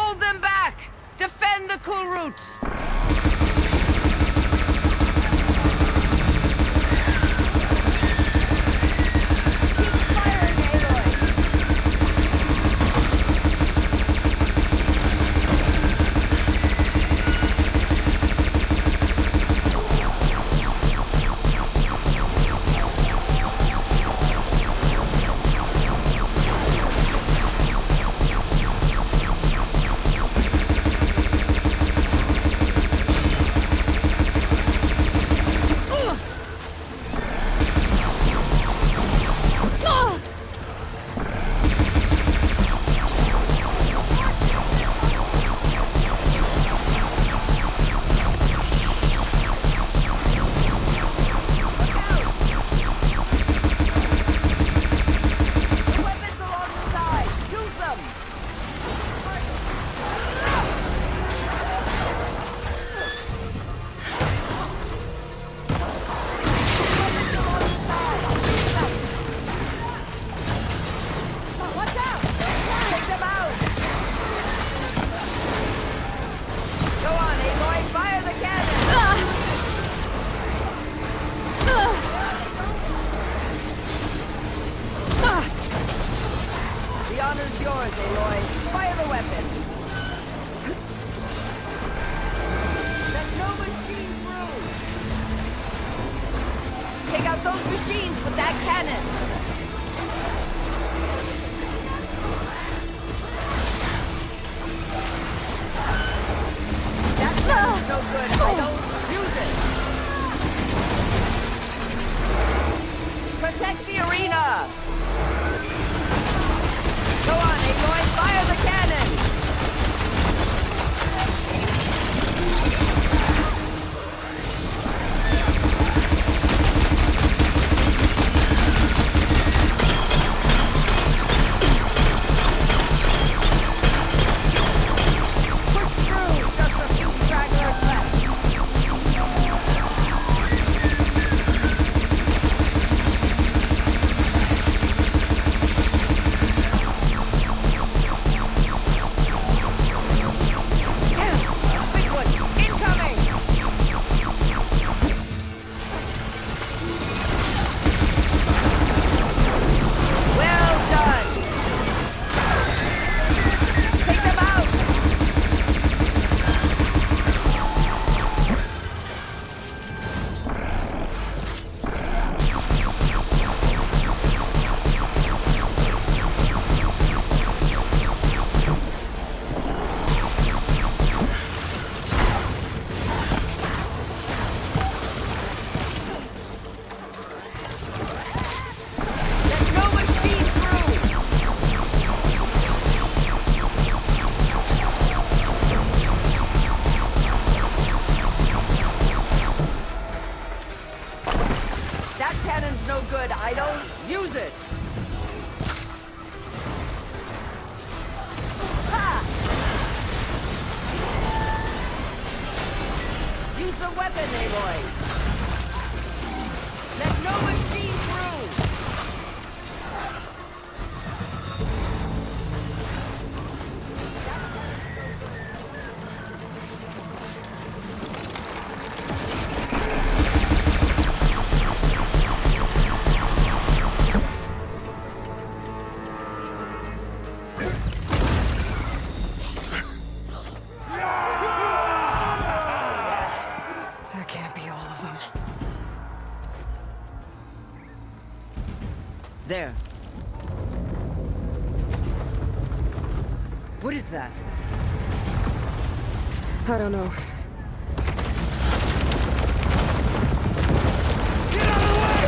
Hold them back! Defend the cool route! The honor's yours, Aloy. Fire the weapon. Let no machine through. Take out those machines with that cannon. That cannon's no good. I don't use it. Protect the arena. Go on, Aloy, fire the cannon! Push through, just a few stragglers left. No good, I don't use it! Ha! Use the weapon, Aloy! Let no machine through! There. What is that? I don't know. Get out of the way!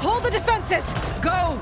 Hold the defenses! Go!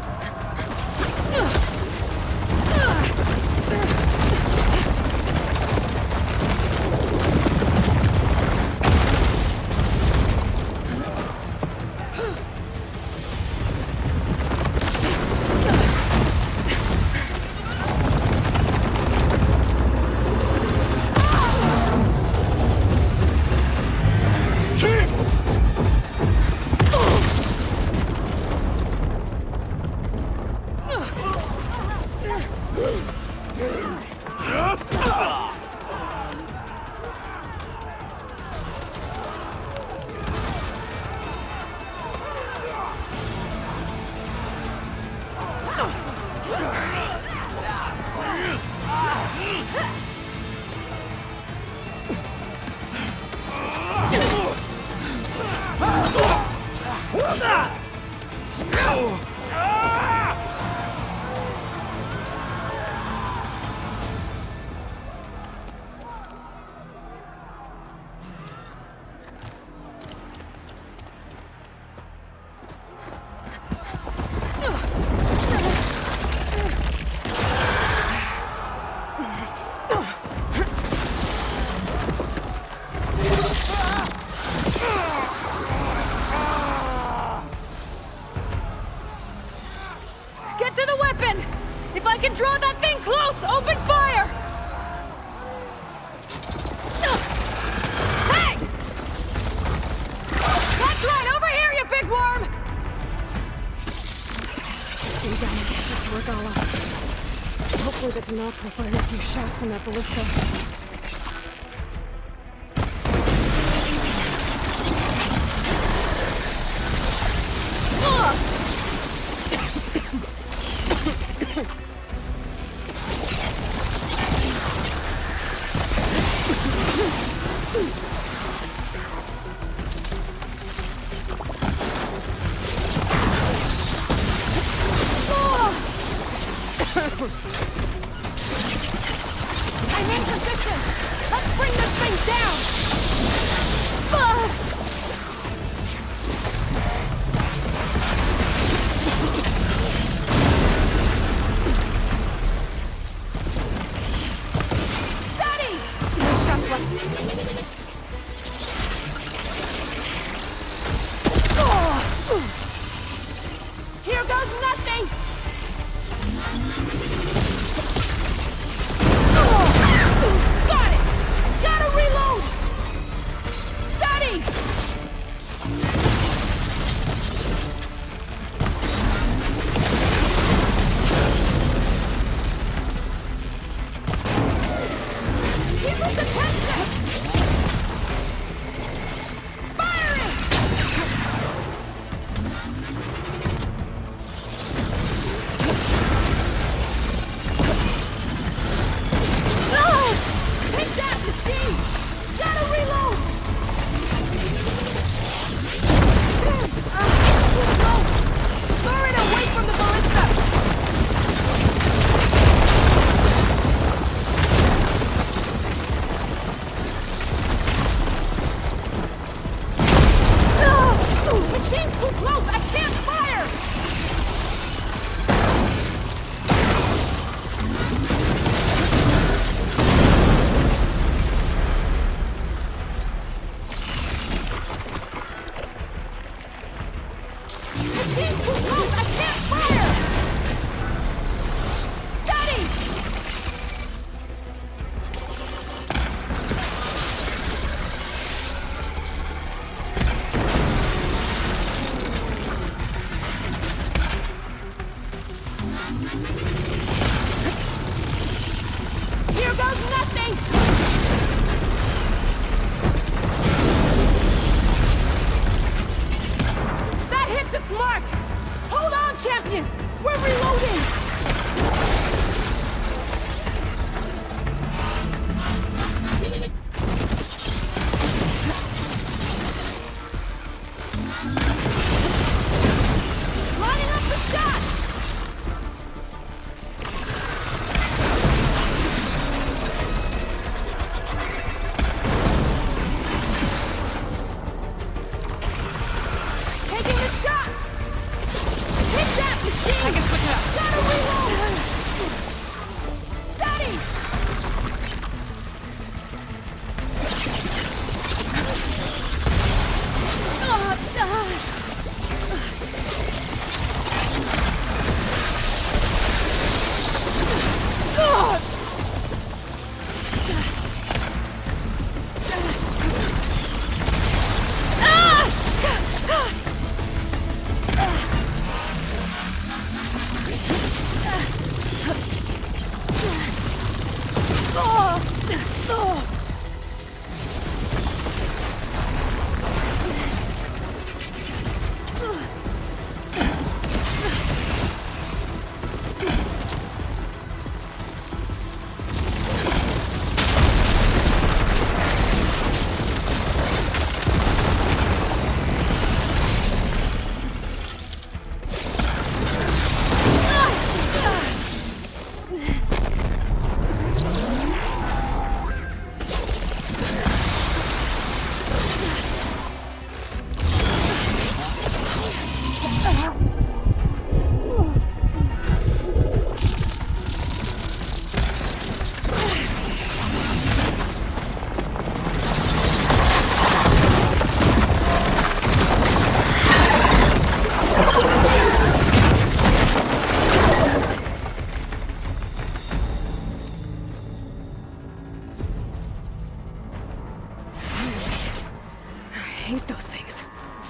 Get to the weapon! If I can draw that thing close, open fire! Hey! That's right, over here, you big worm! Stay down and catch up to Regala. Hopefully the Tanakh will fire a few shots from that ballista. I'm in position! Let's bring this thing down! Steady! No shots left. Here goes nothing! Got it! Gotta reload! Steady! Keep us attention!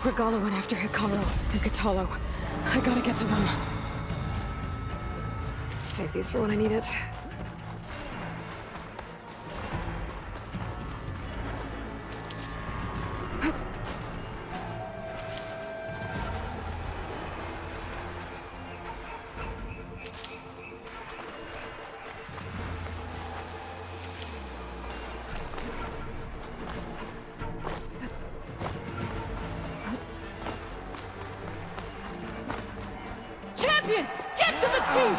Regala went after Hikaru and Katalo. I gotta get to them. Save these for when I need it. Get to the chief!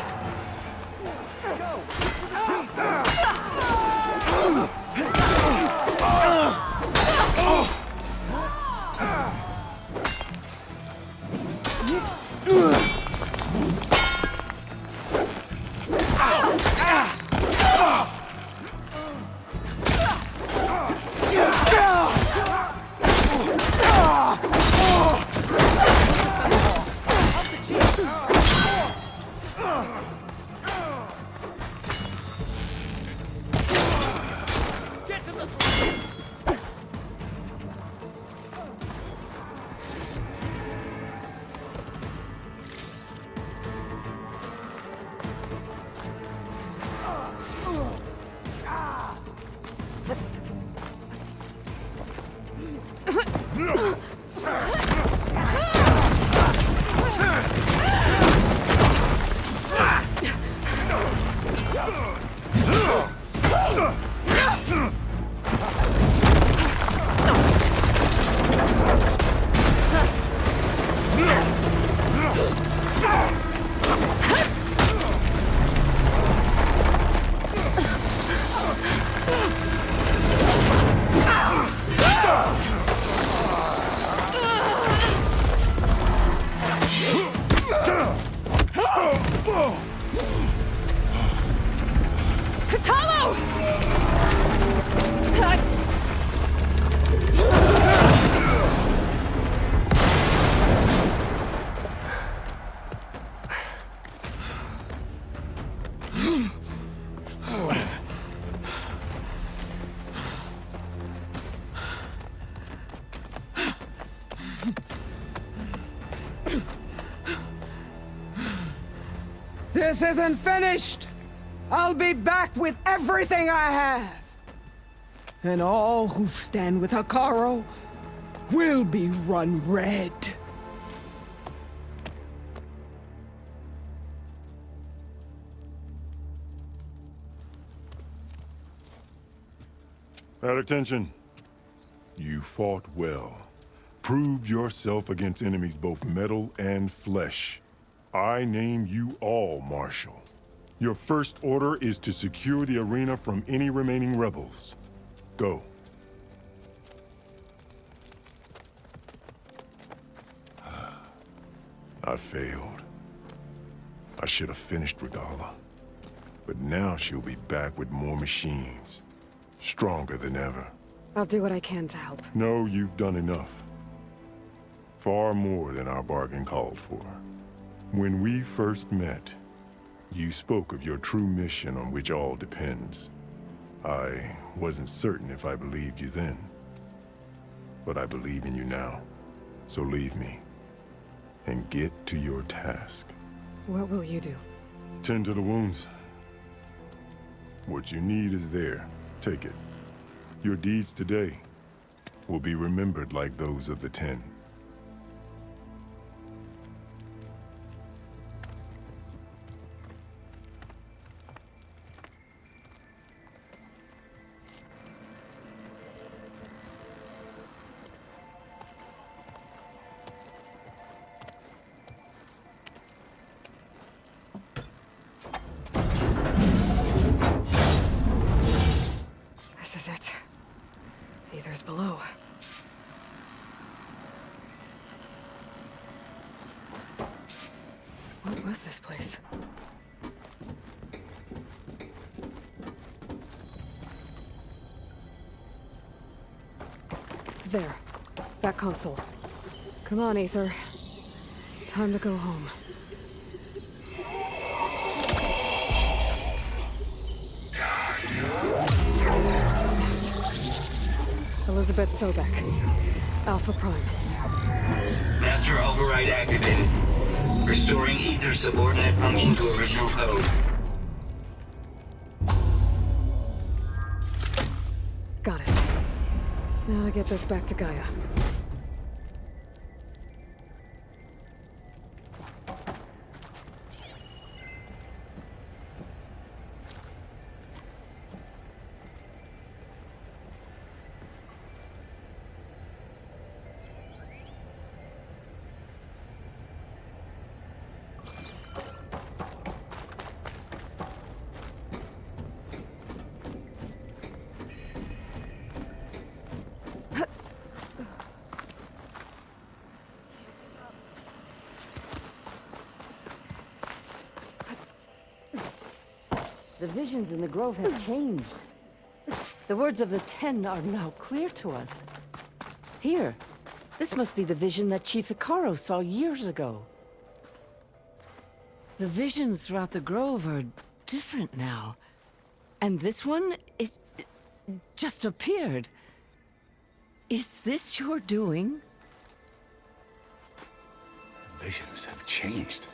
This isn't finished! I'll be back with everything I have! And all who stand with Hikaru will be run red. At attention. You fought well. Proved yourself against enemies both metal and flesh. I name you all Marshal. Your first order is to secure the arena from any remaining rebels. Go. I failed. I should have finished Regala. But now she'll be back with more machines. Stronger than ever. I'll do what I can to help. No, you've done enough. Far more than our bargain called for. When we first met, you spoke of your true mission on which all depends. I wasn't certain if I believed you then. But I believe in you now. So leave me. And get to your task. What will you do? Tend to the wounds. What you need is there. Take it. Your deeds today will be remembered like those of the 10. This is it. Aether's below. What was this place? There. That console. Come on, Aether. Time to go home. Yes. Elizabeth Sobek. Alpha Prime. Master override activated. Restoring Aether subordinate function to original code. Got it. Now to get this back to Gaia. The visions in the grove have changed. The words of the 10 are now clear to us. Here, this must be the vision that Chief Icaro saw years ago. The visions throughout the grove are different now. And this one, it just appeared. Is this your doing? Visions have changed.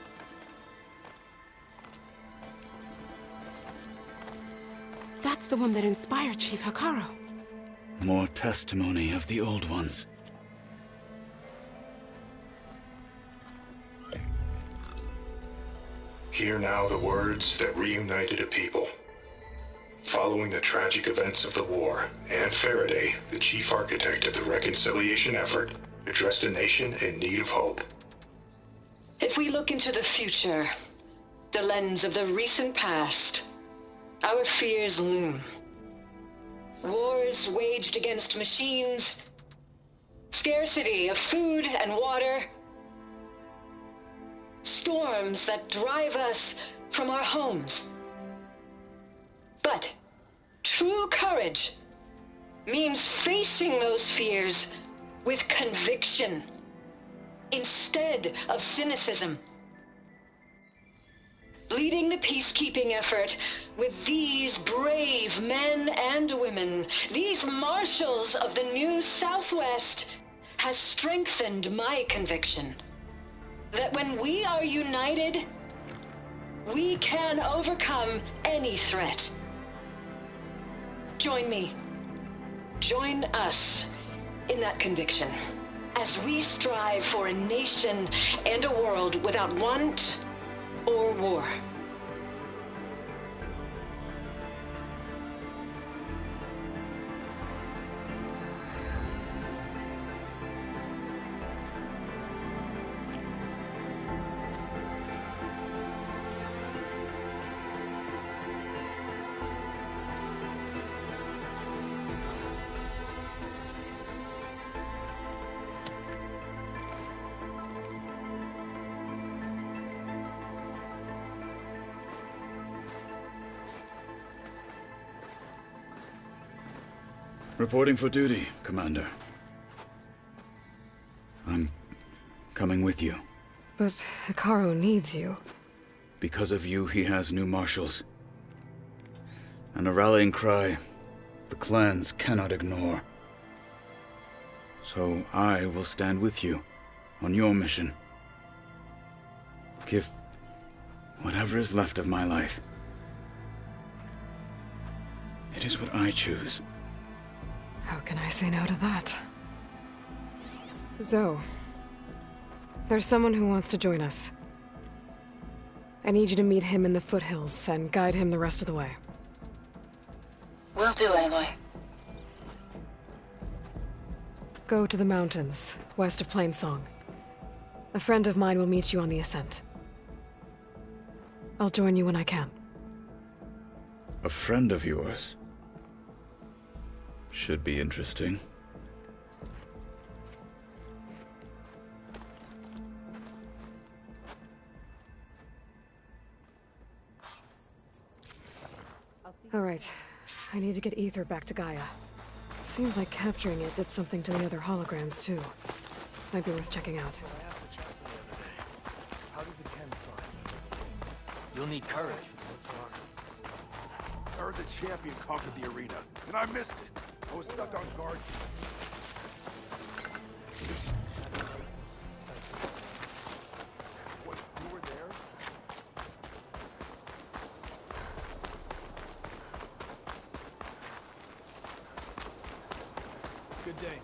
That's the one that inspired Chief Icaro. More testimony of the old ones. Hear now the words that reunited a people. Following the tragic events of the war, Anne Faraday, the chief architect of the reconciliation effort, addressed a nation in need of hope. If we look into the future, the lens of the recent past, our fears loom. Wars waged against machines, scarcity of food and water, storms that drive us from our homes. But true courage means facing those fears with conviction instead of cynicism. Leading the peacekeeping effort with these brave men and women, these marshals of the new Southwest, has strengthened my conviction that when we are united, we can overcome any threat. Join me. Join us in that conviction as we strive for a nation and a world without want or war. Reporting for duty, Commander. I'm coming with you. But Icaro needs you. Because of you, he has new marshals. And a rallying cry the clans cannot ignore. So I will stand with you on your mission. Give whatever is left of my life. It is what I choose. How can I say no to that? Zoe, there's someone who wants to join us. I need you to meet him in the foothills and guide him the rest of the way. Will do, Aloy. Go to the mountains, west of Plainsong. A friend of mine will meet you on the ascent. I'll join you when I can. A friend of yours? Should be interesting. All right. I need to get Ether back to Gaia. Seems like capturing it did something to the other holograms, too. Might be worth checking out. How did the Ken find? You'll need courage. I heard the champion conquered the arena, and I missed it. I was stuck on guard. What, you were there? Good day.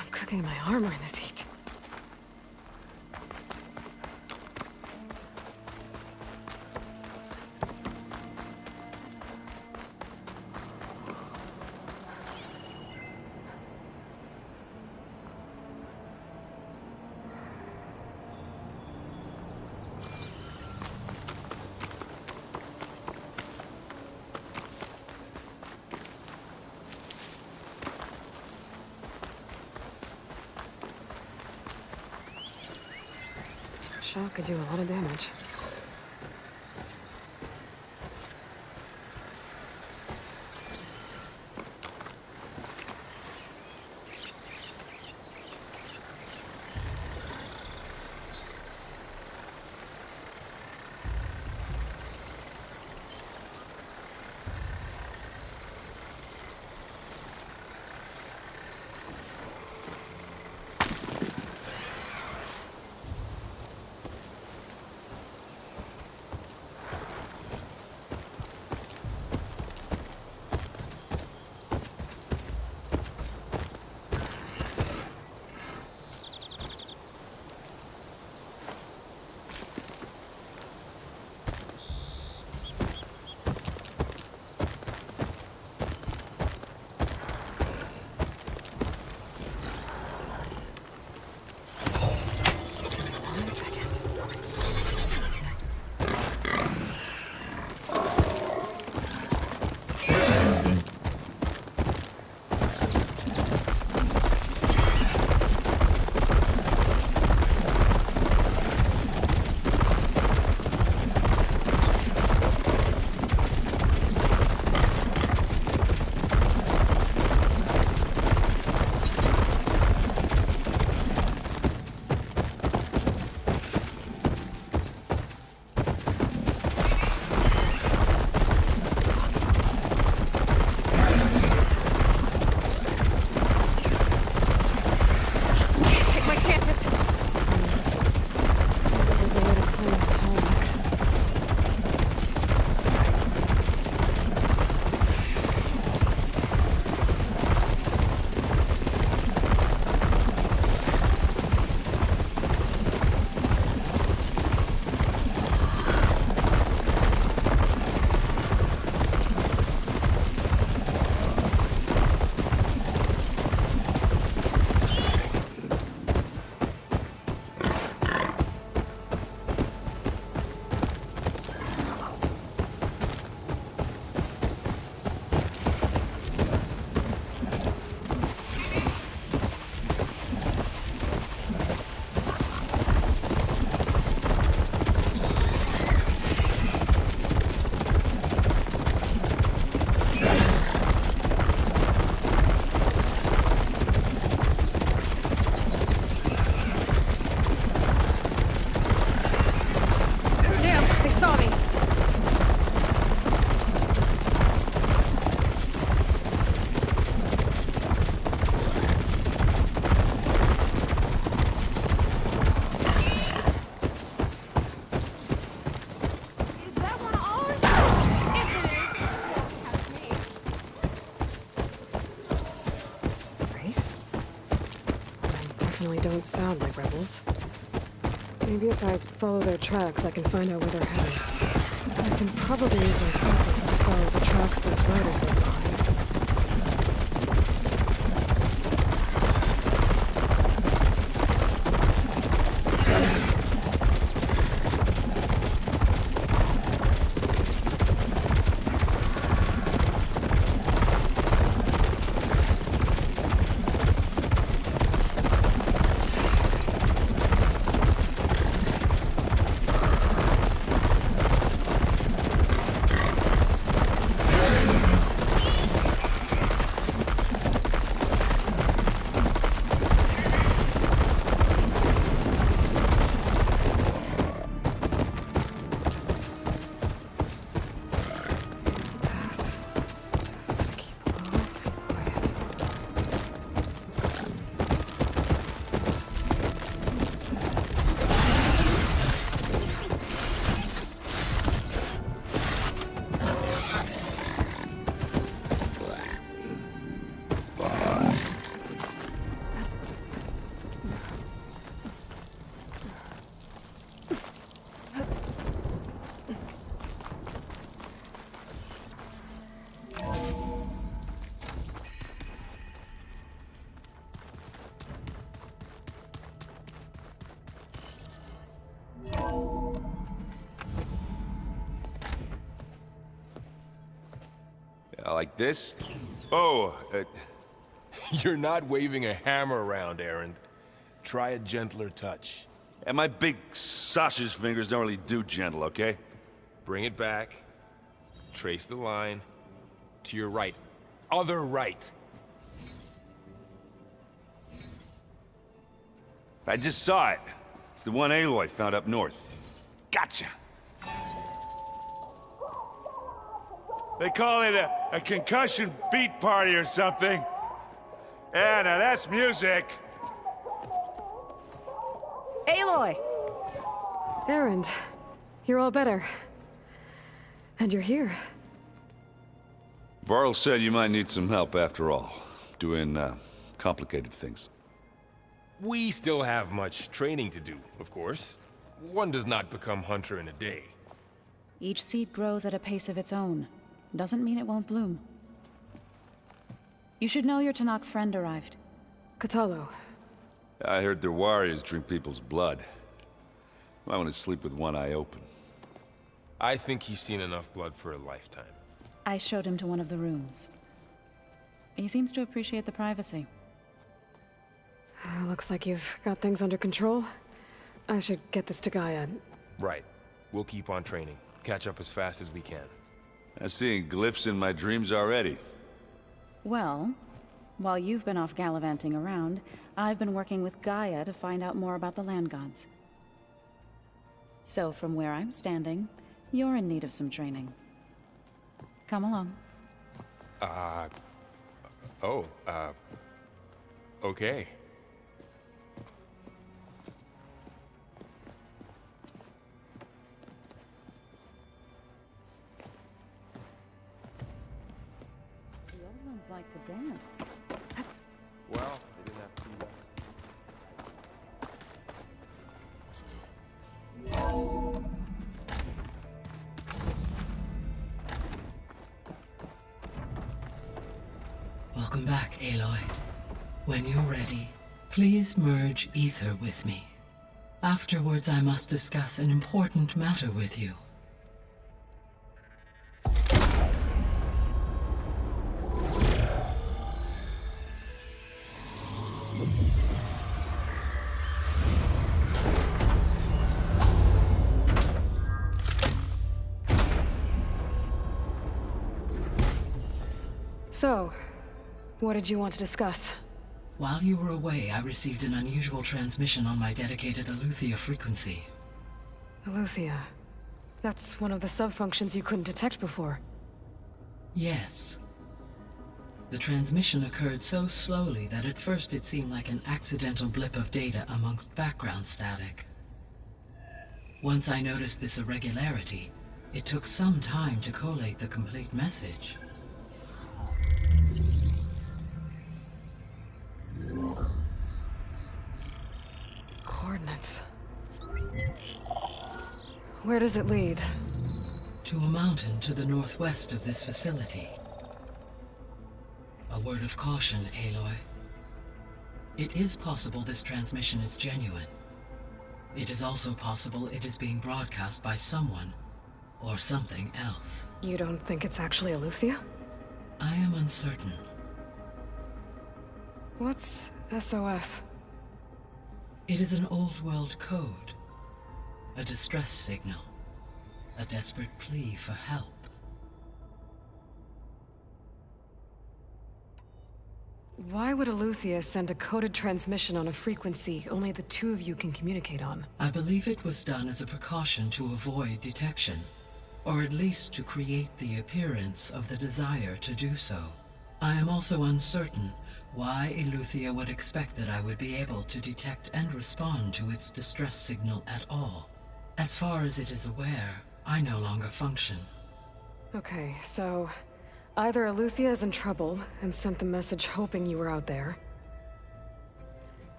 I'm cooking my armor in this heat. Shock could do a lot of damage. definitely don't sound like rebels. Maybe if I follow their tracks, I can find out where they're headed. I can probably use my focus to follow the tracks those riders leave behind. Like this? Oh, you're not waving a hammer around, Errand. Try a gentler touch. And my big sausage fingers don't really do gentle, okay? Bring it back. Trace the line. To your right. Other right. I just saw it. It's the one Aloy found up north. Gotcha! They call it a concussion beat party or something. Yeah, now that's music. Aloy! Errand, you're all better. And you're here. Varl said you might need some help after all. Doing, complicated things. We still have much training to do, of course. One does not become hunter in a day. Each seed grows at a pace of its own. Doesn't mean it won't bloom. You should know your Tanakh friend arrived. Katalo. I heard their warriors drink people's blood. Might want to sleep with one eye open. I think he's seen enough blood for a lifetime. I showed him to one of the rooms. He seems to appreciate the privacy. Looks like you've got things under control. I should get this to Gaia. Right. We'll keep on training. Catch up as fast as we can. I'm seeing glyphs in my dreams already. Well, while you've been off gallivanting around, I've been working with Gaia to find out more about the land gods. So from where I'm standing, you're in need of some training. Come along. Okay. The other ones like to dance. Well, they didn't have to. Welcome back, Aloy. When you're ready, please merge ether with me. Afterwards, I must discuss an important matter with you. So, what did you want to discuss? While you were away, I received an unusual transmission on my dedicated Aletheia frequency. Aletheia. That's one of the sub-functions you couldn't detect before. Yes. The transmission occurred so slowly that at first it seemed like an accidental blip of data amongst background static. Once I noticed this irregularity, it took some time to collate the complete message. coordinates. Where does it lead? To a mountain to the northwest of this facility. A word of caution, Aloy. It is possible this transmission is genuine. It is also possible it is being broadcast by someone or something else. You don't think it's actually Aletheia? I am uncertain. What's SOS? It is an old world code. A distress signal. A desperate plea for help. Why would Aletheia send a coded transmission on a frequency only the two of you can communicate on? I believe it was done as a precaution to avoid detection, or at least to create the appearance of the desire to do so. I am also uncertain why Aletheia would expect that I would be able to detect and respond to its distress signal at all. As far as it is aware, I no longer function. Okay, so either Aletheia is in trouble and sent the message hoping you were out there,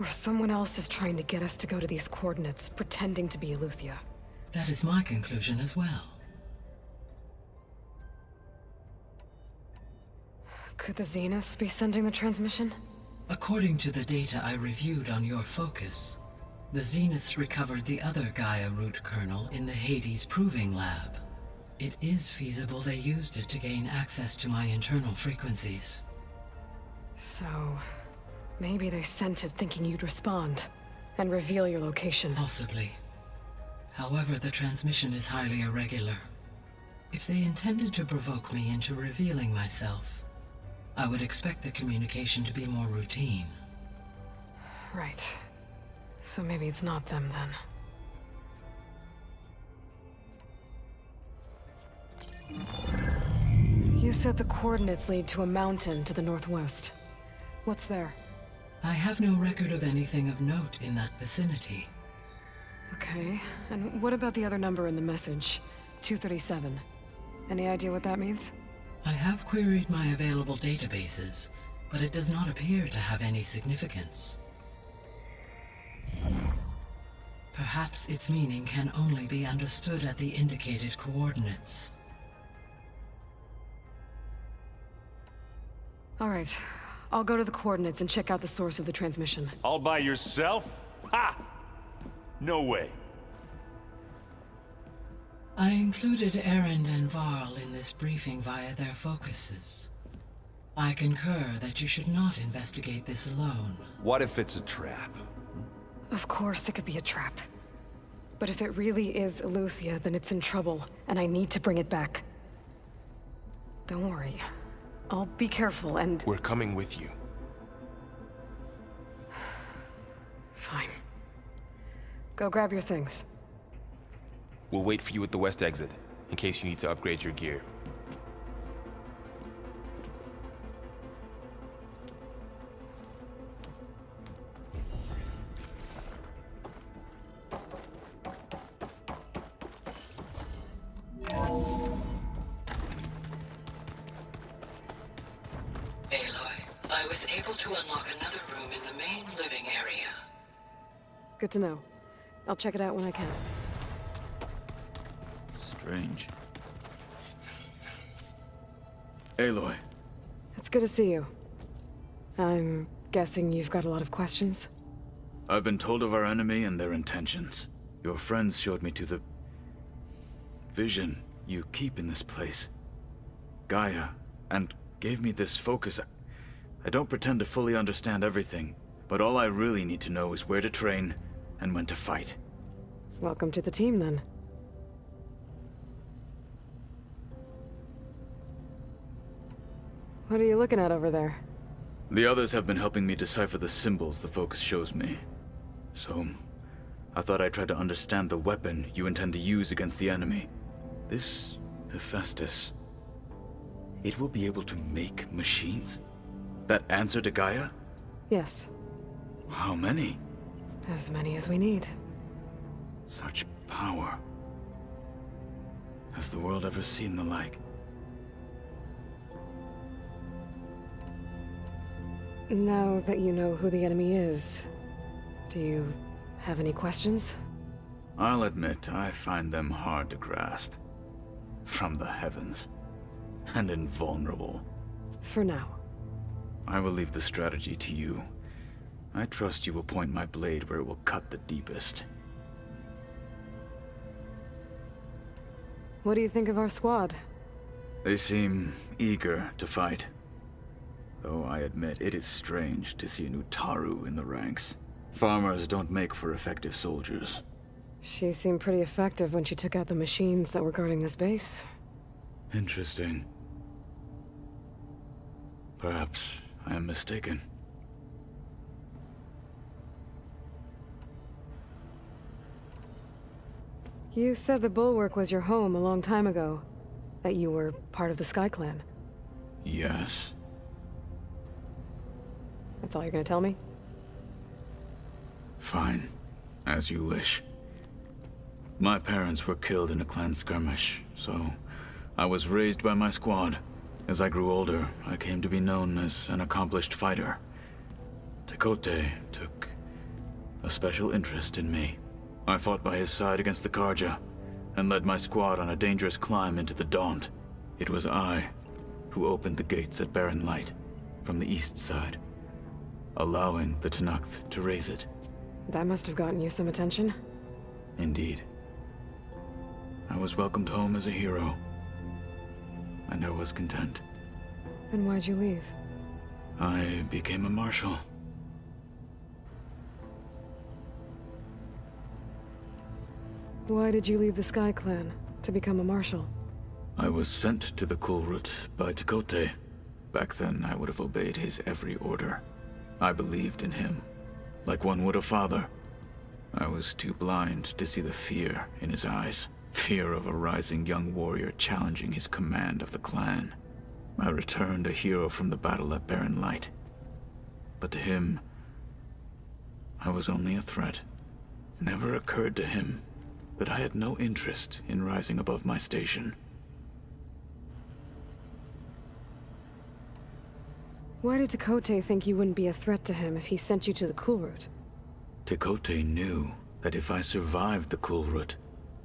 or someone else is trying to get us to go to these coordinates, pretending to be Aletheia. That is my conclusion as well. Could the Zeniths be sending the transmission? According to the data I reviewed on your focus, the Zeniths recovered the other Gaia root kernel in the Hades Proving Lab. It is feasible they used it to gain access to my internal frequencies. So, maybe they sent it thinking you'd respond and reveal your location. Possibly. However, the transmission is highly irregular. If they intended to provoke me into revealing myself, I would expect the communication to be more routine. Right. So maybe it's not them then. You said the coordinates lead to a mountain to the northwest. What's there? I have no record of anything of note in that vicinity. Okay, and what about the other number in the message? 237. Any idea what that means? I have queried my available databases, but it does not appear to have any significance. Perhaps its meaning can only be understood at the indicated coordinates. All right, I'll go to the coordinates and check out the source of the transmission. All by yourself? Ha! No way. I included Erend and Varl in this briefing via their focuses. I concur that you should not investigate this alone. What if it's a trap? Of course it could be a trap. But if it really is Aletheia, then it's in trouble, and I need to bring it back. Don't worry. I'll be careful and... We're coming with you. Fine. Go grab your things. We'll wait for you at the west exit, in case you need to upgrade your gear. I was able to unlock another room in the main living area. Good to know. I'll check it out when I can. Strange. Aloy. It's good to see you. I'm guessing you've got a lot of questions? I've been told of our enemy and their intentions. Your friends showed me to the vision you keep in this place, Gaia, and gave me this focus. I don't pretend to fully understand everything, but all I really need to know is where to train and when to fight. Welcome to the team, then. What are you looking at over there? The others have been helping me decipher the symbols the focus shows me. So, I thought I'd try to understand the weapon you intend to use against the enemy. This Hephaestus, it will be able to make machines? That answer to Gaia? Yes. How many? As many as we need. Such power. Has the world ever seen the like? Now that you know who the enemy is, do you Have any questions? I'll admit, I find them hard to grasp. From the heavens. And invulnerable. For now. I will leave the strategy to you. I trust you will point my blade where it will cut the deepest. What do you think of our squad? They seem eager to fight. Though I admit it is strange to see an Utaru in the ranks. Farmers don't make for effective soldiers. She seemed pretty effective when she took out the machines that were guarding this base. Interesting. Perhaps I am mistaken. You said the Bulwark was your home a long time ago. That you were part of the Sky Clan. Yes. That's all you're gonna tell me? Fine. As you wish. My parents were killed in a clan skirmish, so I was raised by my squad. As I grew older, I came to be known as an accomplished fighter. Tekote took a special interest in me. I fought by his side against the Karja, and led my squad on a dangerous climb into the Daunt. It was I who opened the gates at Barren Light, from the east side, allowing the Tenakth to raise it. That must have gotten you some attention. Indeed. I was welcomed home as a hero, and I was content. Then why'd you leave? I became a marshal. Why did you leave the Sky Clan to become a marshal? I was sent to the Kulrut by Tekote. Back then, I would have obeyed his every order. I believed in him, like one would a father. I was too blind to see the fear in his eyes. Fear of a rising young warrior challenging his command of the clan. I returned a hero from the battle at Barren Light. But to him, I was only a threat. Never occurred to him that I had no interest in rising above my station. Why did Tekote think you wouldn't be a threat to him if he sent you to the Kulrut? Tekote knew that if I survived the Kulrut,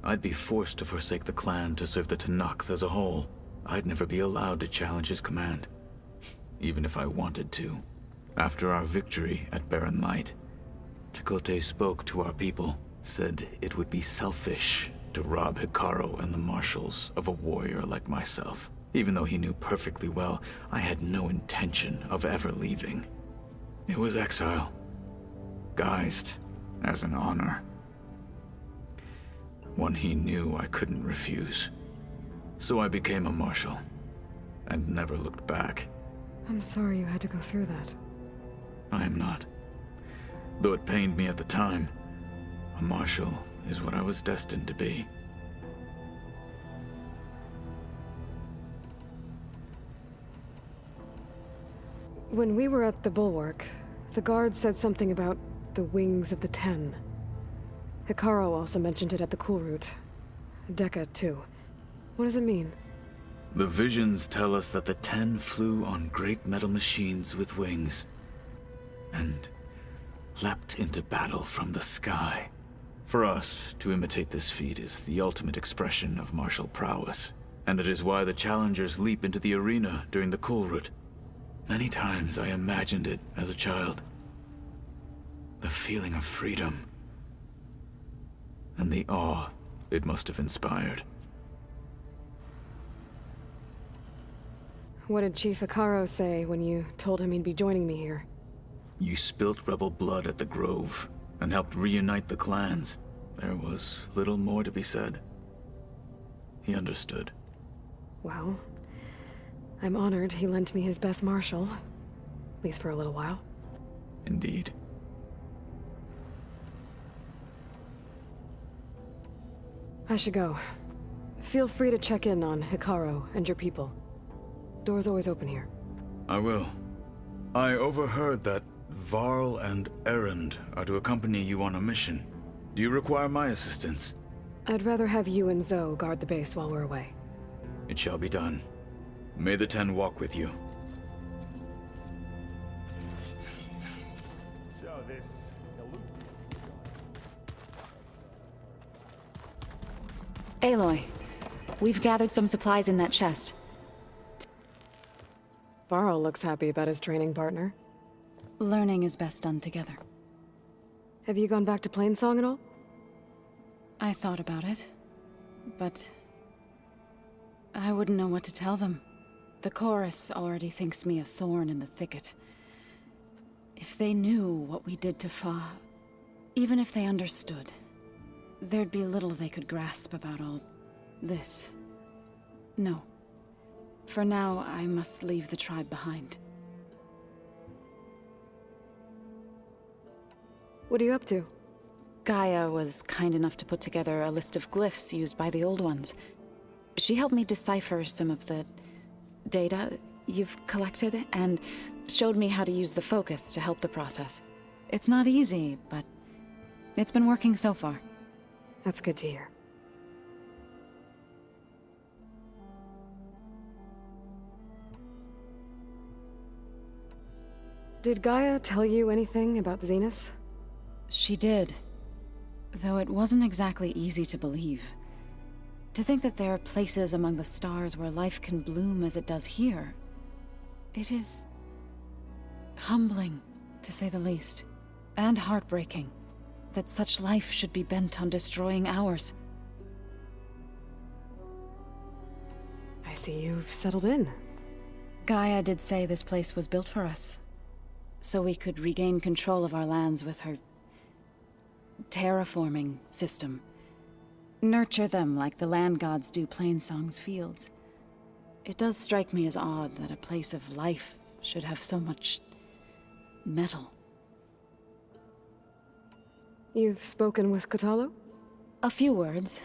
I'd be forced to forsake the clan to serve the Tenakth as a whole. I'd never be allowed to challenge his command, even if I wanted to. After our victory at Barren Light, Tekote spoke to our people, said it would be selfish to rob Hikaru and the marshals of a warrior like myself. Even though he knew perfectly well I had no intention of ever leaving. It was exile, guised as an honor. One he knew I couldn't refuse. So I became a marshal, and never looked back. I'm sorry you had to go through that. I am not. Though it pained me at the time, a marshal is what I was destined to be. When we were at the Bulwark, the guard said something about the Wings of the Ten. Hikaru also mentioned it at the Kulrut. Dekka, too. What does it mean? The visions tell us that the Ten flew on great metal machines with wings, and leapt into battle from the sky. For us, to imitate this feat is the ultimate expression of martial prowess, and it is why the challengers leap into the arena during the Kulrut. Many times I imagined it as a child. The feeling of freedom, and the awe it must have inspired. What did Chief Hikaru say when you told him he'd be joining me here? You spilt rebel blood at the Grove, and helped reunite the clans. There was little more to be said. He understood. Well, I'm honored he lent me his best marshal. At least for a little while. Indeed. I should go. Feel free to check in on Hikaru and your people. Door's always open here. I will. I overheard that Varl and Erend are to accompany you on a mission. Do you require my assistance? I'd rather have you and Zoe guard the base while we're away. It shall be done. May the Ten walk with you. So this Aloy, we've gathered some supplies in that chest. Varl looks happy about his training partner. Learning is best done together. Have you gone back to Plainsong at all? I thought about it, but I wouldn't know what to tell them. The chorus already thinks me a thorn in the thicket. If they knew what we did to Fa, even if they understood, there'd be little they could grasp about all this. No. For now, I must leave the tribe behind. What are you up to? Gaia was kind enough to put together a list of glyphs used by the Old Ones. She helped me decipher some of the data you've collected, and showed me how to use the focus to help the process. It's not easy, but it's been working so far. That's good to hear. Did Gaia tell you anything about the Zeniths? She did. Though it wasn't exactly easy to believe. To think that there are places among the stars where life can bloom as it does here. It is humbling, to say the least. And heartbreaking, that such life should be bent on destroying ours. I see you've settled in. Gaia did say this place was built for us, so we could regain control of our lands with her terraforming system. Nurture them like the land gods do Plainsong's fields. It does strike me as odd that a place of life should have so much metal. You've spoken with Kotallo? A few words.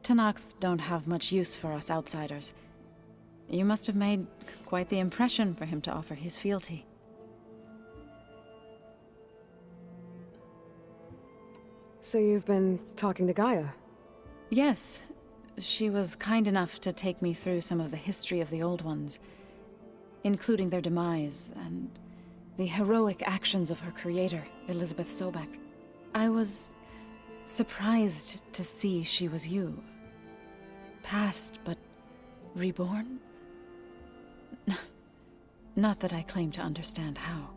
Tenakth don't have much use for us outsiders. You must have made quite the impression for him to offer his fealty. So you've been talking to Gaia? Yes. She was kind enough to take me through some of the history of the Old Ones, including their demise and the heroic actions of her creator, Elizabeth Sobek. I was surprised to see she was you. Past, but reborn? Not that I claim to understand how.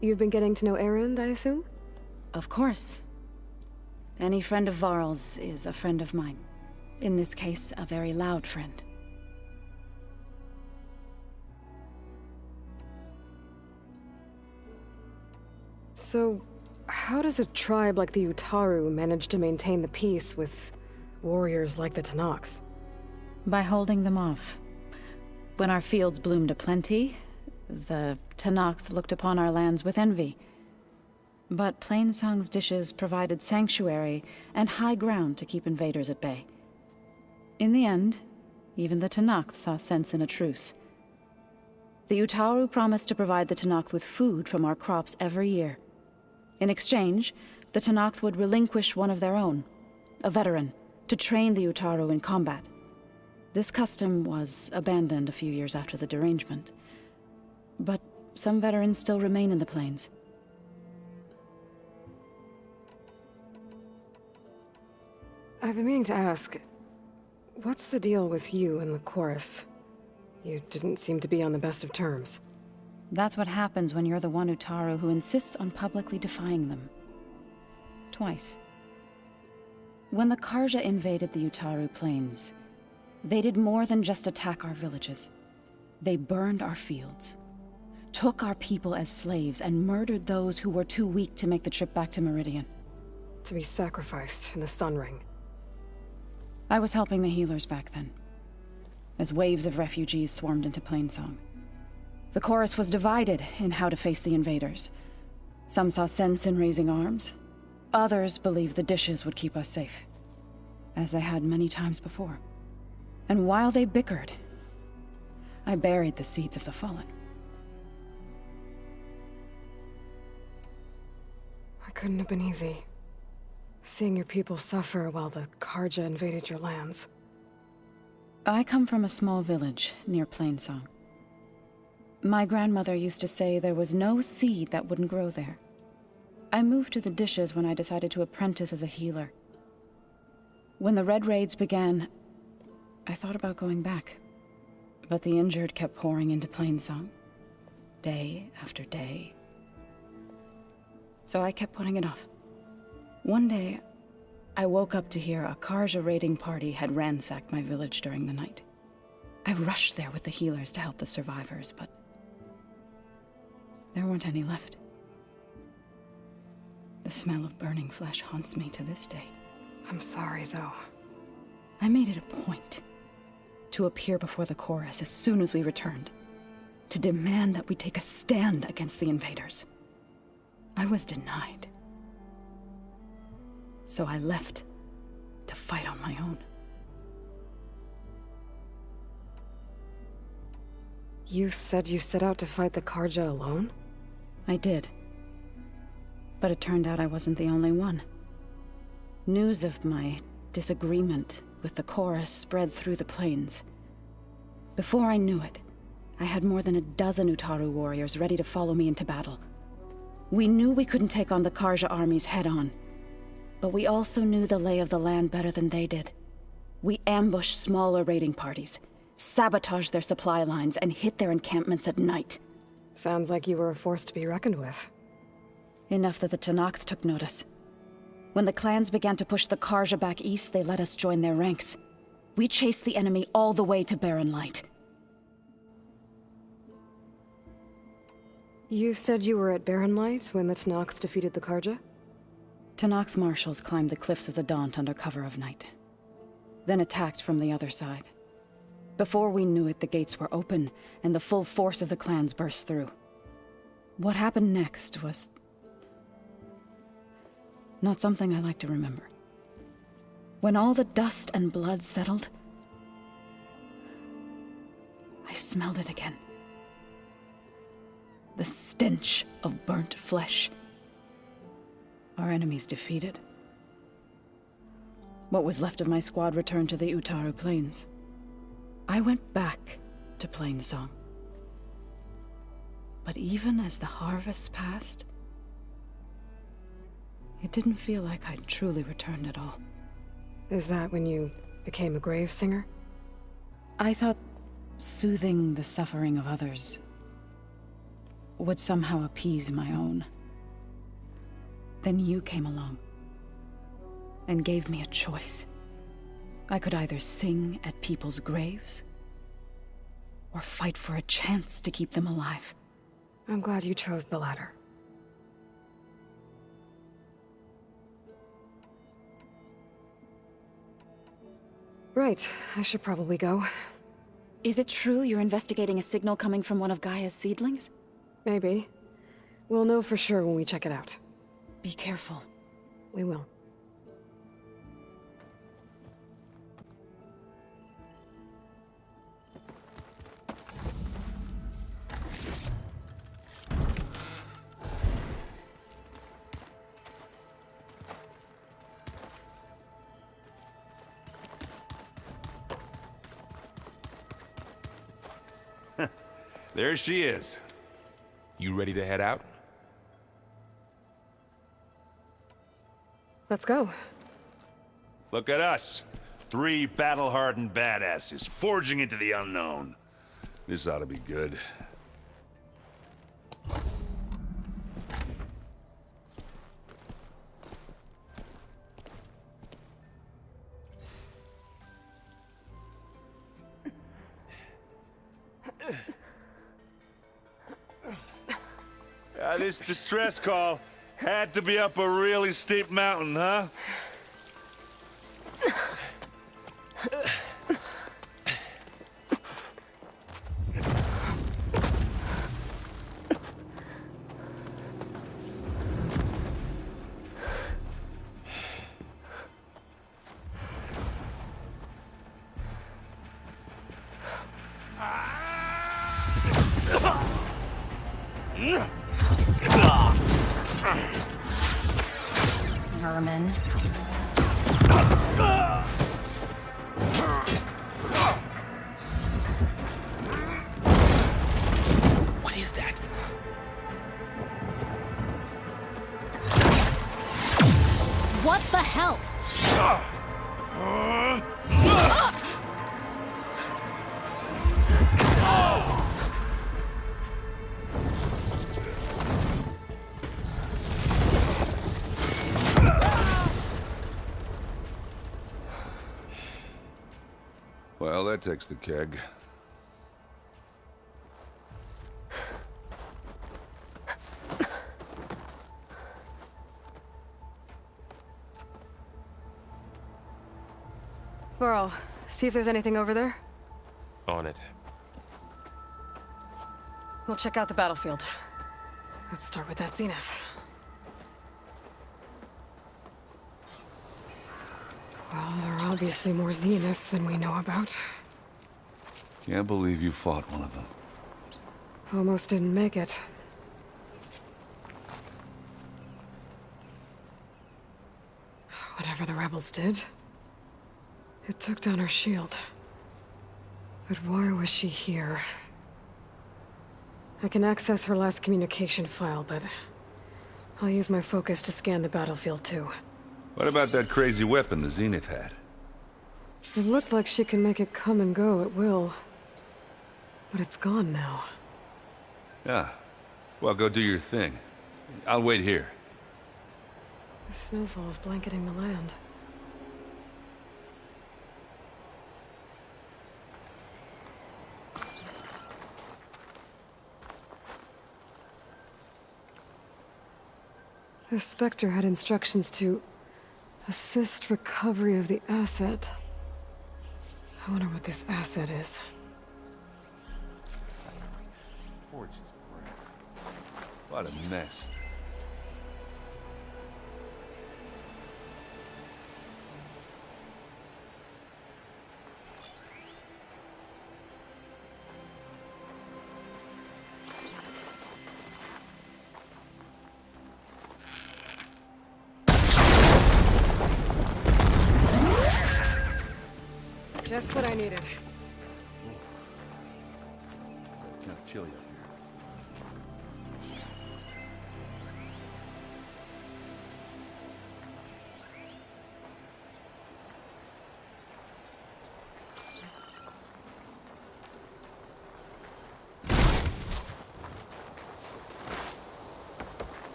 You've been getting to know Erend, I assume? Of course. Any friend of Varl's is a friend of mine. In this case, a very loud friend. So, how does a tribe like the Utaru manage to maintain the peace with warriors like the Tenakth? By holding them off. When our fields bloomed aplenty, the Tenakth looked upon our lands with envy. But Plainsong's dishes provided sanctuary and high ground to keep invaders at bay. In the end, even the Tenakth saw sense in a truce. The Utaru promised to provide the Tenakth with food from our crops every year. In exchange, the Tenakth would relinquish one of their own, a veteran, to train the Utaru in combat. This custom was abandoned a few years after the derangement. But some veterans still remain in the plains. I've been meaning to ask, what's the deal with you and the chorus? You didn't seem to be on the best of terms. That's what happens when you're the one Utaru who insists on publicly defying them. Twice. When the Karja invaded the Utaru plains, they did more than just attack our villages. They burned our fields, took our people as slaves, and murdered those who were too weak to make the trip back to Meridian. To be sacrificed in the Sun Ring. I was helping the healers back then, as waves of refugees swarmed into Plainsong. The chorus was divided in how to face the invaders. Some saw sense in raising arms. Others believed the dishes would keep us safe, as they had many times before. And while they bickered, I buried the seeds of the fallen. It couldn't have been easy. Seeing your people suffer while the Karja invaded your lands. I come from a small village near Plainsong. My grandmother used to say there was no seed that wouldn't grow there. I moved to the dishes when I decided to apprentice as a healer. When the Red Raids began, I thought about going back. But the injured kept pouring into Plainsong, day after day. So I kept putting it off. One day, I woke up to hear a Karja raiding party had ransacked my village during the night. I rushed there with the healers to help the survivors, but there weren't any left. The smell of burning flesh haunts me to this day. I'm sorry, Zoe. I made it a point to appear before the chorus as soon as we returned, to demand that we take a stand against the invaders. I was denied. So I left to fight on my own. You said you set out to fight the Karja alone? I did. But it turned out I wasn't the only one. News of my disagreement with the chorus spread through the plains. Before I knew it, I had more than a dozen Utaru warriors ready to follow me into battle. We knew we couldn't take on the Karja armies head-on, but we also knew the lay of the land better than they did. We ambushed smaller raiding parties, sabotaged their supply lines, and hit their encampments at night. Sounds like you were a force to be reckoned with. Enough that the Tenakth took notice. When the clans began to push the Karja back east, they let us join their ranks. We chased the enemy all the way to Barren Light. You said you were at Barren Light when the Tenakth defeated the Karja? Tenakth marshals climbed the cliffs of the Daunt under cover of night, then attacked from the other side. Before we knew it, the gates were open, and the full force of the clans burst through. What happened next was not something I like to remember. When all the dust and blood settled, I smelled it again. The stench of burnt flesh. Our enemies defeated. What was left of my squad returned to the Utaru Plains. I went back to Plainsong. But even as the harvest passed, it didn't feel like I'd truly returned at all. Is that when you became a grave singer? I thought soothing the suffering of others would somehow appease my own. Then you came along and gave me a choice. I could either sing at people's graves or fight for a chance to keep them alive. I'm glad you chose the latter. Right, I should probably go. Is it true you're investigating a signal coming from one of Gaia's seedlings? Maybe. We'll know for sure when we check it out. Be careful. We will. There she is. You ready to head out? Let's go. Look at us. 3 battle-hardened badasses forging into the unknown. This ought to be good. This distress call had to be up a really steep mountain, huh? Vermin. What is that? What the hell? Well, that takes the keg. Burrow, see if there's anything over there. On it. We'll check out the battlefield. Let's start with that zenith. Well, there are obviously more zeniths than we know about. Can't believe you fought one of them. Almost didn't make it. Whatever the rebels did, it took down her shield. But why was she here? I can access her last communication file, but I'll use my focus to scan the battlefield too. What about that crazy weapon the Zenith had? It looked like she can make it come and go at will. But it's gone now. Yeah. Well, go do your thing. I'll wait here. The snowfall's blanketing the land. The Spectre had instructions to assist recovery of the asset. I wonder what this asset is. What a mess. Just what I needed. Kind of chilly up here.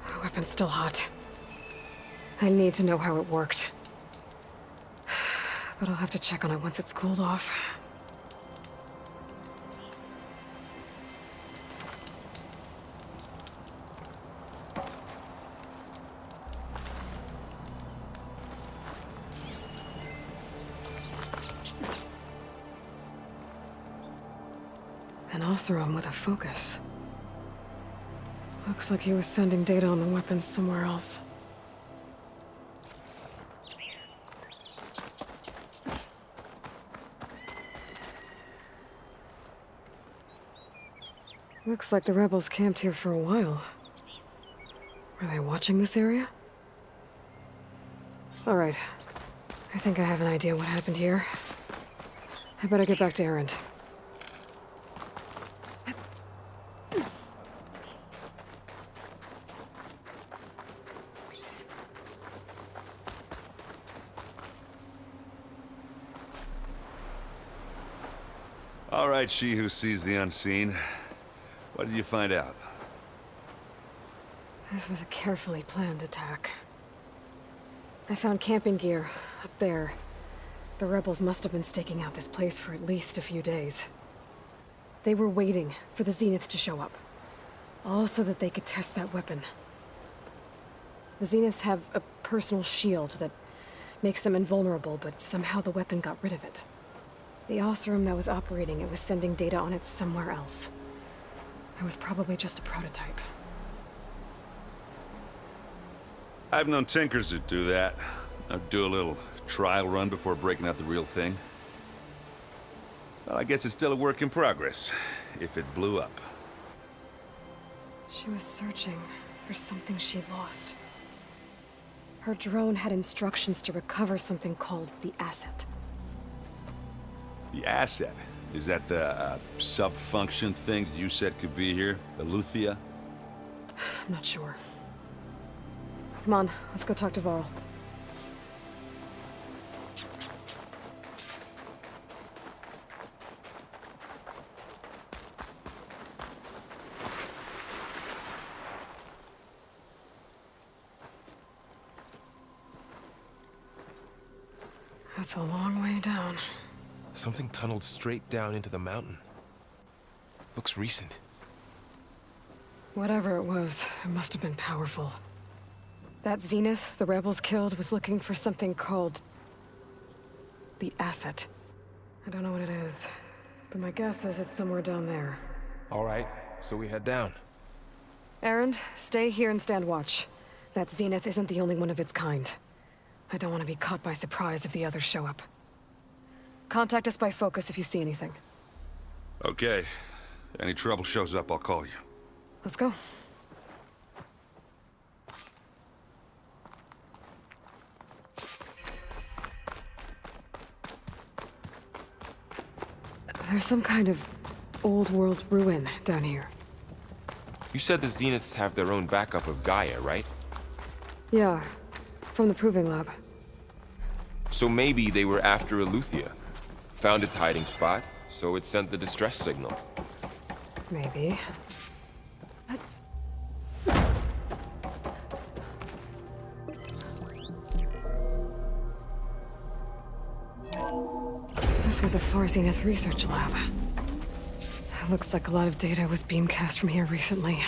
The weapon's still hot. I need to know how it worked. But I'll have to check on it once it's cooled off. An Oseram with a focus. Looks like he was sending data on the weapons somewhere else. Looks like the rebels camped here for a while. Were they watching this area? All right. I think I have an idea what happened here. I better get back to Erend. All right, she who sees the unseen. What did you find out? This was a carefully planned attack. I found camping gear up there. The rebels must have been staking out this place for at least a few days. They were waiting for the Zeniths to show up. All so that they could test that weapon. The Zeniths have a personal shield that makes them invulnerable, but somehow the weapon got rid of it. The Oseram that was operating it was sending data on it somewhere else. It was probably just a prototype. I've known tinkers who do that. I'd do a little trial run before breaking out the real thing. Well, I guess it's still a work in progress, if it blew up. She was searching for something she lost. Her drone had instructions to recover something called the asset. The asset? Is that the sub-function thing that you said could be here? The Luthia? I'm not sure. Come on, let's go talk to Varl. That's a long way down. Something tunneled straight down into the mountain. Looks recent. Whatever it was, it must have been powerful. That Zenith the rebels killed was looking for something called the asset. I don't know what it is, but my guess is it's somewhere down there. All right, so we head down. Erend, stay here and stand watch. That Zenith isn't the only one of its kind. I don't want to be caught by surprise if the others show up. Contact us by focus if you see anything. Okay. Any trouble shows up, I'll call you. Let's go. There's some kind of old world ruin down here. You said the Zeniths have their own backup of Gaia, right? Yeah, from the proving lab. So maybe they were after Aletheia. Found its hiding spot, so it sent the distress signal. Maybe. This was a Far Zenith research lab. It looks like a lot of data was beamcast from here recently.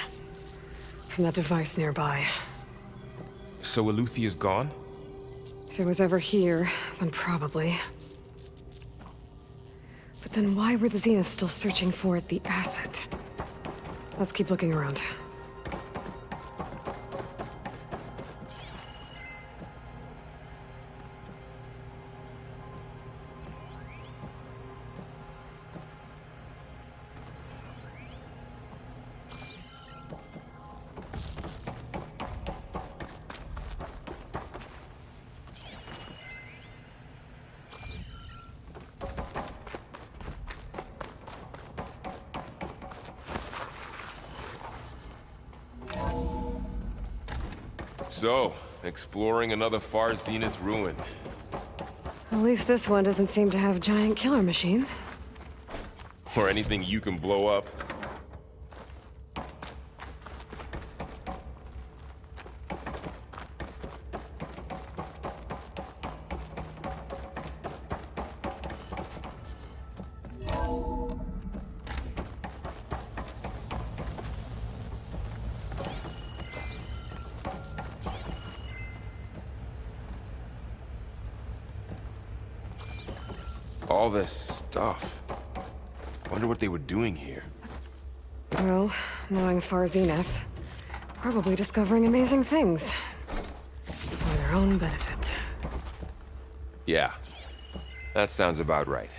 From that device nearby. So Aletheia's gone? If it was ever here, then probably. But then why were the Zeniths still searching for the asset? Let's keep looking around. So, exploring another Far Zenith ruin. At least this one doesn't seem to have giant killer machines. Or anything you can blow up. All this stuff. Wonder what they were doing here. Well, knowing Far Zenith, probably discovering amazing things. For their own benefit. Yeah, that sounds about right.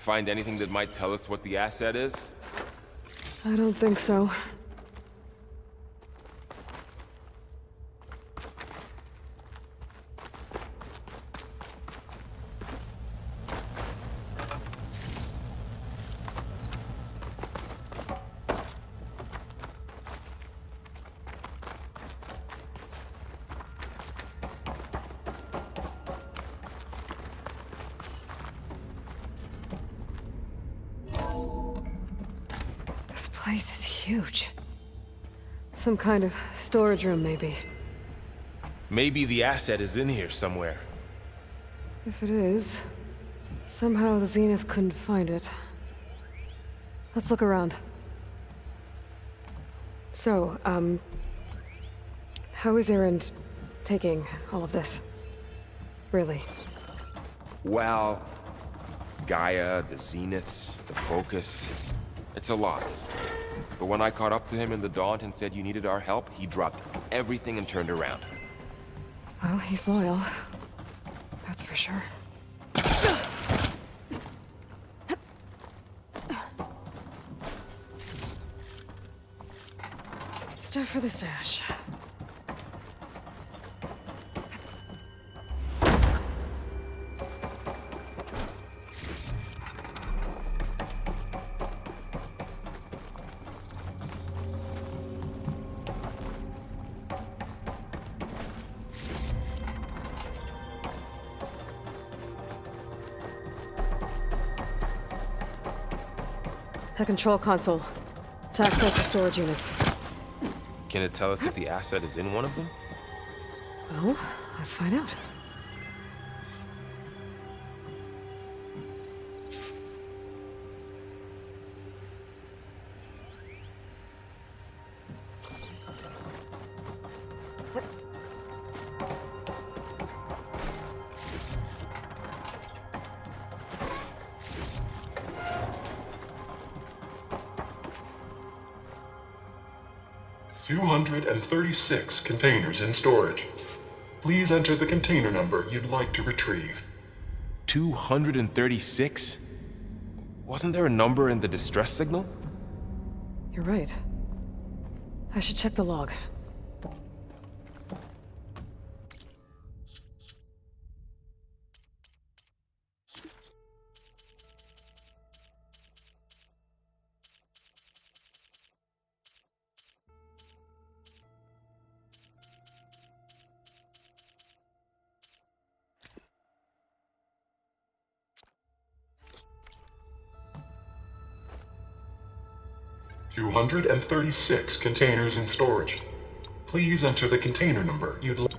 Find anything that might tell us what the asset is? I don't think so. This place is huge. Some kind of storage room, maybe. Maybe the asset is in here somewhere. If it is, somehow the Zenith couldn't find it. Let's look around. So, how is Erend taking all of this? Really? Well, Gaia, the Zeniths, the Focus. It's a lot. But when I caught up to him in the Daunt and said you needed our help, he dropped everything and turned around. Well, he's loyal. That's for sure. Stuff for the stash. The control console. To access the storage units. Can it tell us if the asset is in one of them? Well, let's find out. $236 containers in storage. Please enter the container number you'd like to retrieve. 236? Wasn't there a number in the distress signal? You're right. I should check the log. $236 containers in storage. Please enter the container number you'd like.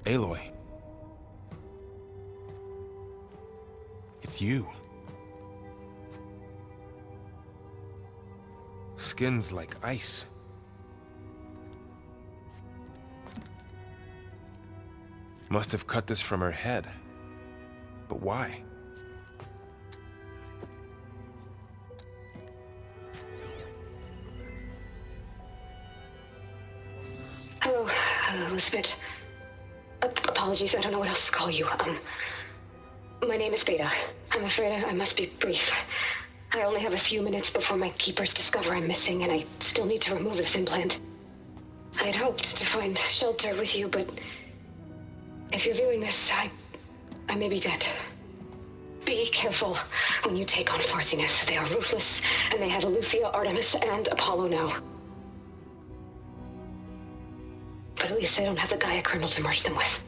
Aloy. It's you. Skin's like ice. Must have cut this from her head. But why? Hello, Elizabeth. Apologies, I don't know what else to call you. My name is Beta. I'm afraid I must be brief. I only have a few minutes before my keepers discover I'm missing, and I still need to remove this implant. I had hoped to find shelter with you, but if you're viewing this, I may be dead. Be careful when you take on Far Zenith. They are ruthless, and they have Aletheia, Artemis, and Apollo now. But at least they don't have the Gaia kernel to merge them with.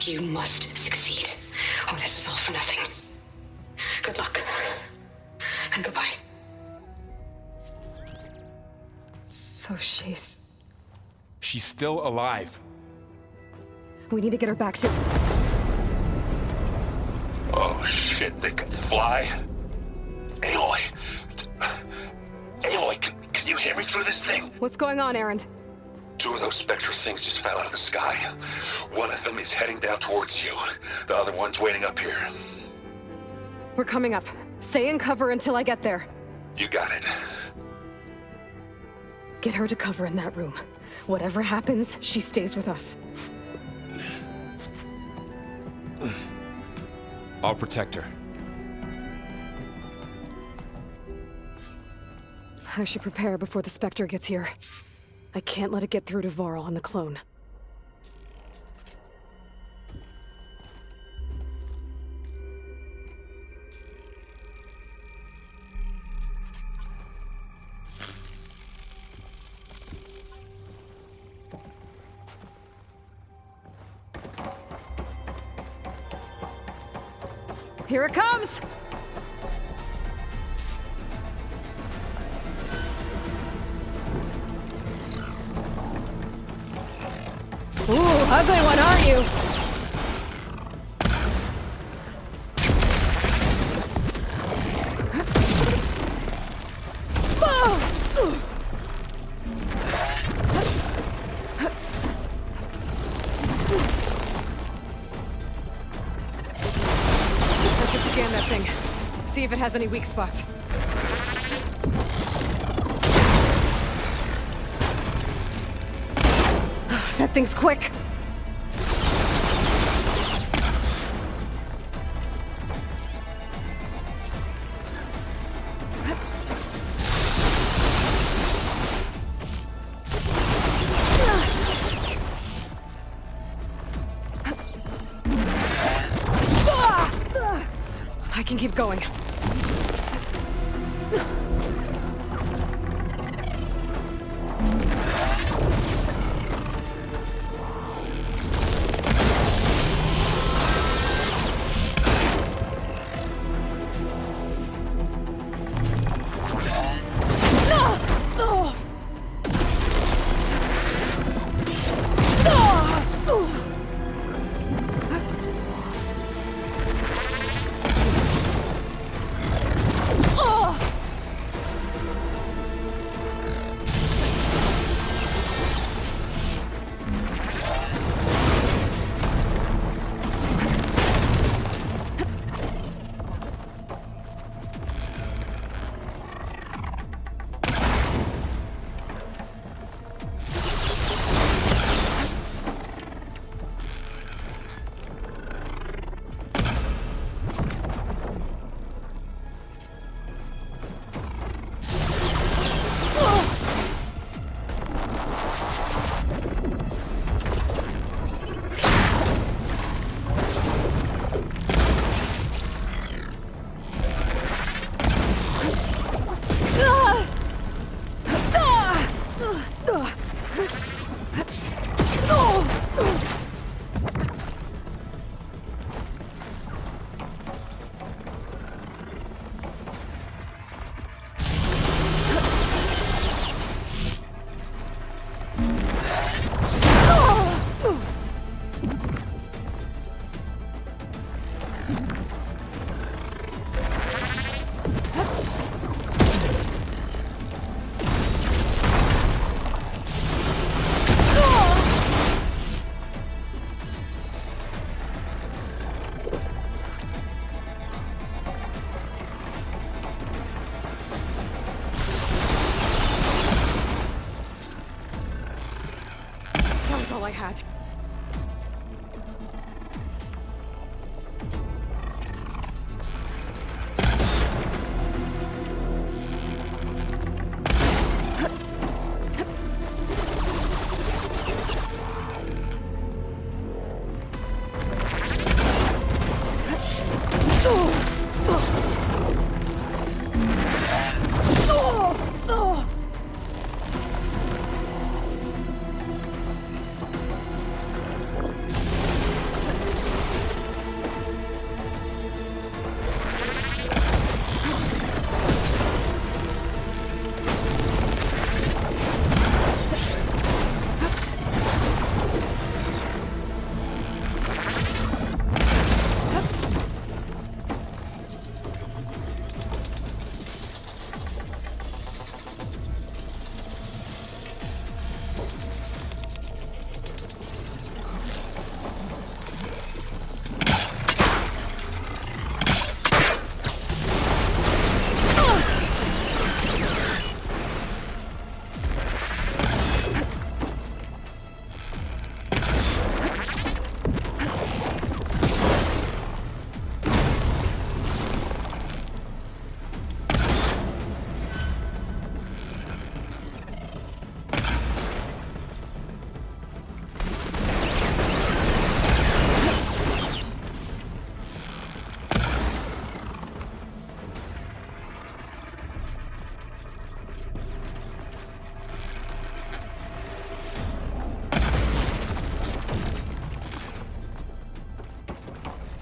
You must succeed. Oh, this was all for nothing. Good luck. And goodbye. So she's... She's still alive. We need to get her back to... Oh shit, they can fly? Aloy. Aloy, can you hear me through this thing? What's going on, Erend? 2 of those spectral things just fell out of the sky. One of them is heading down towards you. The other one's waiting up here. We're coming up. Stay in cover until I get there. You got it. Get her to cover in that room. Whatever happens, she stays with us. I'll protect her. I should prepare before the Spectre gets here. I can't let it get through to Varl and the clone. Here it comes! Ooh, ugly one, aren't you? I should scan that thing. See if it has any weak spots. That thing's quick. I can keep going. All I had.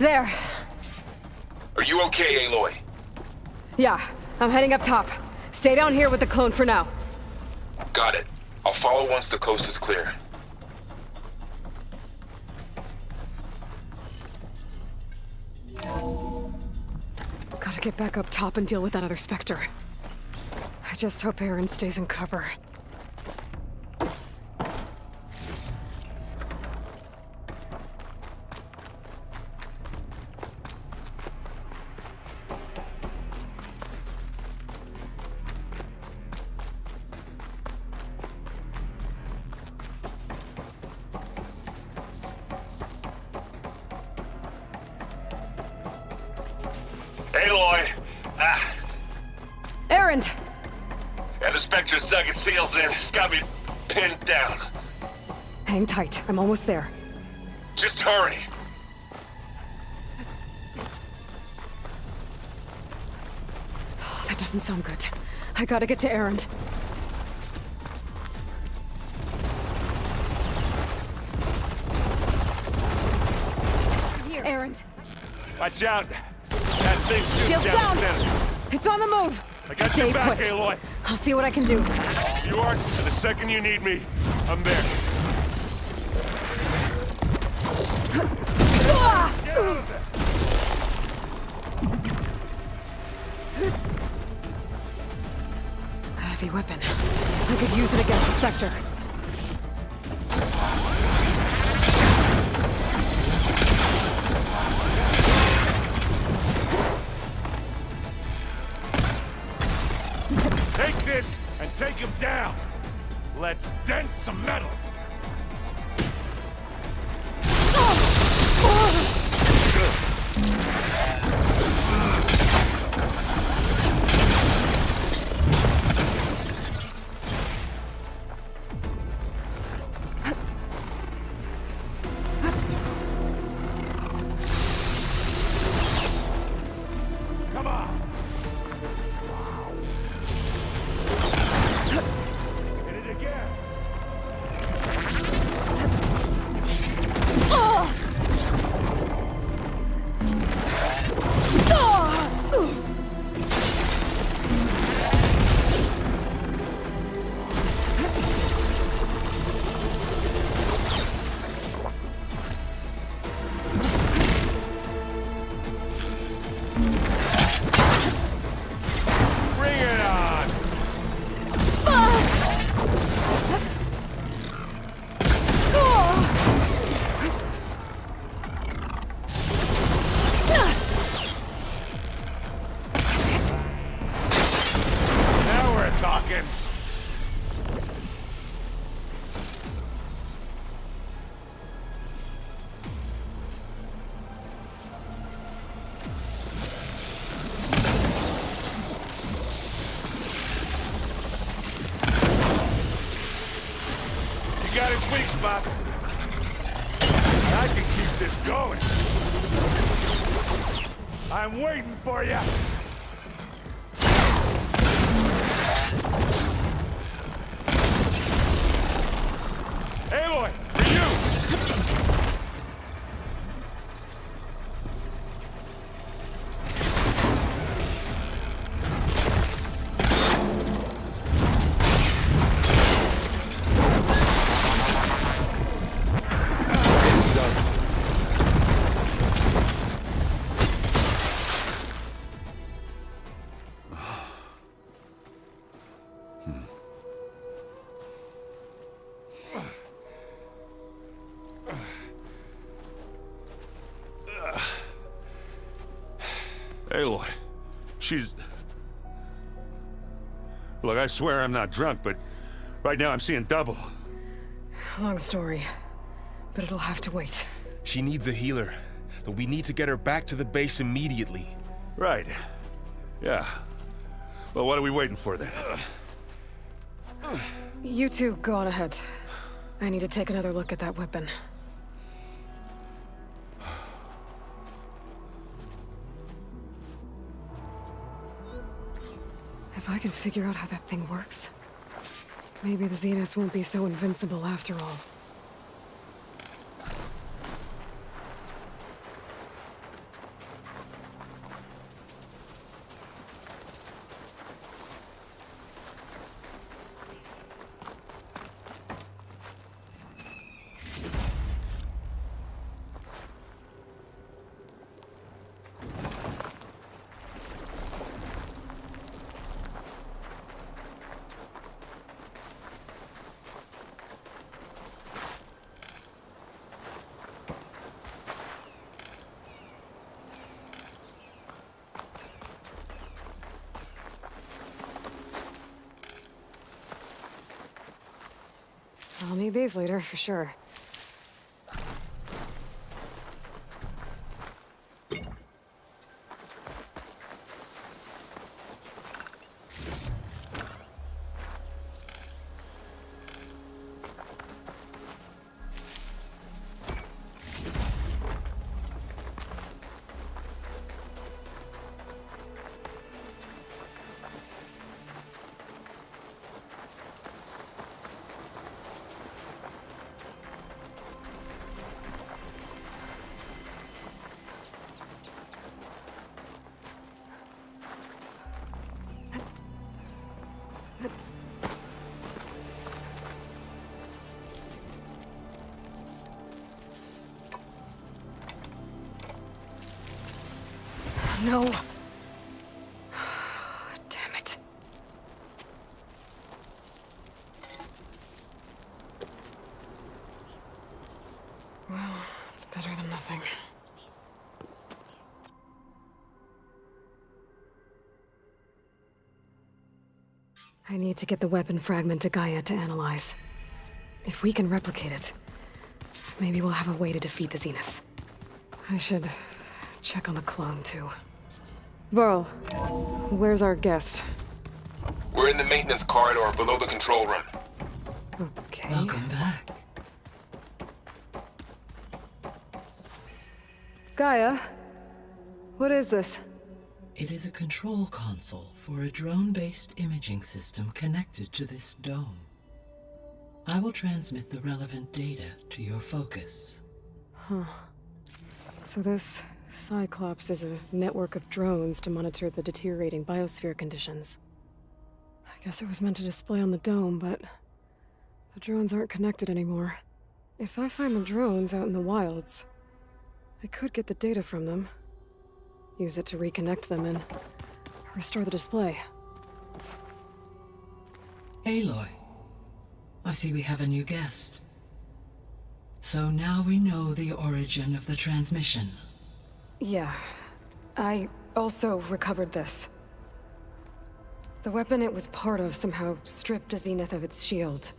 There. Are you okay, Aloy? Yeah, I'm heading up top. Stay down here with the clone for now. Got it. I'll follow once the coast is clear. Gotta get back up top and deal with that other Spectre. I just hope Aaron stays in cover. Aloy! Erend! And the Spectre's dug its heels in. It's got me pinned down. Hang tight. I'm almost there. Just hurry. Oh, that doesn't sound good. I gotta get to Erend. Here, Erend. Watch out. That thing's just Shield down down! center. It's on the move! I got Stay your back, put. Aloy. I'll see what I can do. You are, and the second you need me, I'm there. Get out of there. A heavy weapon. I could use it against the Spectre. Take this and take him down. Let's dent some metal. Come on. Hit it again. Bring it on. Now we're talking. You got its weak spot. I can keep this going. I'm waiting for you. Aloy, for you! Aloy, she's... Look, I swear I'm not drunk, but right now I'm seeing double. Long story, but it'll have to wait. She needs a healer, but we need to get her back to the base immediately. Right. Yeah. Well, what are we waiting for then? You two go on ahead. I need to take another look at that weapon. If I can figure out how that thing works, maybe the Zeniths won't be so invincible after all. I'll need these later, for sure. No. Damn it. Well, it's better than nothing. I need to get the weapon fragment to Gaia to analyze. If we can replicate it, maybe we'll have a way to defeat the Zeniths. I should check on the clone, too. Varl, where's our guest? We're in the maintenance corridor below the control room. Okay. Welcome back. Gaia, what is this? It is a control console for a drone-based imaging system connected to this dome. I will transmit the relevant data to your focus. Huh. So this Cyclops is a network of drones to monitor the deteriorating biosphere conditions. I guess it was meant to display on the dome, but the drones aren't connected anymore. If I find the drones out in the wilds, I could get the data from them, use it to reconnect them and restore the display. Aloy, I see we have a new guest. So now we know the origin of the transmission. Yeah. I also recovered this. The weapon it was part of somehow stripped a Zenith of its shield,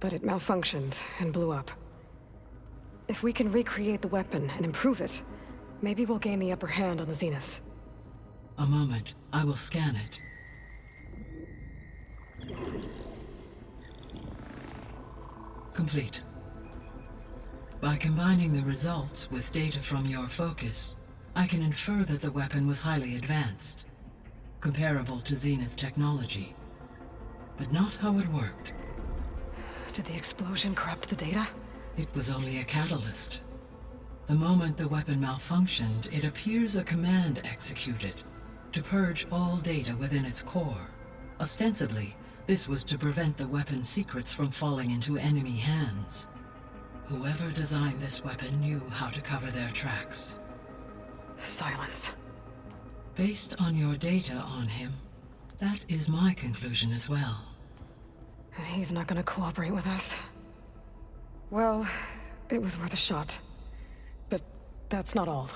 but it malfunctioned and blew up. If we can recreate the weapon and improve it, maybe we'll gain the upper hand on the Zeniths. A moment, I will scan it. Complete. By combining the results with data from your focus, I can infer that the weapon was highly advanced, comparable to Zenith technology, but not how it worked. Did the explosion corrupt the data? It was only a catalyst. The moment the weapon malfunctioned, it appears a command executed to purge all data within its core. Ostensibly, this was to prevent the weapon's secrets from falling into enemy hands. Whoever designed this weapon knew how to cover their tracks. Silence. Based on your data on him, that is my conclusion as well. And he's not gonna cooperate with us. Well, it was worth a shot. But that's not all.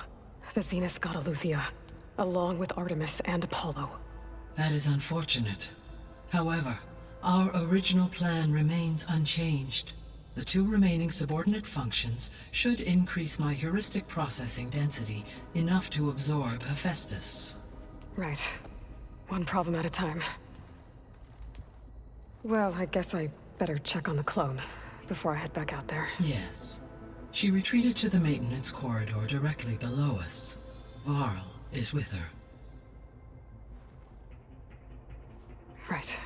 The Zeniths got Aletheia, along with Artemis and Apollo. That is unfortunate. However, our original plan remains unchanged. The two remaining subordinate functions should increase my heuristic processing density enough to absorb Hephaestus. Right. One problem at a time. Well, I guess I better check on the clone before I head back out there. Yes. She retreated to the maintenance corridor directly below us. Varl is with her. Right.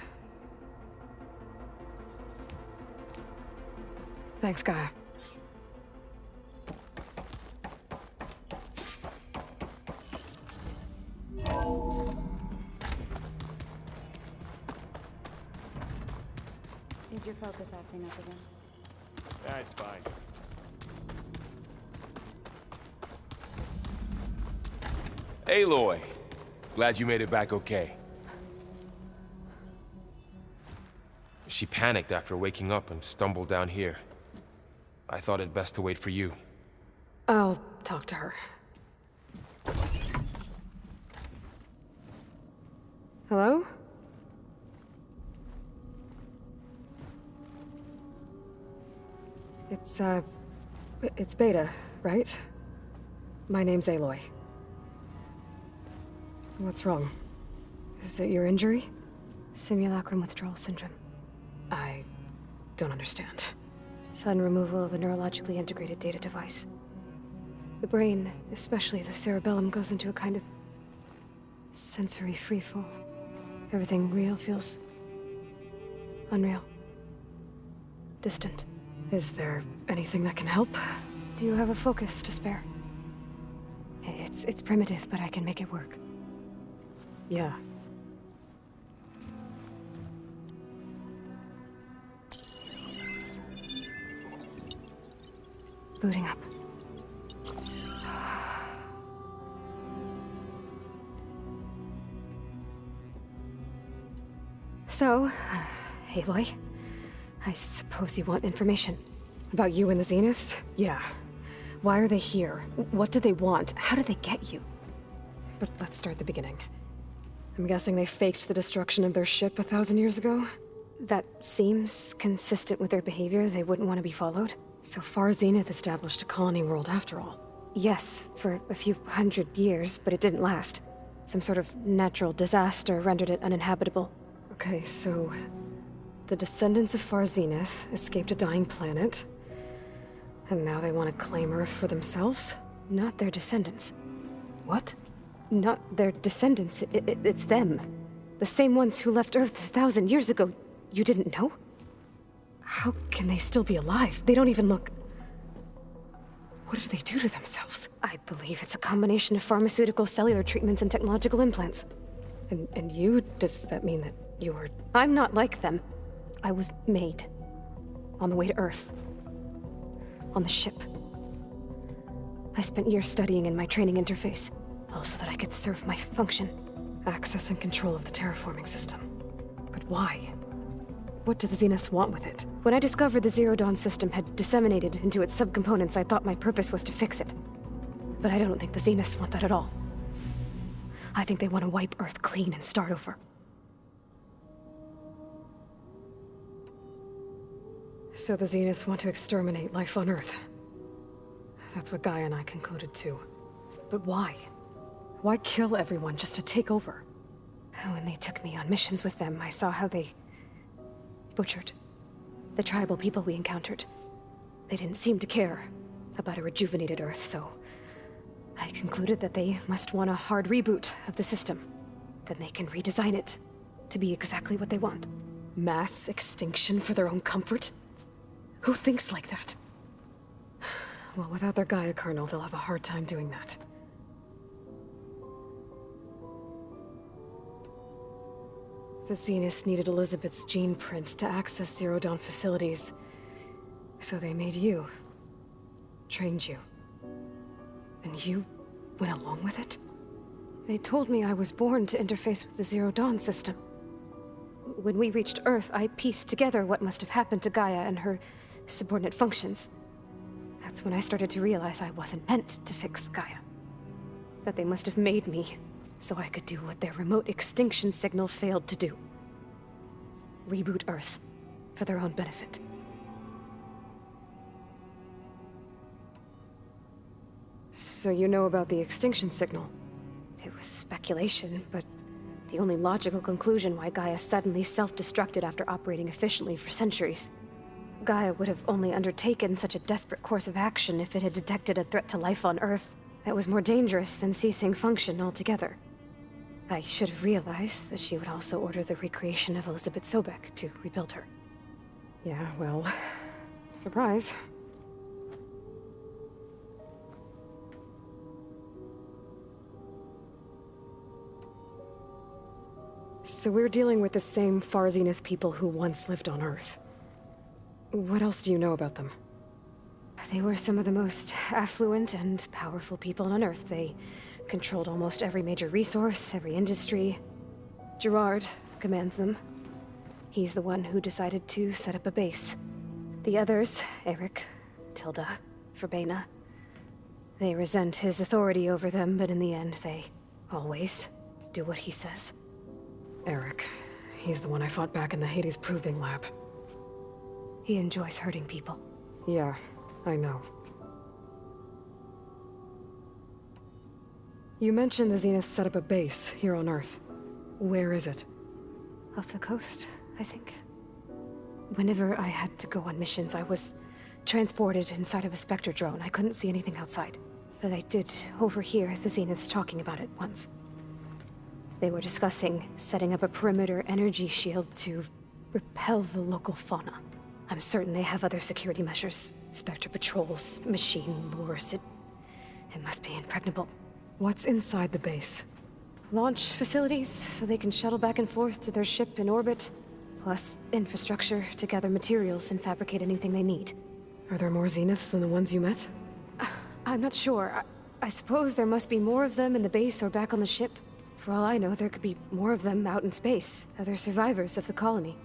Thanks, Gaia. Is your focus acting up again? That's fine. Aloy, glad you made it back okay. She panicked after waking up and stumbled down here. I thought it best to wait for you. I'll talk to her. Hello? It's Beta, right? My name's Aloy. What's wrong? Is it your injury? Simulacrum withdrawal syndrome. I don't understand. Sudden removal of a neurologically integrated data device. The brain, especially the cerebellum, goes into a kind of sensory freefall. Everything real feels unreal. Distant. Is there anything that can help? Do you have a focus to spare? It's primitive, but I can make it work. Yeah. Booting up. So, Aloy, I suppose you want information. About you and the Zeniths? Yeah. Why are they here? What do they want? How did they get you? But let's start at the beginning. I'm guessing they faked the destruction of their ship 1,000 years ago? That seems consistent with their behavior. They wouldn't want to be followed. So far, Zenith established a colony world after all. Yes, for a few hundred years, but it didn't last. Some sort of natural disaster rendered it uninhabitable. Okay, so the descendants of Far Zenith escaped a dying planet, and now they want to claim Earth for themselves? Not their descendants. What? Not their descendants. It's them. The same ones who left Earth 1,000 years ago. You didn't know? How can they still be alive? They don't even look... What did they do to themselves? I believe it's a combination of pharmaceutical, cellular treatments, and technological implants. And you? Does that mean that you're... I'm not like them. I was made. On the way to Earth. On the ship. I spent years studying in my training interface, all so that I could serve my function. Access and control of the terraforming system. But why? What do the Zeniths want with it? When I discovered the Zero Dawn system had disseminated into its subcomponents, I thought my purpose was to fix it. But I don't think the Zeniths want that at all. I think they want to wipe Earth clean and start over. So the Zeniths want to exterminate life on Earth. That's what Gaia and I concluded too. But why? Why kill everyone just to take over? When they took me on missions with them, I saw how they butchered the tribal people we encountered. They didn't seem to care about a rejuvenated Earth, so I concluded that they must want a hard reboot of the system. Then they can redesign it to be exactly what they want. Mass extinction for their own comfort? Who thinks like that? Well, without their Gaia kernel, they'll have a hard time doing that. The Zeniths needed Elizabeth's gene print to access Zero Dawn facilities. So they made you. Trained you. And you went along with it? They told me I was born to interface with the Zero Dawn system. When we reached Earth, I pieced together what must have happened to Gaia and her subordinate functions. That's when I started to realize I wasn't meant to fix Gaia. That they must have made me so I could do what their remote extinction signal failed to do. Reboot Earth for their own benefit. So you know about the extinction signal? It was speculation, but the only logical conclusion why Gaia suddenly self-destructed after operating efficiently for centuries. Gaia would have only undertaken such a desperate course of action if it had detected a threat to life on Earth that was more dangerous than ceasing function altogether. I should have realized that she would also order the recreation of Elizabeth Sobek to rebuild her. Yeah, well, surprise. So we're dealing with the same Far Zenith people who once lived on Earth. What else do you know about them? They were some of the most affluent and powerful people on Earth. They controlled almost every major resource, every industry. Gerard commands them. He's the one who decided to set up a base. The others, Eric, Tilda, Verbena, they resent his authority over them, but in the end, they always do what he says. Eric. He's the one I fought back in the Hades Proving Lab. He enjoys hurting people. Yeah, I know. You mentioned the Zenith set up a base here on Earth. Where is it? Off the coast, I think. Whenever I had to go on missions, I was transported inside of a Spectre drone. I couldn't see anything outside. But I did overhear the Zeniths talking about it once. They were discussing setting up a perimeter energy shield to repel the local fauna. I'm certain they have other security measures. Spectre patrols, machine lures. It must be impregnable. What's inside the base? Launch facilities, so they can shuttle back and forth to their ship in orbit. Plus, infrastructure to gather materials and fabricate anything they need. Are there more Zeniths than the ones you met? I'm not sure. I suppose there must be more of them in the base or back on the ship. For all I know, there could be more of them out in space. Other survivors of the colony.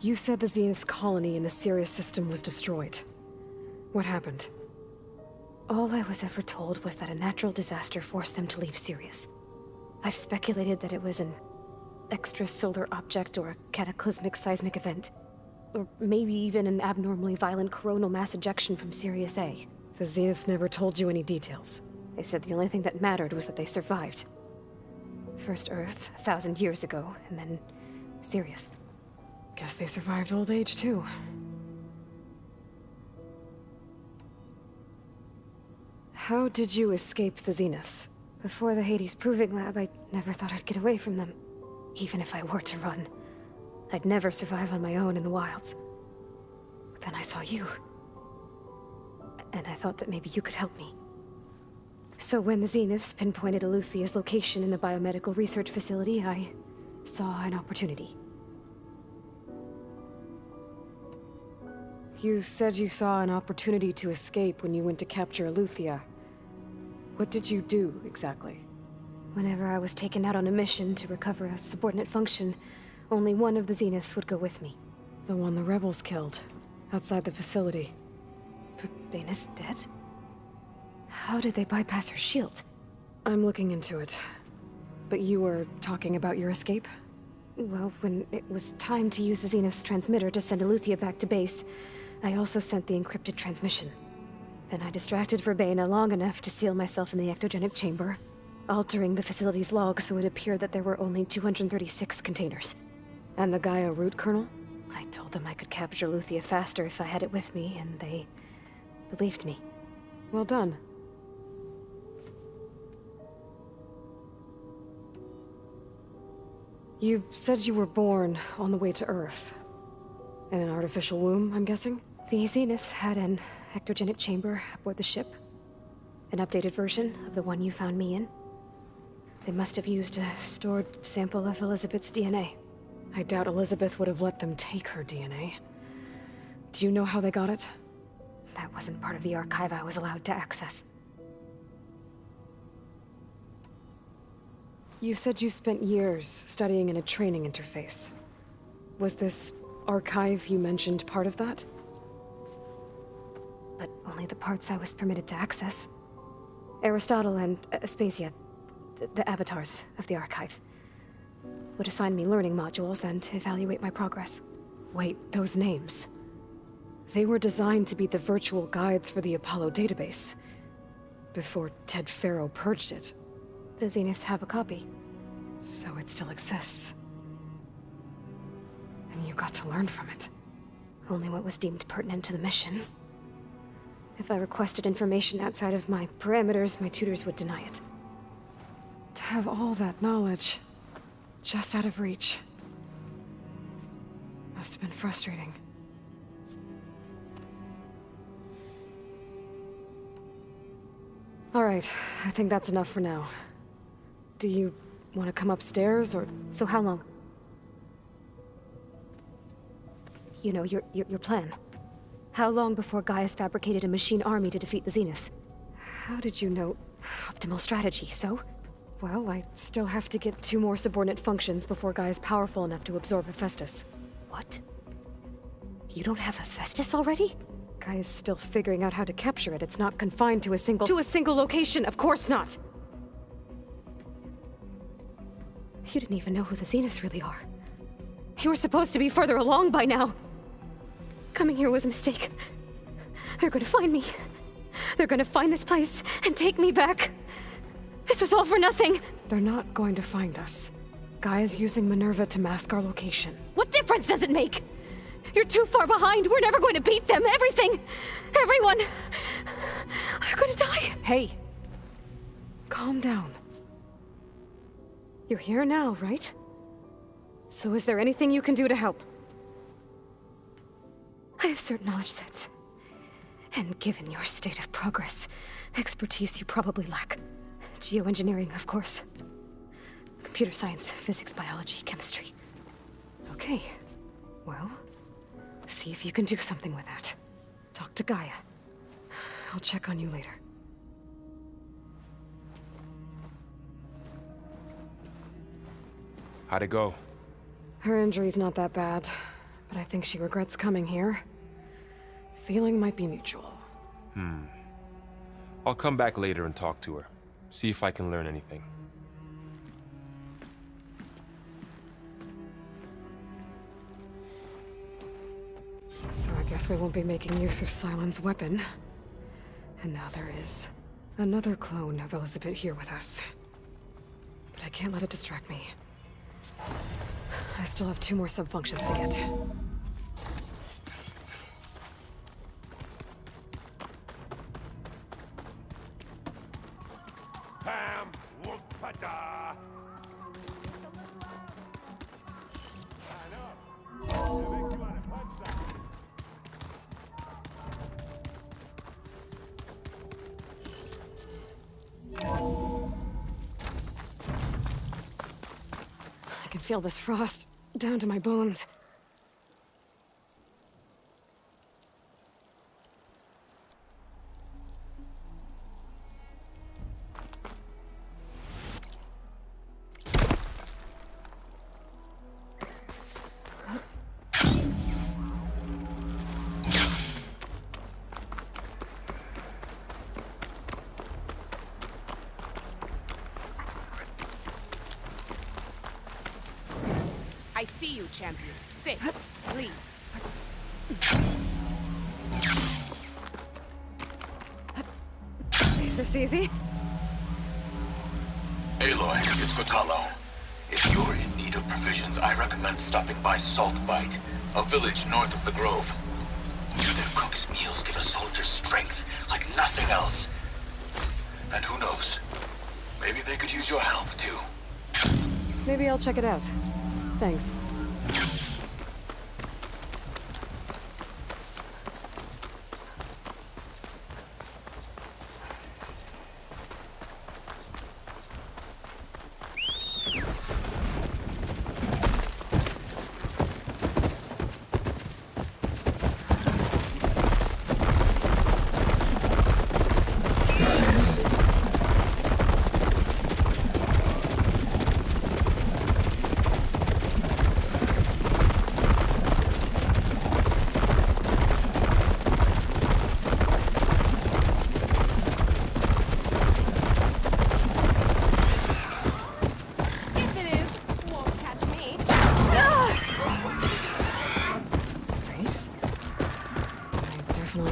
You said the Zenith's colony in the Sirius system was destroyed. What happened? All I was ever told was that a natural disaster forced them to leave Sirius. I've speculated that it was an extrasolar object or a cataclysmic seismic event. Or maybe even an abnormally violent coronal mass ejection from Sirius A. The Zeniths never told you any details. They said the only thing that mattered was that they survived. First Earth, 1,000 years ago, and then Sirius. Guess they survived old age, too. How did you escape the Zeniths? Before the Hades Proving Lab, I never thought I'd get away from them. Even if I were to run. I'd never survive on my own in the wilds. But then I saw you. And I thought that maybe you could help me. So when the Zeniths pinpointed Eluthia's location in the biomedical research facility, I saw an opportunity. You said you saw an opportunity to escape when you went to capture Eluthia. What did you do, exactly? Whenever I was taken out on a mission to recover a subordinate function, only one of the Zeniths would go with me. The one the rebels killed, outside the facility. Baina's dead? How did they bypass her shield? I'm looking into it. But you were talking about your escape? Well, when it was time to use the Zenith's transmitter to send Eluthia back to base, I also sent the encrypted transmission. Then I distracted Verbena long enough to seal myself in the ectogenic chamber, altering the facility's log so it appeared that there were only 236 containers. And the Gaia root kernel? I told them I could capture Eluthia faster if I had it with me, and they believed me. Well done. You said you were born on the way to Earth. In an artificial womb, I'm guessing? The Zeniths had an ectogenic chamber aboard the ship. An updated version of the one you found me in. They must have used a stored sample of Elizabeth's DNA. I doubt Elizabeth would have let them take her DNA. Do you know how they got it? That wasn't part of the archive I was allowed to access. You said you spent years studying in a training interface. Was this archive you mentioned part of that? But only the parts I was permitted to access. Aristotle and Aspasia, the avatars of the archive, would assign me learning modules and evaluate my progress. Wait, those names. They were designed to be the virtual guides for the Apollo database, before Ted Faro purged it. The Zeniths have a copy. So it still exists. And you got to learn from it. Only what was deemed pertinent to the mission. If I requested information outside of my parameters, my tutors would deny it. To have all that knowledge, just out of reach. Must have been frustrating. All right, I think that's enough for now. Do you want to come upstairs, or... So how long? You know, your plan. How long before Gaia's fabricated a machine army to defeat the Zeniths? How did you know? Optimal strategy, so? Well, I still have to get 2 more subordinate functions before Gaia's powerful enough to absorb Hephaestus. What? You don't have Hephaestus already? Gaia's still figuring out how to capture it. It's not confined to a single... To a single location, of course not! You didn't even know who the Zeniths really are. You were supposed to be further along by now. Coming here was a mistake. They're gonna find me. They're gonna find this place and take me back. This was all for nothing. They're not going to find us. Gaia's using Minerva to mask our location. What difference does it make? You're too far behind. We're never going to beat them. Everything. Everyone. They're gonna die. Hey. Calm down. You're here now, right? So is there anything you can do to help? I have certain knowledge sets. And given your state of progress, expertise you probably lack. Geoengineering, of course. Computer science, physics, biology, chemistry. Okay. Well, see if you can do something with that. Talk to Gaia. I'll check on you later. How'd it go? Her injury's not that bad, but I think she regrets coming here. Feeling might be mutual. I'll come back later and talk to her. See if I can learn anything. So I guess we won't be making use of Sylens' weapon. And now there is another clone of Elizabeth here with us. But I can't let it distract me. I still have 2 more sub-functions to get. Pam, whoop-a-da. I can feel this frost down to my bones. I see you, champion. Sit, please. Is this easy? Aloy, it's Kotalo. If you're in need of provisions, I recommend stopping by Salt Bite, a village north of the Grove. Their cook's meals give a soldier strength like nothing else. And who knows? Maybe they could use your help, too. Maybe I'll check it out. Thanks.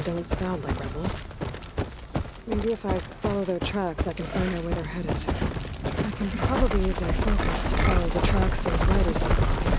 Don't sound like rebels. Maybe if I follow their tracks, I can find out where they're headed. I can probably use my focus to follow the tracks those riders left behind.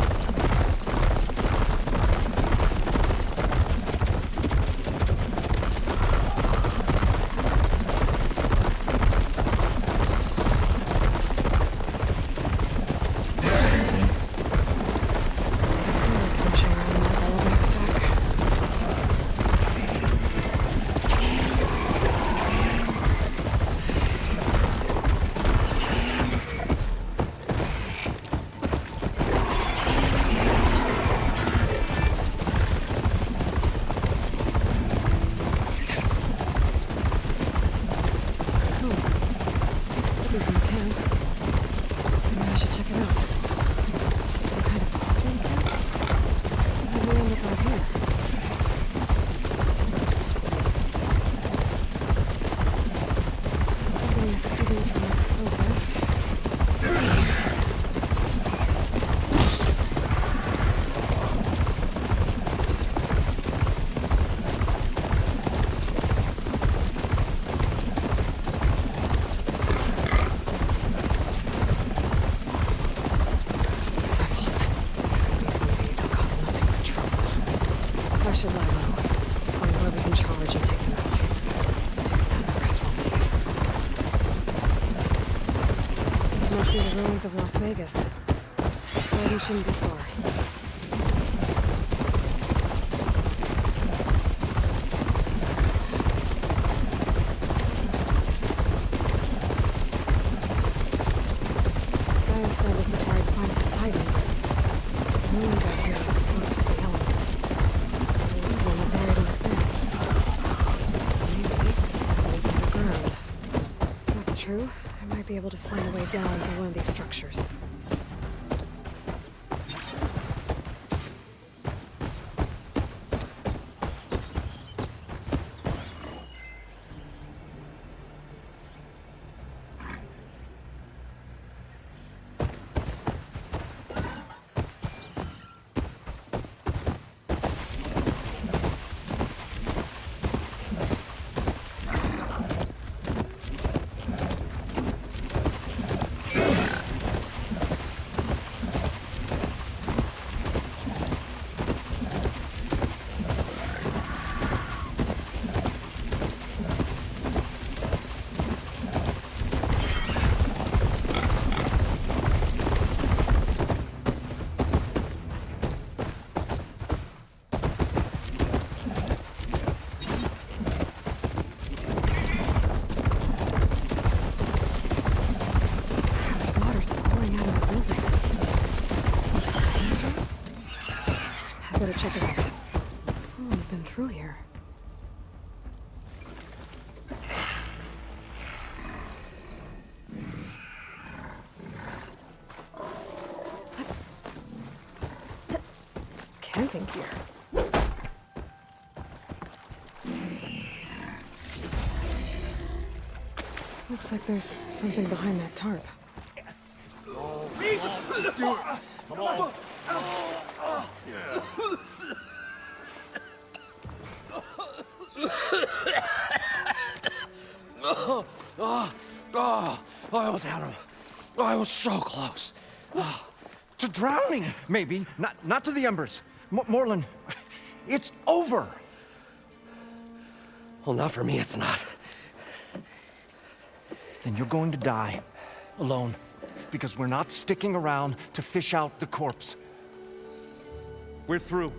the ruins of Las Vegas. Exciting shouldn't be far. Gaia said this is where I'd find Poseidon, but the ruins out here are exposed to the elements. The real one are buried in the sand. So maybe Poseidon is underground. If that's true, I might be able to find a way down to one of these structures. Check it out. Someone's been through here. Camping gear. Looks like there's something behind that tarp. Come on. Yeah. I almost had him. I was so close. To drowning, maybe. Not to the embers. Morlund, it's over. Well, not for me, it's not. Then you're going to die. Alone. Because we're not sticking around to fish out the corpse. We're through.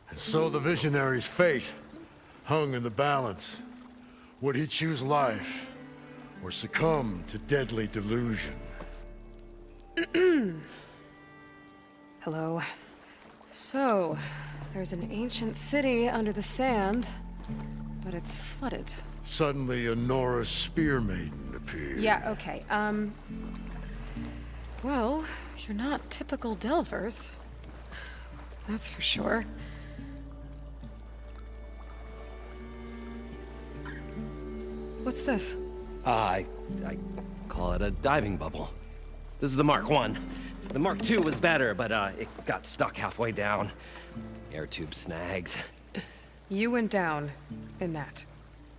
And so the visionary's fate hung in the balance. Would he choose life, or succumb to deadly delusion? Hello. So, there's an ancient city under the sand, but it's flooded. Suddenly, a Norse spear maiden appeared. Yeah, okay, well, you're not typical Delvers. That's for sure. What's this? I call it a diving bubble. This is the Mark 1. The Mark 2 was better, but it got stuck halfway down. Air tube snagged. You went down in that.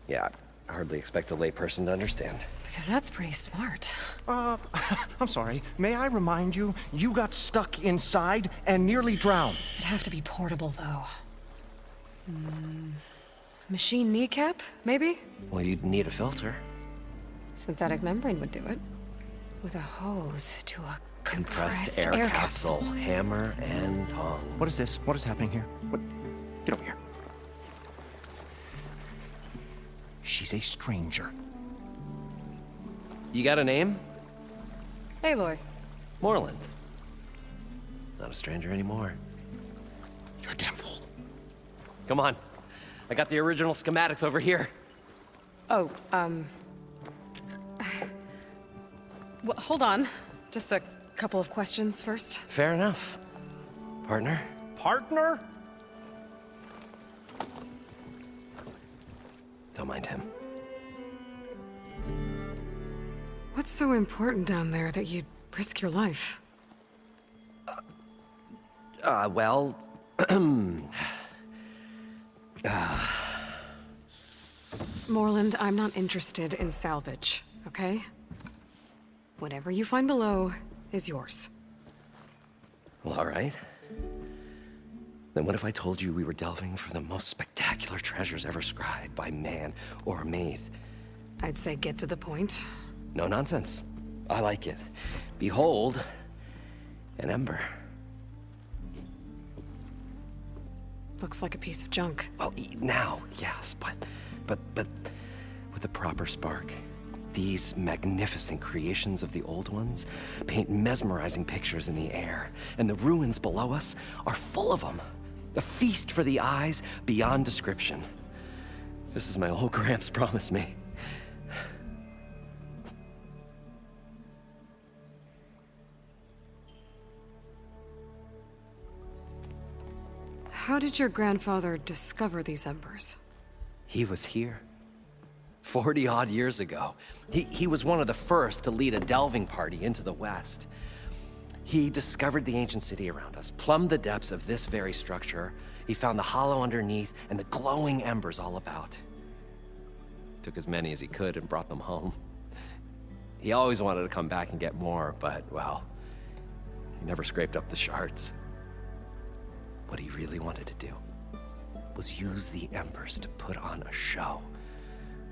Yeah, I hardly expect a layperson to understand. Because that's pretty smart. I'm sorry. May I remind you, you got stuck inside and nearly drowned. It'd have to be portable, though. Machine kneecap, maybe? Well, you'd need a filter. Synthetic membrane would do it. With a hose to a compressed air capsule. Hammer and tongs. What is this? What is happening here? What? Get over here. She's a stranger. You got a name? Aloy. Morlund. Not a stranger anymore. You're a damn fool. Come on. I got the original schematics over here. Oh, well, hold on. Just a couple of questions first. Fair enough. Partner? Partner? Don't mind him. What's so important down there that you'd risk your life? Well... Morlund, I'm not interested in salvage, okay? Whatever you find below is yours. Well, all right. Then what if I told you we were delving for the most spectacular treasures ever scribed by man or maid? I'd say get to the point. No nonsense. I like it. Behold, an ember. Looks like a piece of junk. Well, now, yes, but with a proper spark. These magnificent creations of the old ones paint mesmerizing pictures in the air, and the ruins below us are full of them. A feast for the eyes beyond description. Just as my old Gramps promised me. How did your grandfather discover these embers? He was here. 40-odd years ago. He was one of the first to lead a delving party into the West. He discovered the ancient city around us, plumbed the depths of this very structure. He found the hollow underneath and the glowing embers all about. Took as many as he could and brought them home. He always wanted to come back and get more, but, well, he never scraped up the shards. What he really wanted to do was use the embers to put on a show.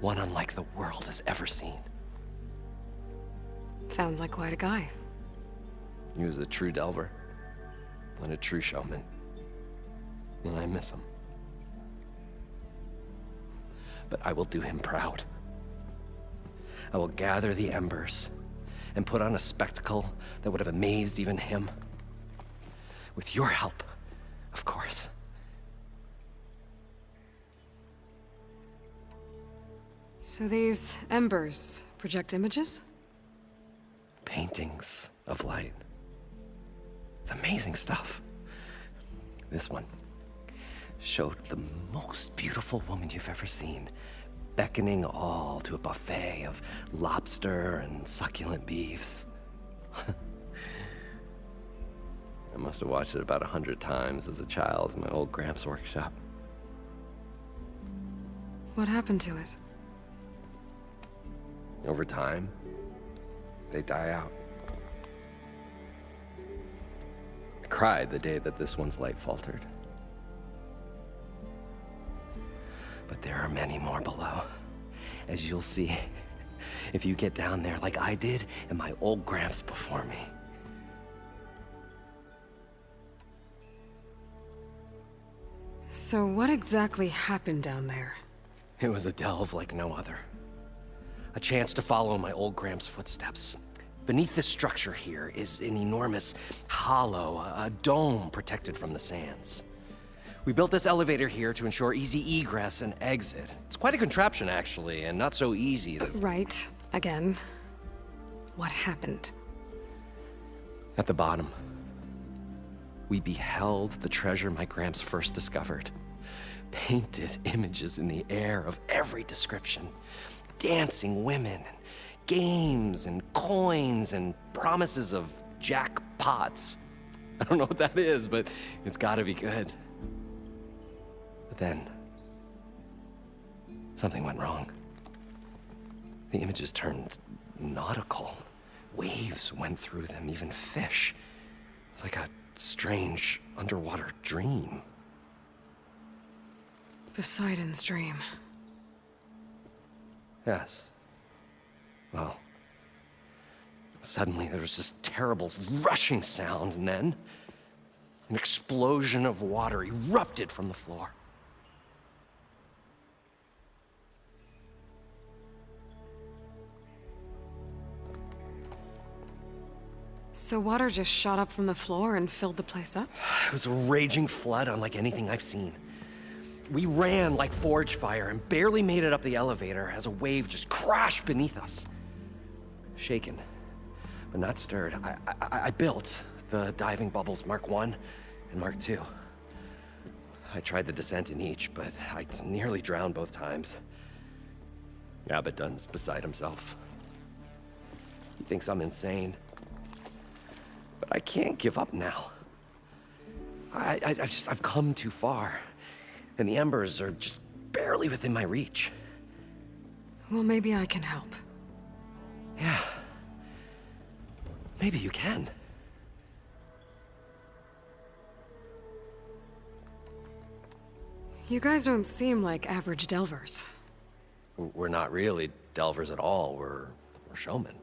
One unlike the world has ever seen. Sounds like quite a guy. He was a true delver and a true showman. And I miss him. But I will do him proud. I will gather the embers and put on a spectacle that would have amazed even him. With your help, of course. So these embers project images? Paintings of light. It's amazing stuff. This one showed the most beautiful woman you've ever seen, beckoning all to a buffet of lobster and succulent beefs. I must have watched it about 100 times as a child in my old Gramps' workshop. What happened to it? Over time, they die out. I cried the day that this one's light faltered. But there are many more below, as you'll see if you get down there like I did and my old Gramps before me. So what exactly happened down there? It was a delve like no other. A chance to follow in my old Gramps' footsteps. Beneath this structure here is an enormous hollow, a dome protected from the sands. We built this elevator here to ensure easy egress and exit. It's quite a contraption, actually, and not so easy to... Right. Again. What happened? At the bottom, we beheld the treasure my Gramps first discovered. Painted images in the air of every description. Dancing women, games and coins and promises of jackpots. I don't know what that is, but it's gotta be good. But then, something went wrong. The images turned nautical. Waves went through them, even fish. It's like a strange underwater dream. Poseidon's dream. Yes. Well, suddenly there was this terrible rushing sound, and then an explosion of water erupted from the floor. So water just shot up from the floor and filled the place up? It was a raging flood unlike anything I've seen. We ran like forge fire and barely made it up the elevator as a wave just crashed beneath us. Shaken, but not stirred, I built the diving bubbles Mark I and Mark II. I tried the descent in each, but I nearly drowned both times. Abaddon's beside himself. He thinks I'm insane. But I can't give up now. I've come too far. And the embers are just barely within my reach. Well, maybe I can help. Yeah. Maybe you can. You guys don't seem like average delvers. We're not really delvers at all. We're showmen.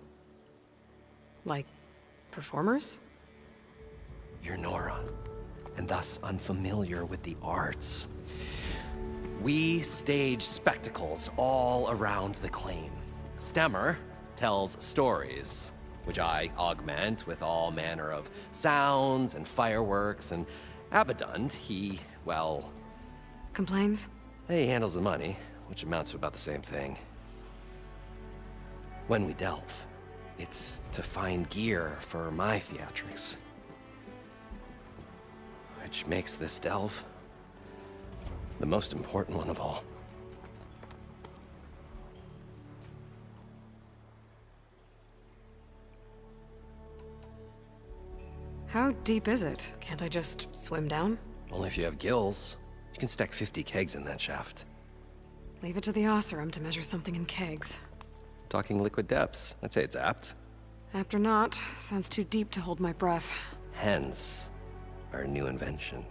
Like, performers? You're Nora, and thus unfamiliar with the arts. We stage spectacles all around the claim. Stemmer tells stories, which I augment with all manner of sounds and fireworks, and Abaddon, he, well... Complains? He handles the money, which amounts to about the same thing. When we delve, it's to find gear for my theatrics. Which makes this delve the most important one of all. How deep is it? Can't I just swim down? Only if you have gills. You can stack 50 kegs in that shaft. Leave it to the Oseram to measure something in kegs. Talking liquid depths, I'd say it's apt. Apt or not, sounds too deep to hold my breath. Hence, our new invention.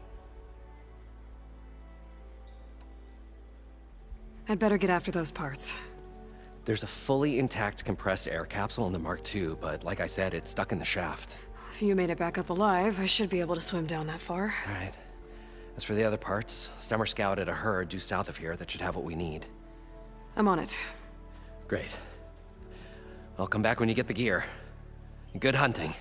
I'd better get after those parts. There's a fully intact compressed air capsule in the Mark II, but like I said, it's stuck in the shaft. If you made it back up alive, I should be able to swim down that far. All right. As for the other parts, Stemmer scouted a herd due south of here that should have what we need. I'm on it. Great. I'll come back when you get the gear. Good hunting.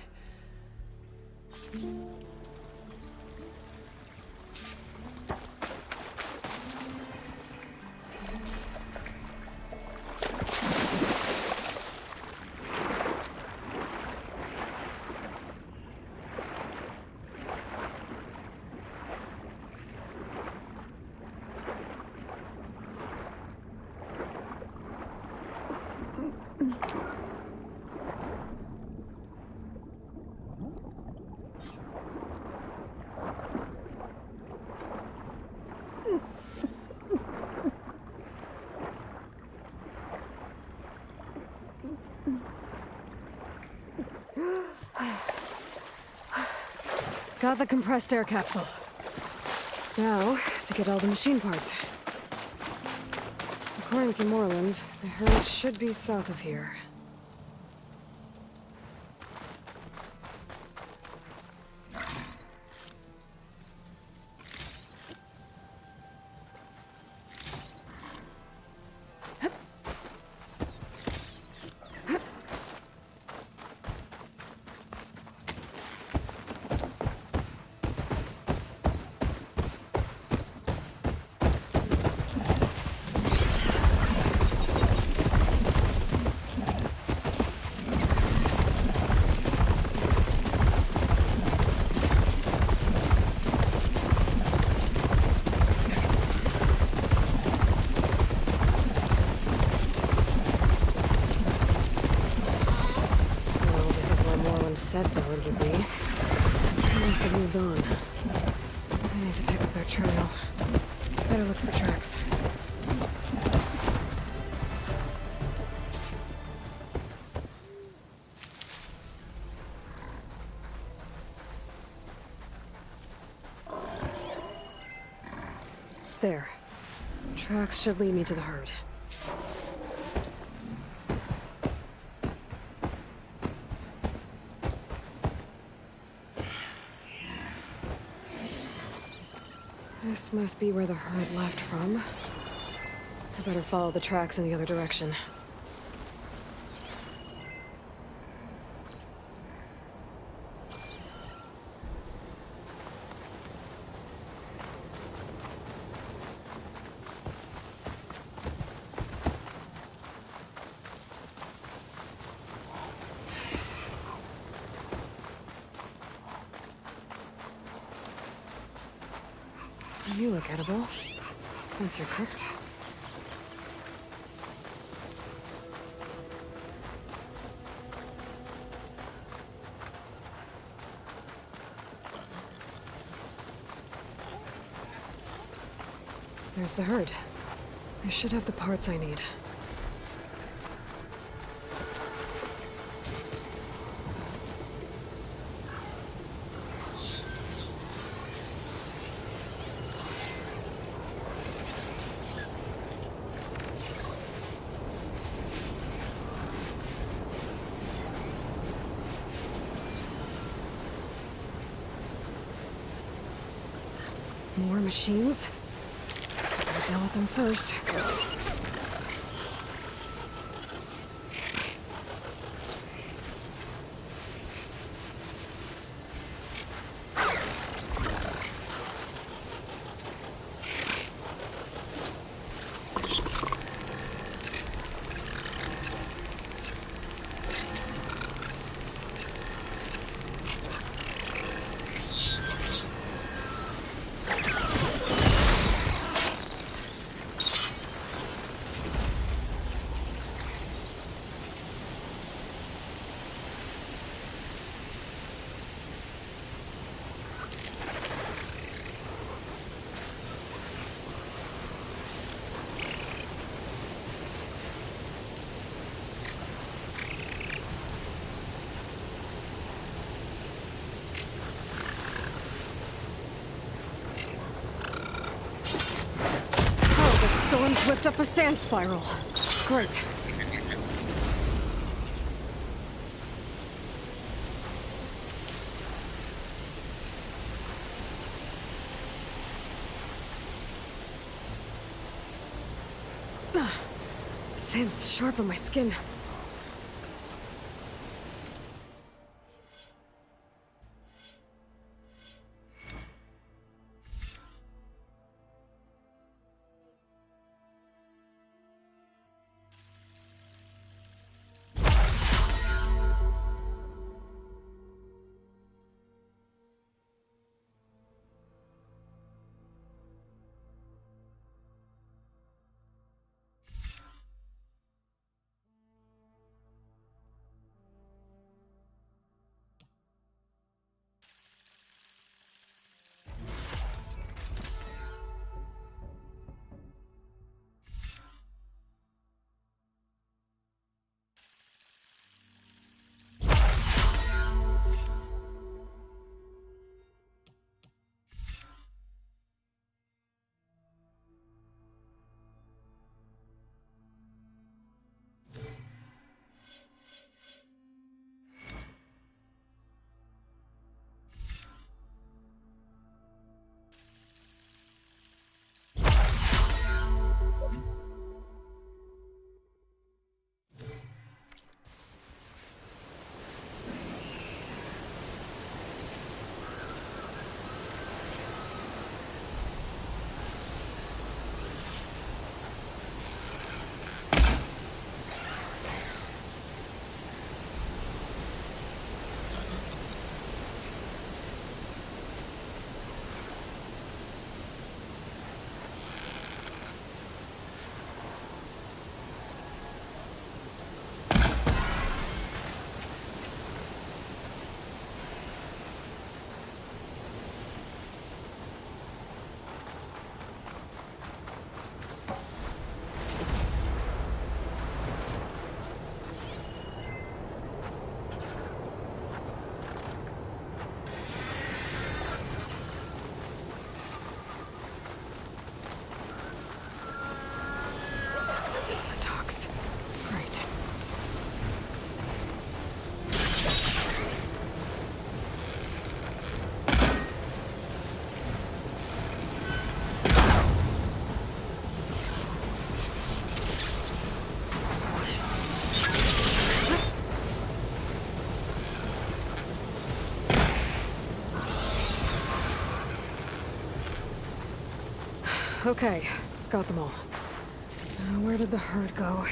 Got the compressed air capsule. Now, to get all the machine parts. According to Moreland, the herd should be south of here. Said there would be. They must have moved on. I need to pick up their trail. Better look for tracks. There. Tracks should lead me to the herd. This must be where the herd left from. I better follow the tracks in the other direction. You look edible. Once you're cooked. There's the herd. I should have the parts I need. machines. I'll deal with them first. Storm's whipped up a sand spiral. Great. Sand's sharp on my skin. Okay, got them all. Where did the herd go?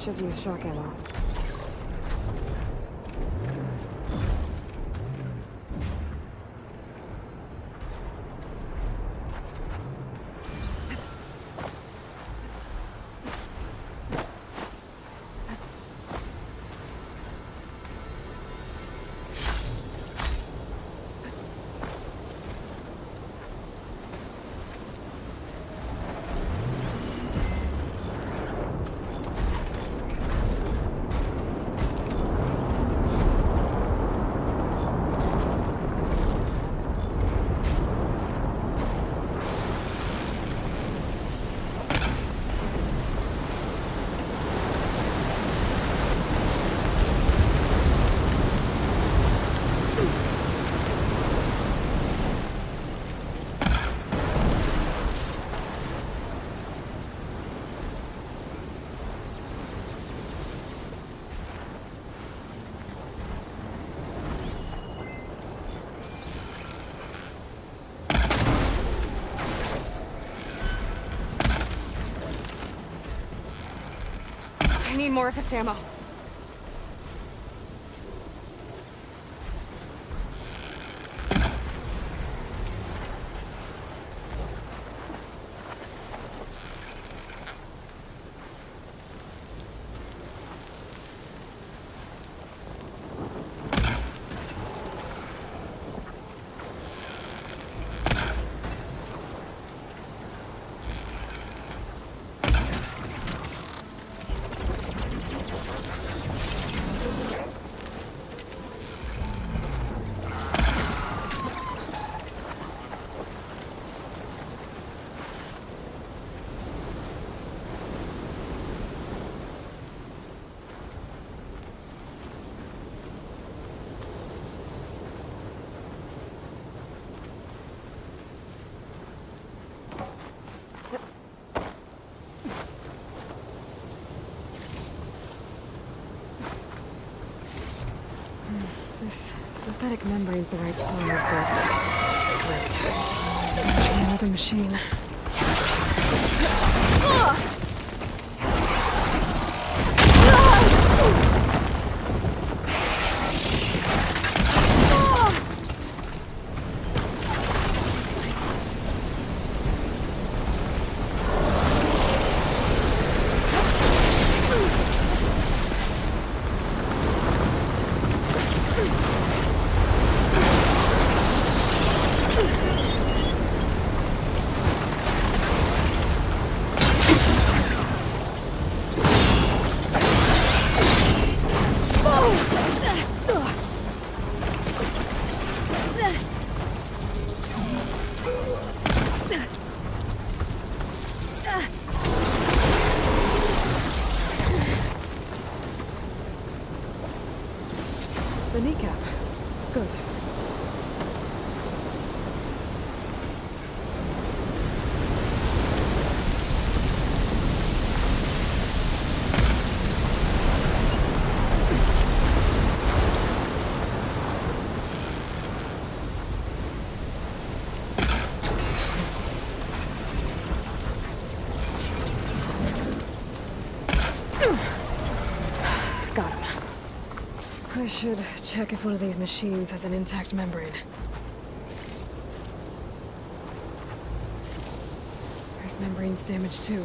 Should use shock ammo. I need more of this ammo. This synthetic membrane's the right size, but it's ripped. Try another machine. The kneecap. Good. Got him. I should check if one of these machines has an intact membrane. This membrane's damaged too.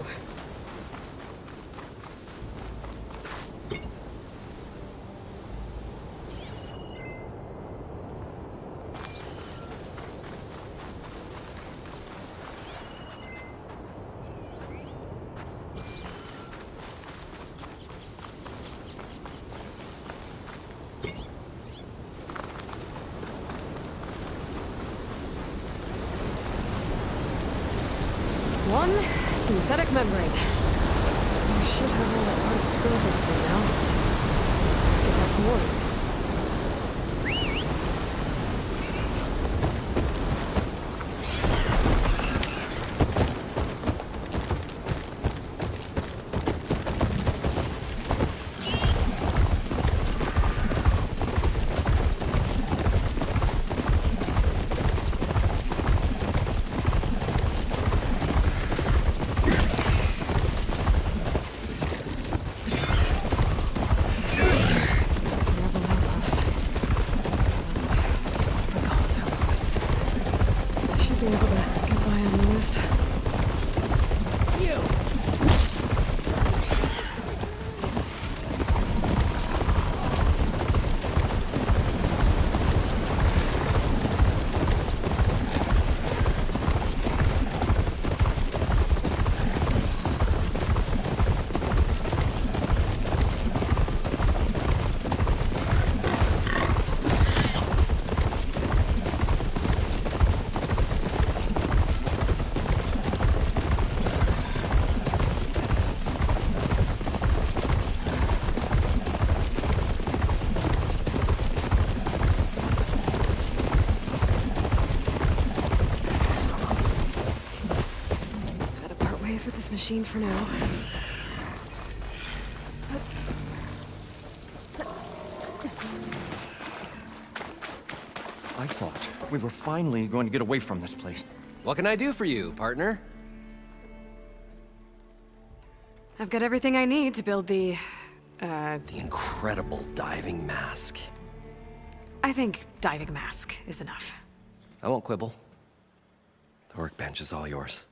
One synthetic membrane. I should have all the parts to build this thing now. Get back to Morgan. that get by on the list. With this machine for now. I thought we were finally going to get away from this place. What can I do for you, partner? I've got everything I need to build the incredible diving mask. I think diving mask is enough. I won't quibble. The workbench is all yours.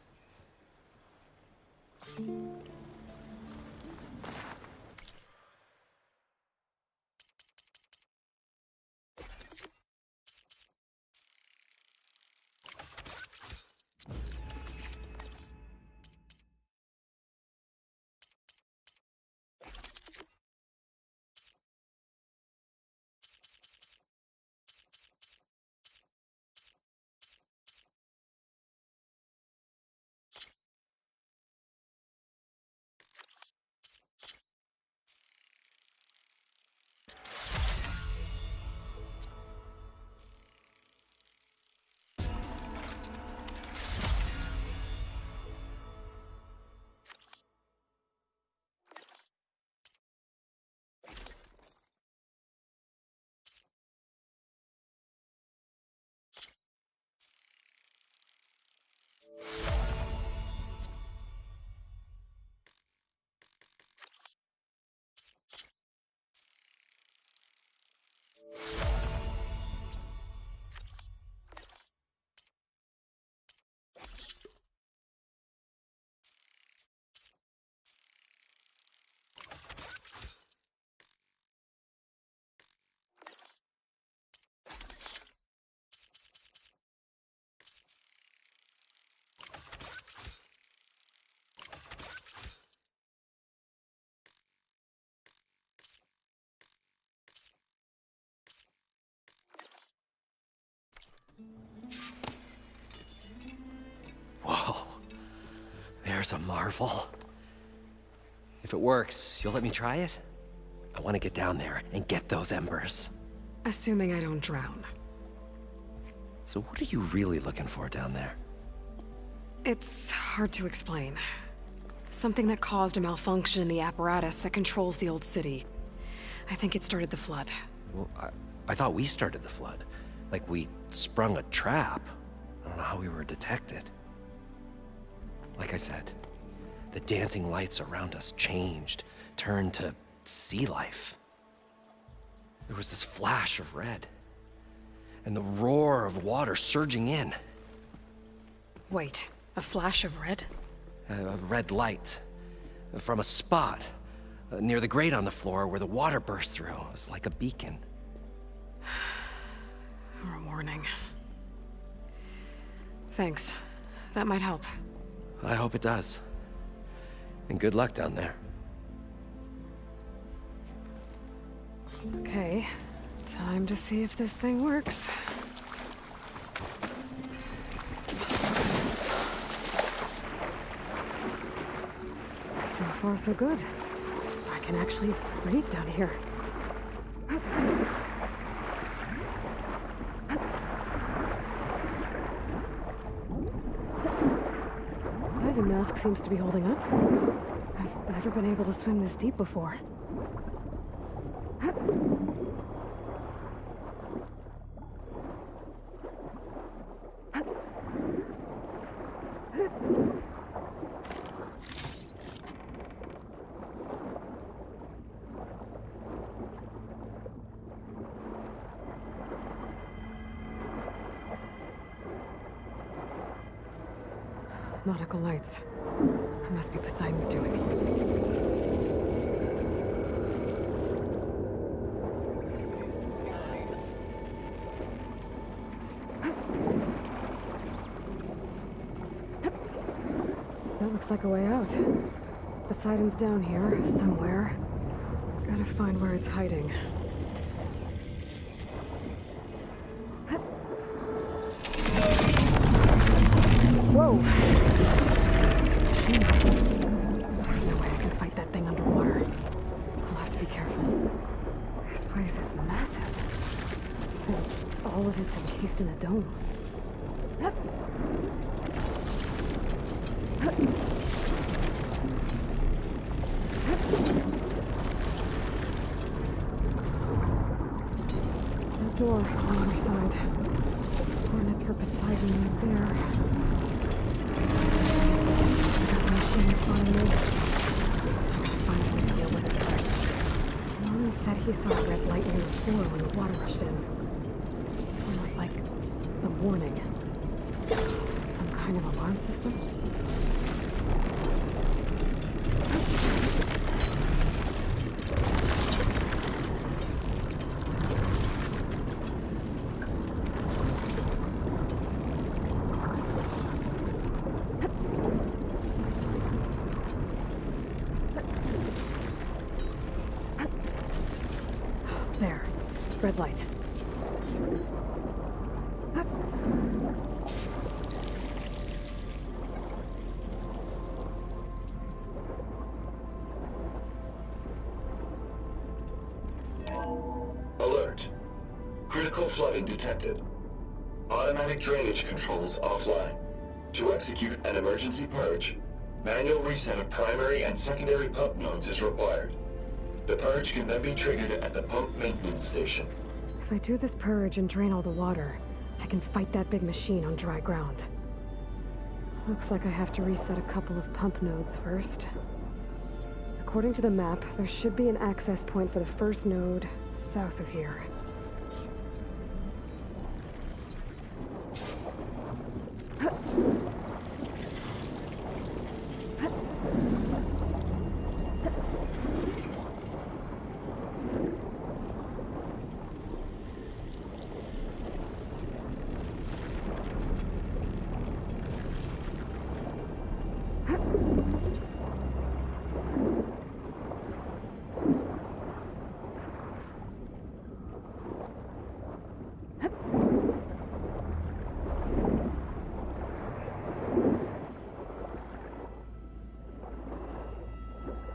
Whoa. There's a marvel. If it works, you'll let me try it? I want to get down there and get those embers. Assuming I don't drown. So what are you really looking for down there? It's hard to explain. Something that caused a malfunction in the apparatus that controls the old city. I think it started the flood. Well, I thought we started the flood. Like we sprung a trap. I don't know how we were detected. Like I said, the dancing lights around us changed, turned to sea life. There was this flash of red, and the roar of water surging in. Wait, a flash of red? A red light from a spot near the grate on the floor where the water burst through. It was like a beacon. Or a warning. Thanks. That might help. I hope it does. And good luck down there. Okay, time to see if this thing works. So far, so good. I can actually breathe down here. Diving mask seems to be holding up. I've never been able to swim this deep before. Nautical lights. It must be Poseidon's doing. That looks like a way out. Poseidon's down here, somewhere. Gotta find where it's hiding. Whoa! There's no way I can fight that thing underwater. I'll have to be careful. This place is massive. And all of it's encased in a dome. That door on the other side. Coordinates for Poseidon right there. Got the machine spotting me. Finally deal with it first. Norman said he saw a red light near the floor when the water rushed in. Almost like a warning. Some kind of alarm system? There. Red light. Alert. Critical flooding detected. Automatic drainage controls offline. To execute an emergency purge, manual reset of primary and secondary pump nodes is required. The purge can then be triggered at the pump maintenance station. If I do this purge and drain all the water, I can fight that big machine on dry ground. Looks like I have to reset a couple of pump nodes first. According to the map, there should be an access point for the first node south of here.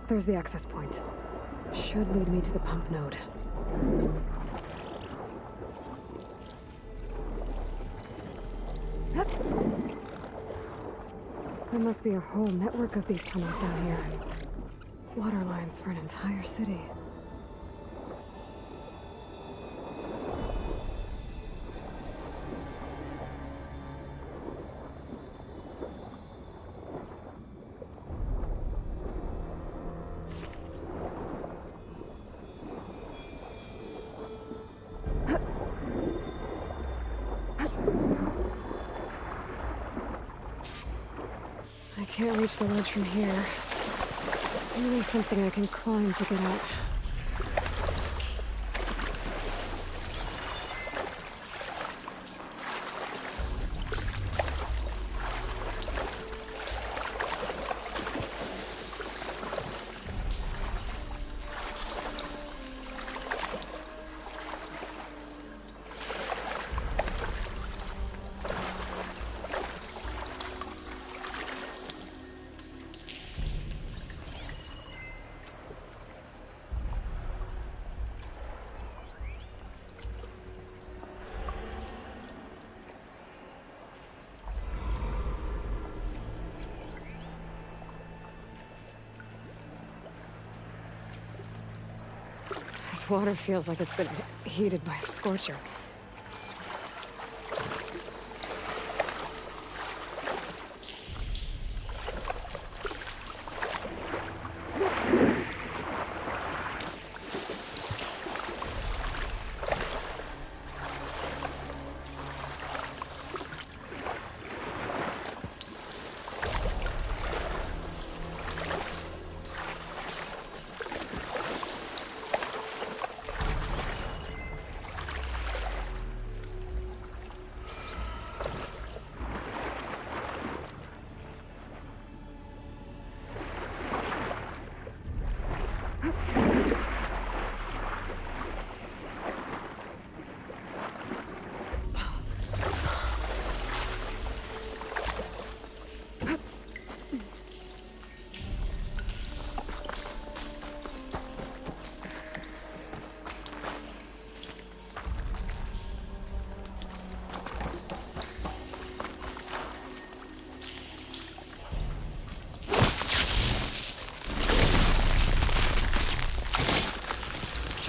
There's the access point. Should lead me to the pump node. There must be a whole network of these tunnels down here. Water lines for an entire city. I can't reach the ledge from here. Maybe something I can climb to get out. This water feels like it's been heated by a scorcher.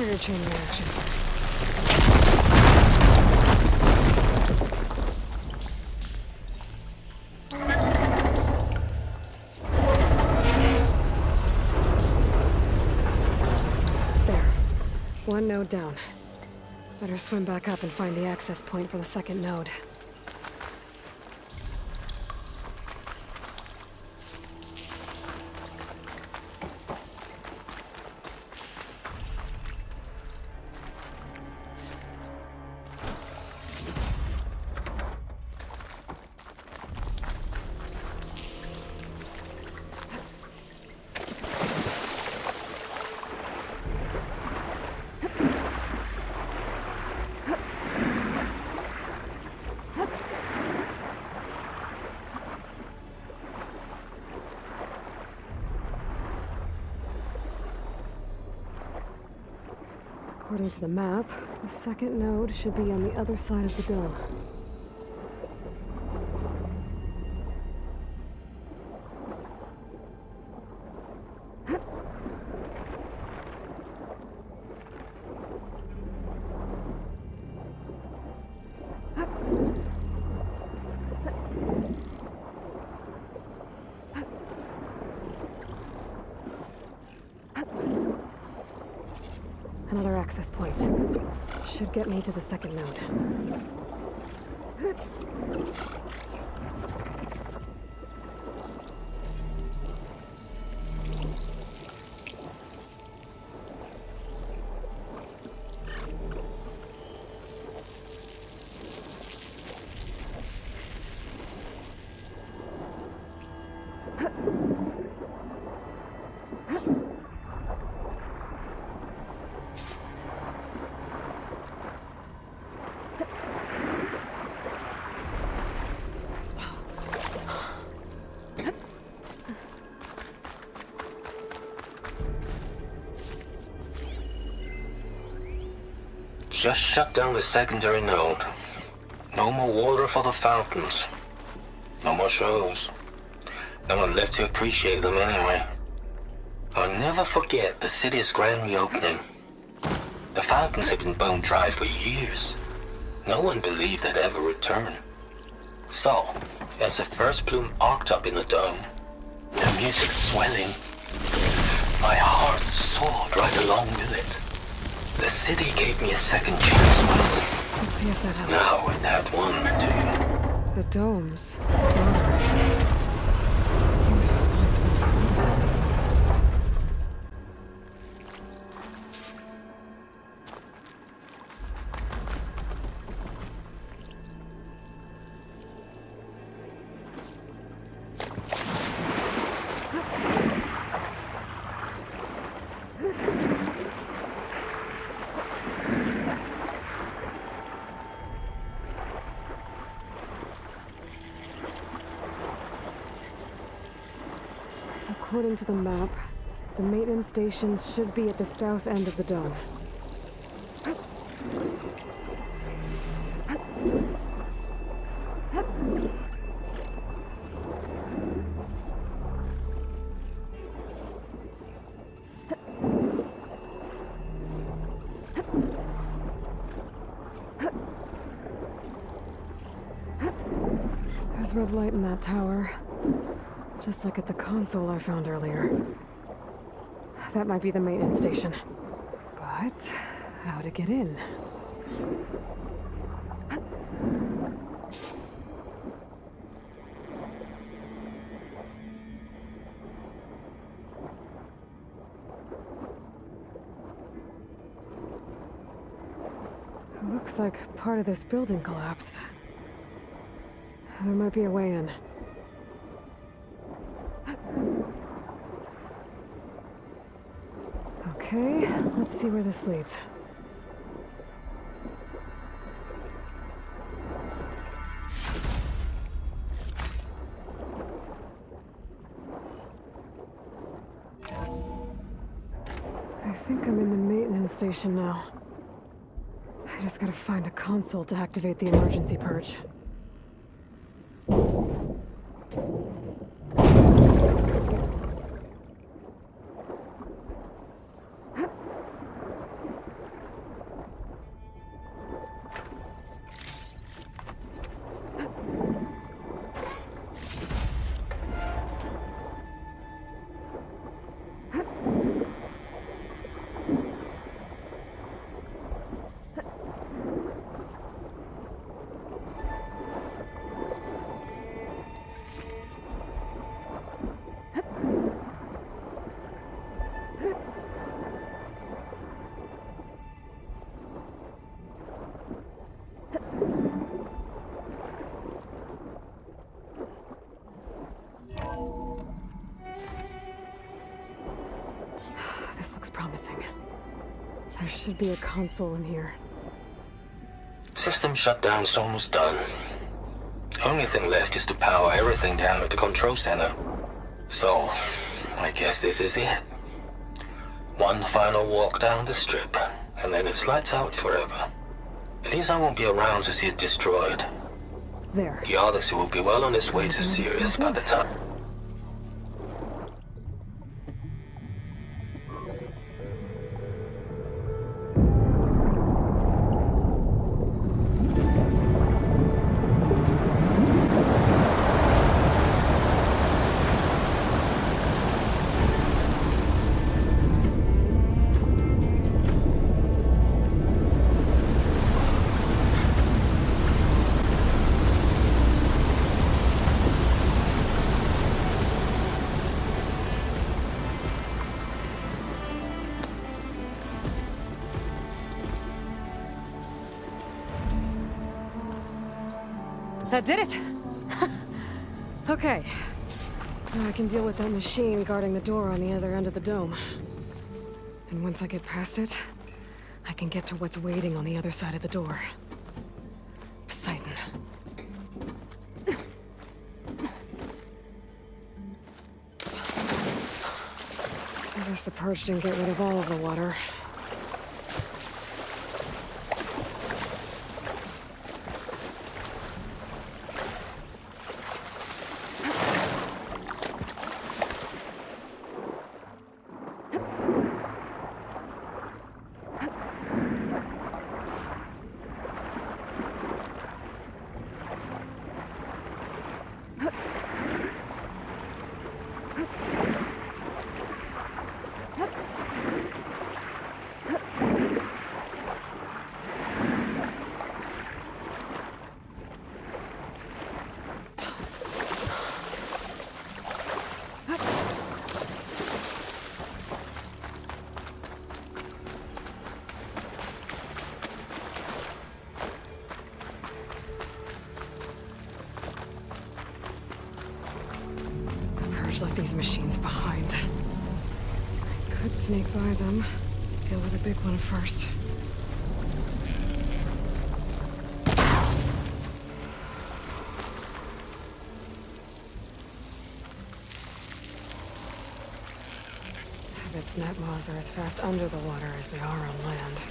Trigger chain reaction. There. One node down. Better swim back up and find the access point for the second node. According to the map, the second node should be on the other side of the dome. Another access point. Should get me to the second node. Just shut down the secondary node. No more water for the fountains. No more shows. No one left to appreciate them anyway. I'll never forget the city's grand reopening. The fountains had been bone dry for years. No one believed they'd ever return. So, as the first plume arced up in the dome, the music swelling, my heart soared right along with it. The city gave me a second chance once. Let's see if that helps. Now it had one, too. The domes. He was responsible for all that. According to the map, the maintenance stations should be at the south end of the dome. There's red light in that tower. Just like at the console I found earlier. That might be the maintenance station. But how to get in? It looks like part of this building collapsed. There might be a way in. Okay, let's see where this leads. I think I'm in the maintenance station now. I just gotta find a console to activate the emergency purge. promising. There should be a console in here. System shutdown's almost done. The only thing left is to power everything down at the control center. So, I guess this is it. One final walk down the strip, and then it's lights out forever. At least I won't be around to see it destroyed. There. The Odyssey will be well on its way to Sirius by the time... That did it! Okay. Now I can deal with that machine guarding the door on the other end of the dome. And once I get past it, I can get to what's waiting on the other side of the door. Poseidon. I guess the purge didn't get rid of all of the water. Left these machines behind. I could sneak by them. Deal with a big one first. Habit's net moths are as fast under the water as they are on land.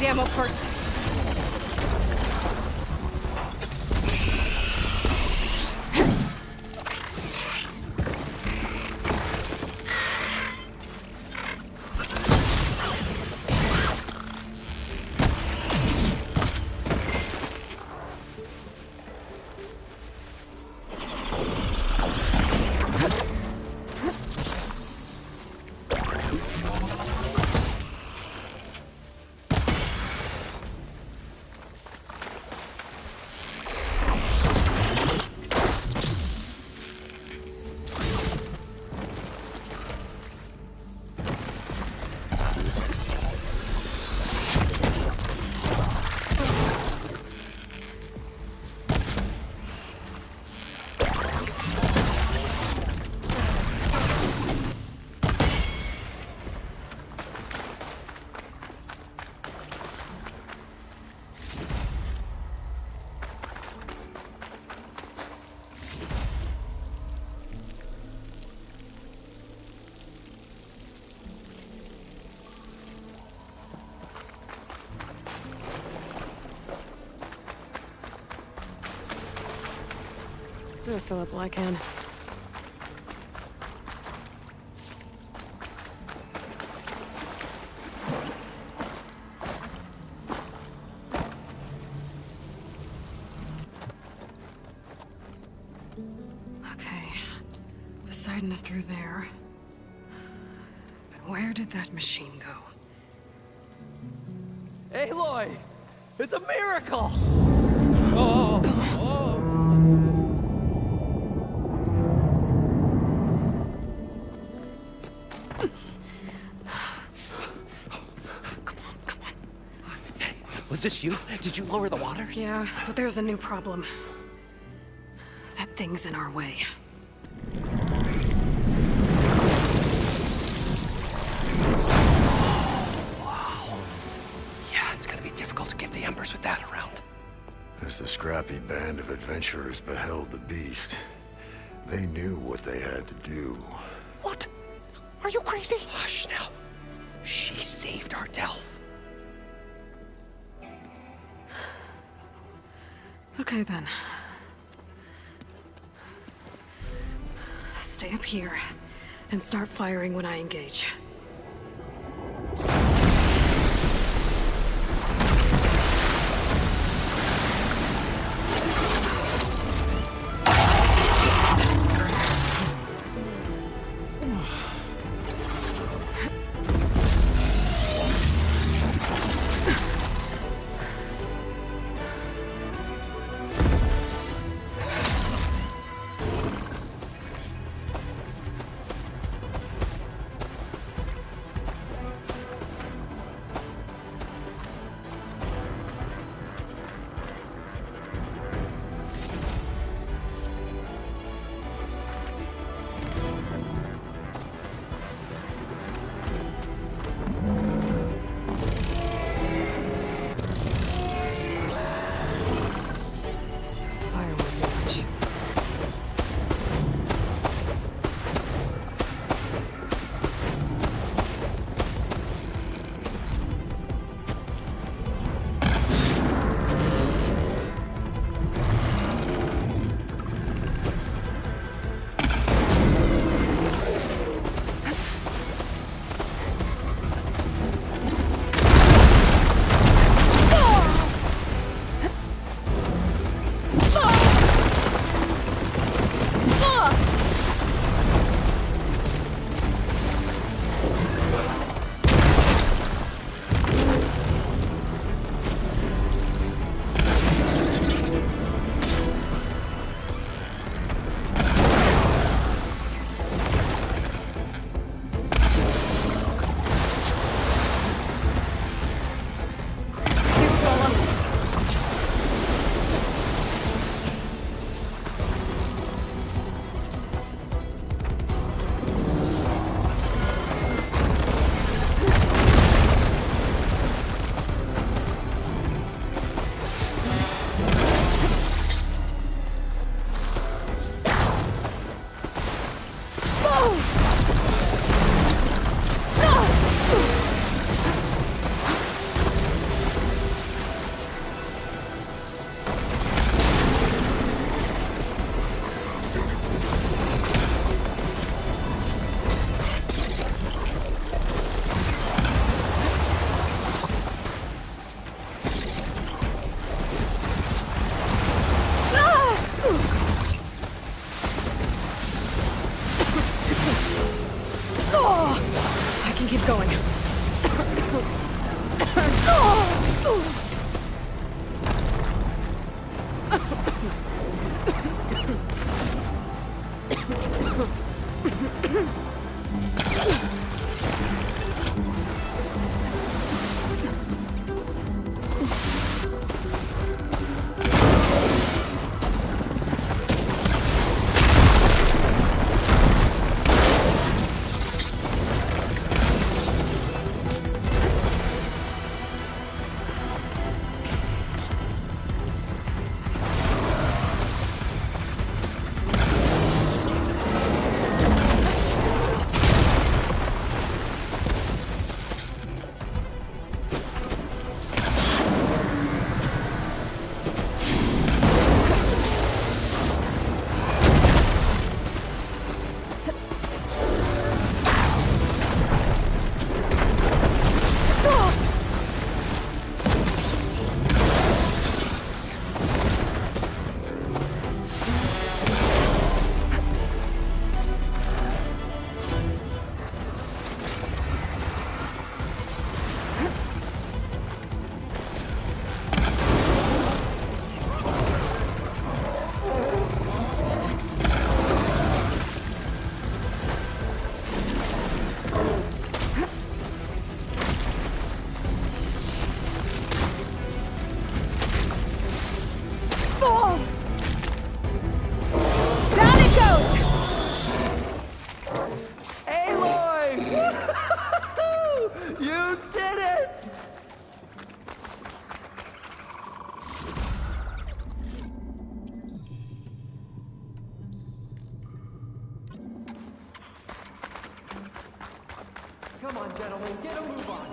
Ammo first. I'll fill up while I can. Okay. Poseidon is through there. But where did that machine go? Aloy! It's a miracle! Was this you? Did you lower the waters? Yeah, but there's a new problem. That thing's in our way. Wow. Yeah, it's gonna be difficult to get the Embers with that around. As the scrappy band of adventurers beheld the beast, they knew what they had to do. What? Are you crazy? Hush now. She saved our Delph. Okay then. Stay up here and start firing when I engage. Come on, gentlemen, get a move on.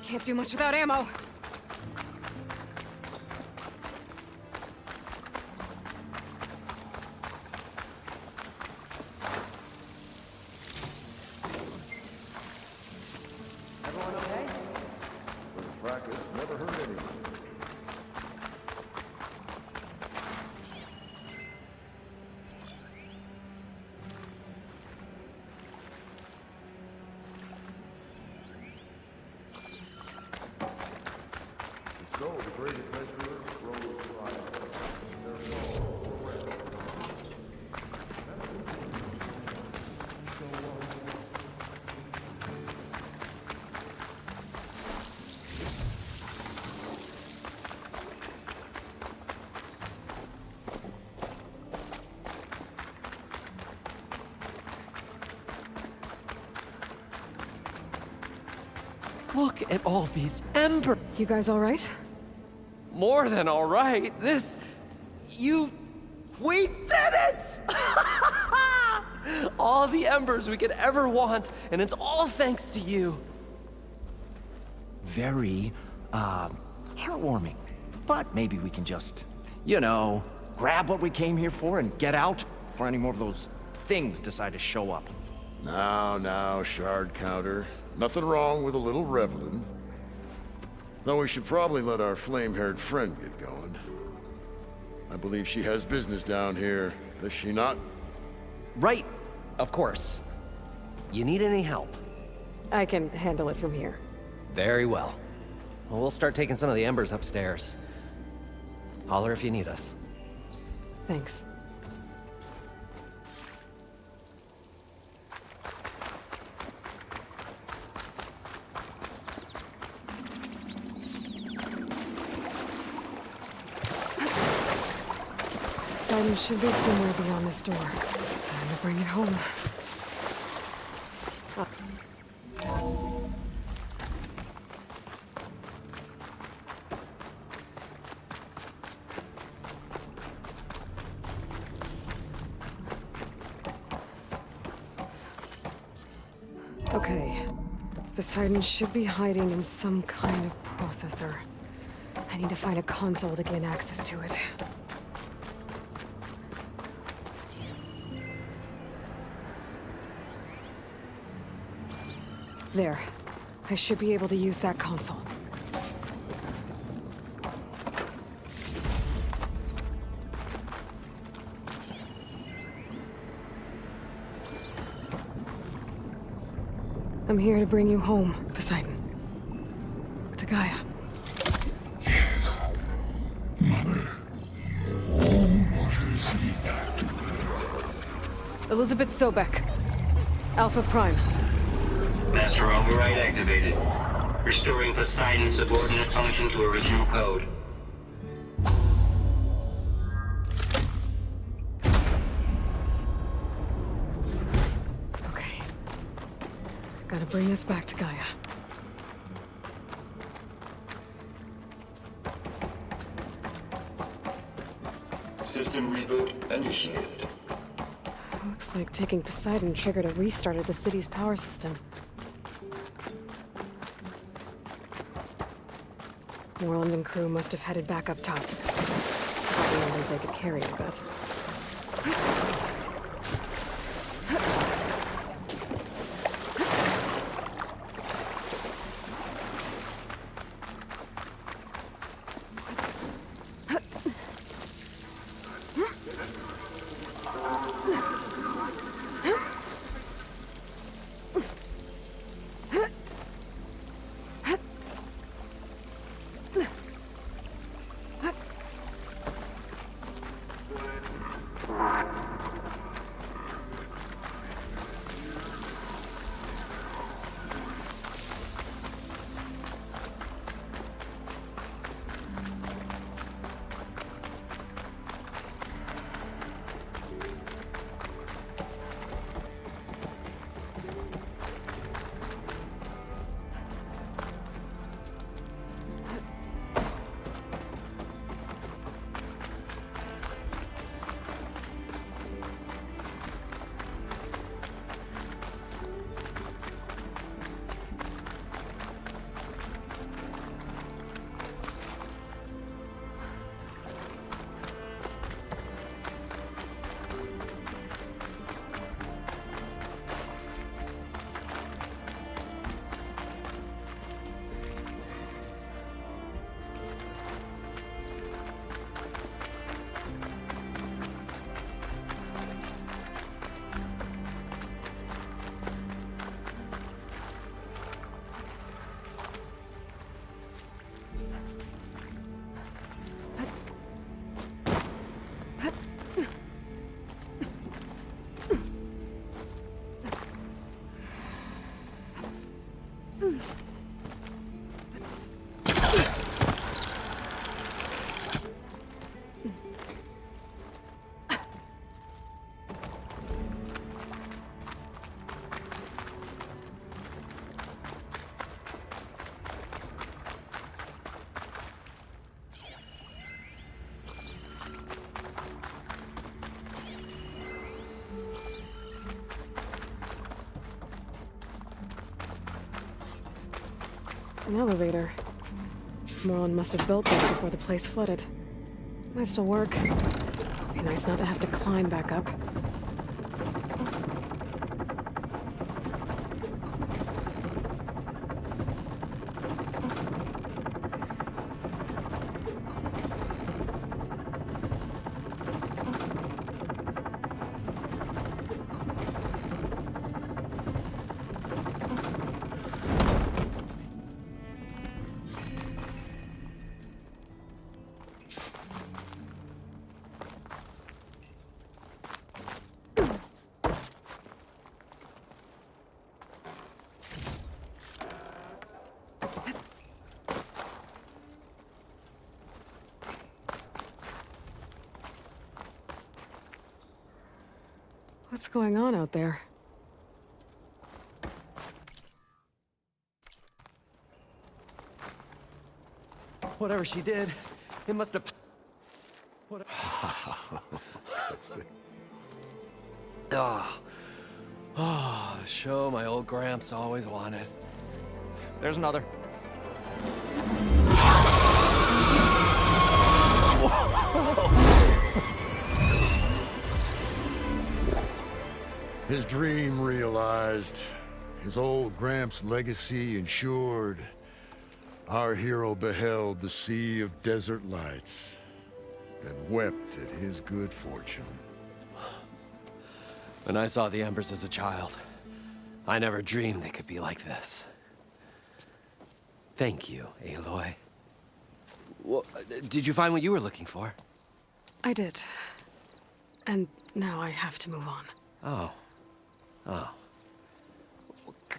Can't do much without ammo. Everyone okay? Little practice never hurt anyone. So the great adventurer rose to life. Their fall Look at all these embers. You guys all right? More than all right. We did it! All the embers we could ever want, and it's all thanks to you. Very, heartwarming. But maybe we can just, you know, grab what we came here for and get out before any more of those things decide to show up. Now, shard counter. Nothing wrong with a little reveling. Though we should probably let our flame-haired friend get going. I believe she has business down here, does she not? Right, of course. You need any help? I can handle it from here. Very well. Well, we'll start taking some of the embers upstairs. Holler if you need us. Thanks. Poseidon should be somewhere beyond this door. Time to bring it home. Okay. Poseidon should be hiding in some kind of processor. I need to find a console to gain access to it. There. I should be able to use that console. I'm here to bring you home, Poseidon. To Gaia. Mother. What is the actor? Elizabeth Sobek. Alpha Prime. Master override activated. Restoring Poseidon's subordinate function to original code. Okay. Gotta bring this back to Gaia. System reboot initiated. Looks like taking Poseidon triggered a restart of the city's power system. Moreland and crew must have headed back up top. Probably others they could carry a bit. An elevator. Moreland must have built this before the place flooded. Might still work. Be nice not to have to climb back up. What's going on out there? Whatever she did, it must have... the show my old Gramps always wanted. There's another. His dream realized, his old Gramps' legacy ensured. Our hero beheld the sea of desert lights and wept at his good fortune. When I saw the embers as a child, I never dreamed they could be like this. Thank you, Aloy. Well, did you find what you were looking for? I did. And now I have to move on. Oh.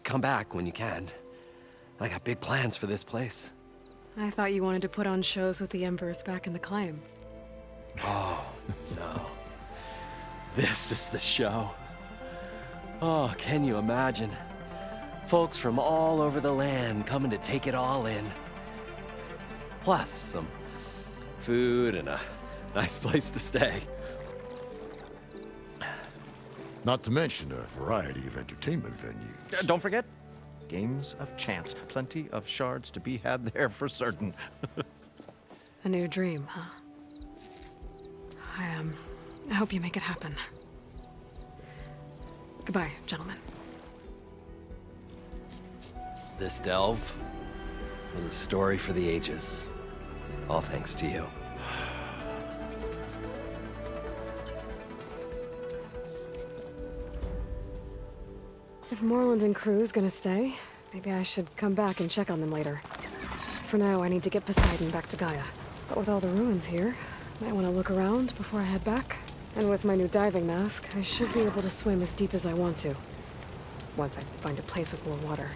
Come back when you can. I got big plans for this place. I thought you wanted to put on shows with the Embers back in the claim. Oh, no. This is the show. Oh, can you imagine? Folks from all over the land coming to take it all in. Plus, some food and a nice place to stay. Not to mention a variety of entertainment venues. Don't forget, games of chance. Plenty of shards to be had there for certain. A new dream, huh? I hope you make it happen. Goodbye, gentlemen. This delve was a story for the ages. All thanks to you. If Moreland and crew's gonna stay, maybe I should come back and check on them later. For now, I need to get Poseidon back to Gaia. But with all the ruins here, I might want to look around before I head back. And with my new diving mask, I should be able to swim as deep as I want to. Once I find a place with more water.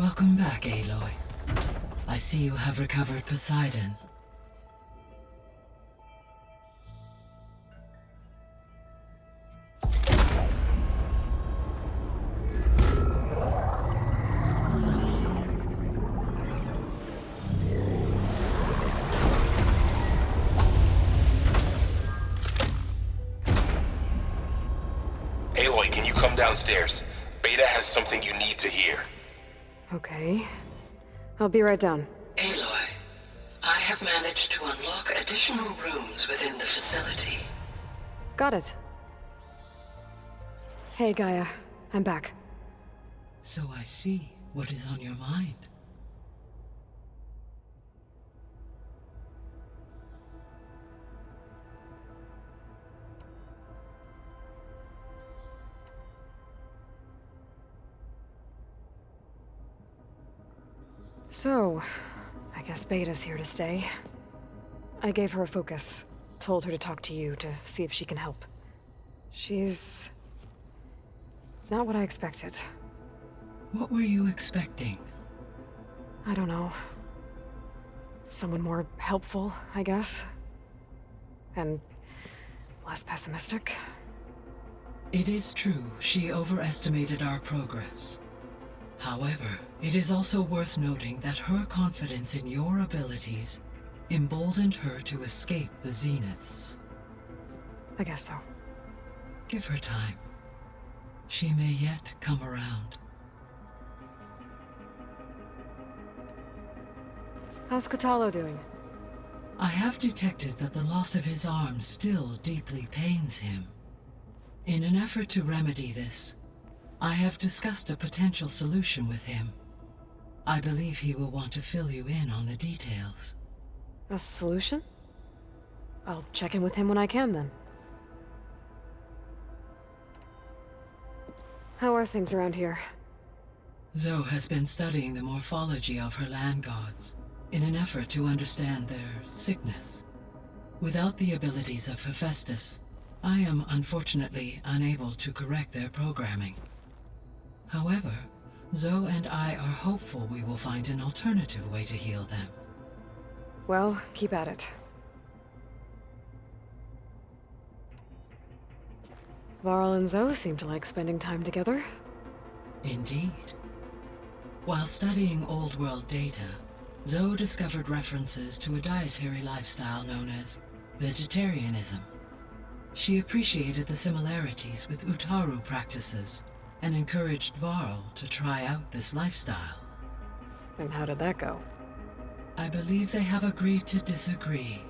Welcome back, Aloy. I see you have recovered Poseidon. Aloy, can you come downstairs? Beta has something you need to hear. Okay. I'll be right down. Aloy, I have managed to unlock additional rooms within the facility. Got it. Hey, Gaia. I'm back. So I see what is on your mind. So, I guess Beta's here to stay. I gave her a focus. Told her to talk to you to see if she can help. She's... not what I expected. What were you expecting? I don't know. Someone more helpful, I guess. And less pessimistic. It is true, she overestimated our progress. However, it is also worth noting that her confidence in your abilities emboldened her to escape the Zeniths. I guess so. Give her time. She may yet come around. How's Kotallo doing? I have detected that the loss of his arm still deeply pains him. In an effort to remedy this, I have discussed a potential solution with him. I believe he will want to fill you in on the details. A solution? I'll check in with him when I can, then. How are things around here? Zoe has been studying the morphology of her land gods in an effort to understand their sickness. Without the abilities of Hephaestus, I am unfortunately unable to correct their programming. However, Zoe and I are hopeful we will find an alternative way to heal them. Well, keep at it. Varl and Zoe seem to like spending time together. Indeed. While studying old world data, Zoe discovered references to a dietary lifestyle known as vegetarianism. She appreciated the similarities with Utaru practices and encouraged Varl to try out this lifestyle. And how did that go? I believe they have agreed to disagree.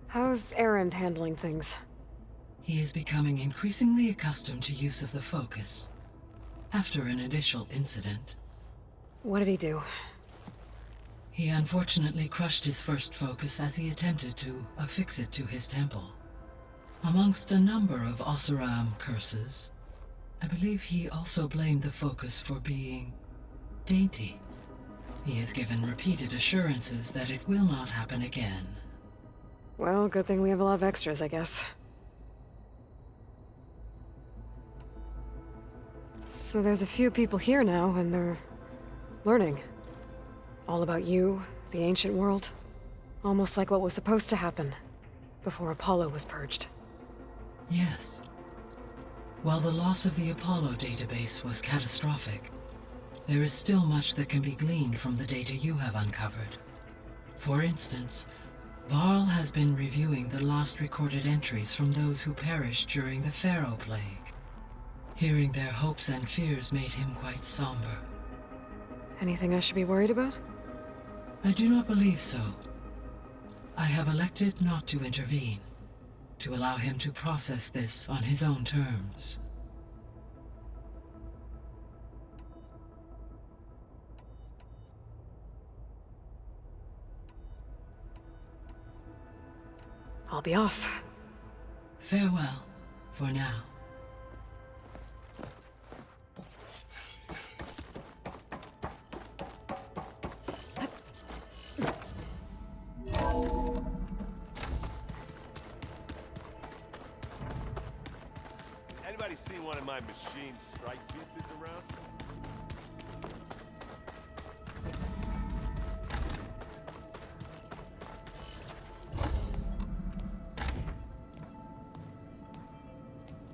How's Erend handling things? He is becoming increasingly accustomed to use of the focus, after an initial incident. What did he do? He unfortunately crushed his first focus as he attempted to affix it to his temple. Amongst a number of Oseram curses, I believe he also blamed the focus for being dainty. He has given repeated assurances that it will not happen again. Well, good thing we have a lot of extras, I guess. So there's a few people here now, and they're learning. All about you, the ancient world. Almost like what was supposed to happen before Apollo was purged. Yes. While the loss of the Apollo database was catastrophic, there is still much that can be gleaned from the data you have uncovered. For instance, Varl has been reviewing the last recorded entries from those who perished during the Pharaoh Plague. Hearing their hopes and fears made him quite somber. Anything I should be worried about? I do not believe so. I have elected not to intervene, to allow him to process this on his own terms. I'll be off. Farewell, for now. Anybody seen one of my machine strike pizzas around?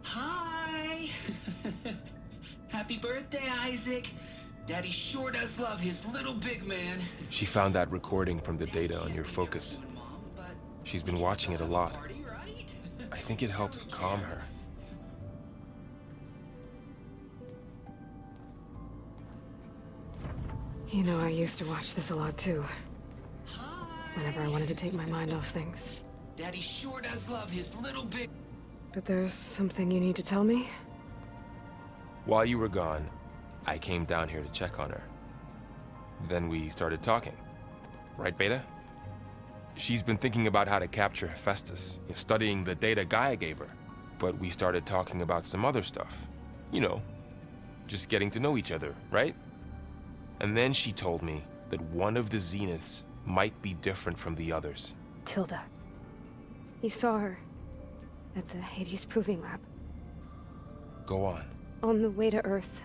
Hi! Happy birthday, Isaac. Daddy sure does love his little big man. She found that recording from the data on your focus. She's been watching it a lot. I think it helps calm her. You know, I used to watch this a lot too. Whenever I wanted to take my mind off things. Daddy sure does love his little big... But there's something you need to tell me? While you were gone, I came down here to check on her. Then we started talking. Right, Beta? She's been thinking about how to capture Hephaestus, studying the data Gaia gave her. But we started talking about some other stuff. You know, just getting to know each other, right? And then she told me that one of the Zeniths might be different from the others. Tilda. You saw her at the Hades Proving Lab. Go on. On the way to Earth,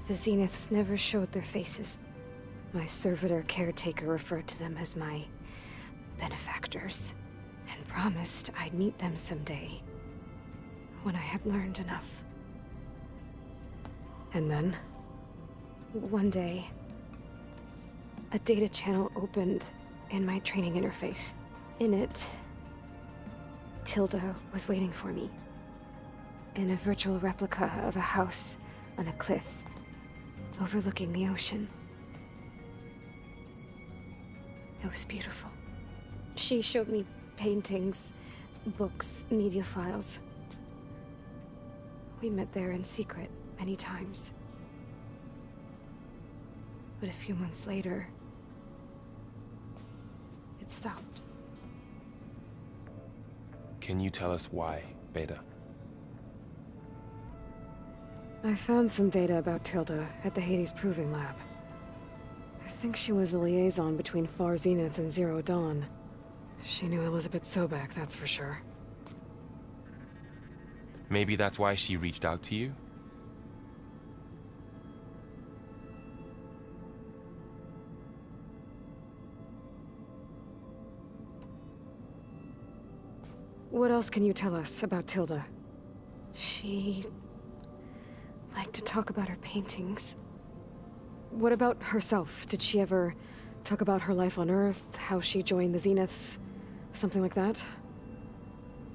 the Zeniths never showed their faces. My servitor caretaker referred to them as my benefactors, and promised I'd meet them someday, when I had learned enough. And then? One day, a data channel opened in my training interface. In it, Tilda was waiting for me, in a virtual replica of a house on a cliff, overlooking the ocean. It was beautiful. She showed me paintings, books, media files. We met there in secret many times. But a few months later, it stopped. Can you tell us why, Beta? I found some data about Tilda at the Hades Proving Lab. I think she was the liaison between Far Zenith and Zero Dawn. She knew Elizabeth Sobek, that's for sure. Maybe that's why she reached out to you? What else can you tell us about Tilda? She liked to talk about her paintings. What about herself? Did she ever talk about her life on Earth, how she joined the Zeniths, something like that?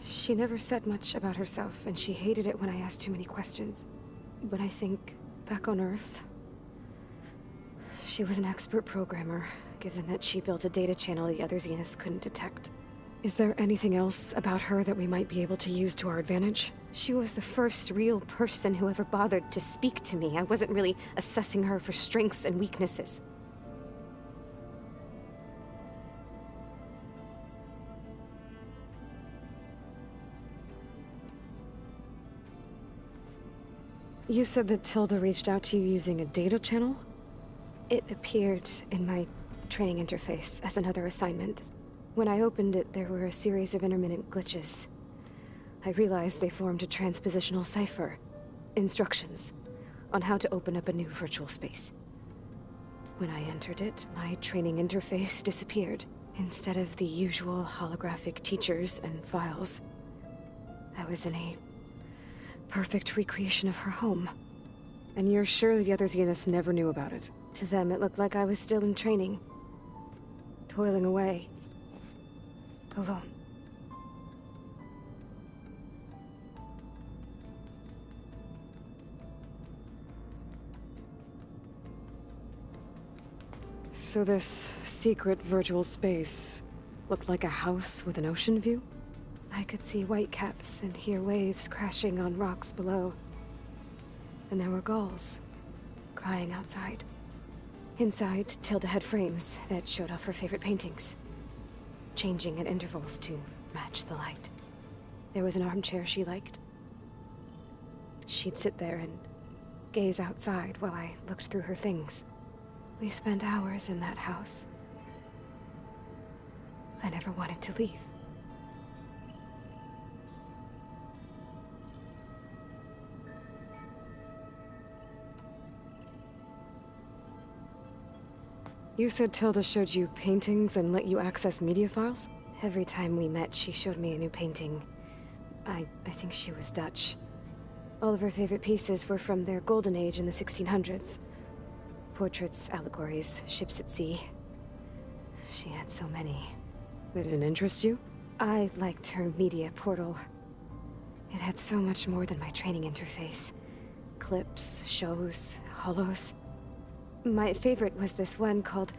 She never said much about herself, and she hated it when I asked too many questions. But I think, back on Earth, she was an expert programmer, given that she built a data channel the other Zeniths couldn't detect. Is there anything else about her that we might be able to use to our advantage? She was the first real person who ever bothered to speak to me. I wasn't really assessing her for strengths and weaknesses. You said that Tilda reached out to you using a data channel? It appeared in my training interface as another assignment. When I opened it, there were a series of intermittent glitches. I realized they formed a transpositional cipher. Instructions on how to open up a new virtual space. When I entered it, my training interface disappeared. Instead of the usual holographic teachers and files, I was in a perfect recreation of her home. And you're sure the other Zeniths never knew about it? To them, it looked like I was still in training. Toiling away. Alone. So this secret virtual space looked like a house with an ocean view? I could see whitecaps and hear waves crashing on rocks below. And there were gulls crying outside. Inside, Tilda had frames that showed off her favorite paintings, changing at intervals to match the light. There was an armchair she liked. She'd sit there and gaze outside while I looked through her things. We spent hours in that house. I never wanted to leave. You said Tilda showed you paintings and let you access media files? Every time we met, she showed me a new painting. I think she was Dutch. All of her favorite pieces were from their golden age in the 1600s. Portraits, allegories, ships at sea. She had so many. They didn't interest you? I liked her media portal. It had so much more than my training interface. Clips, shows, holos. My favorite was this one called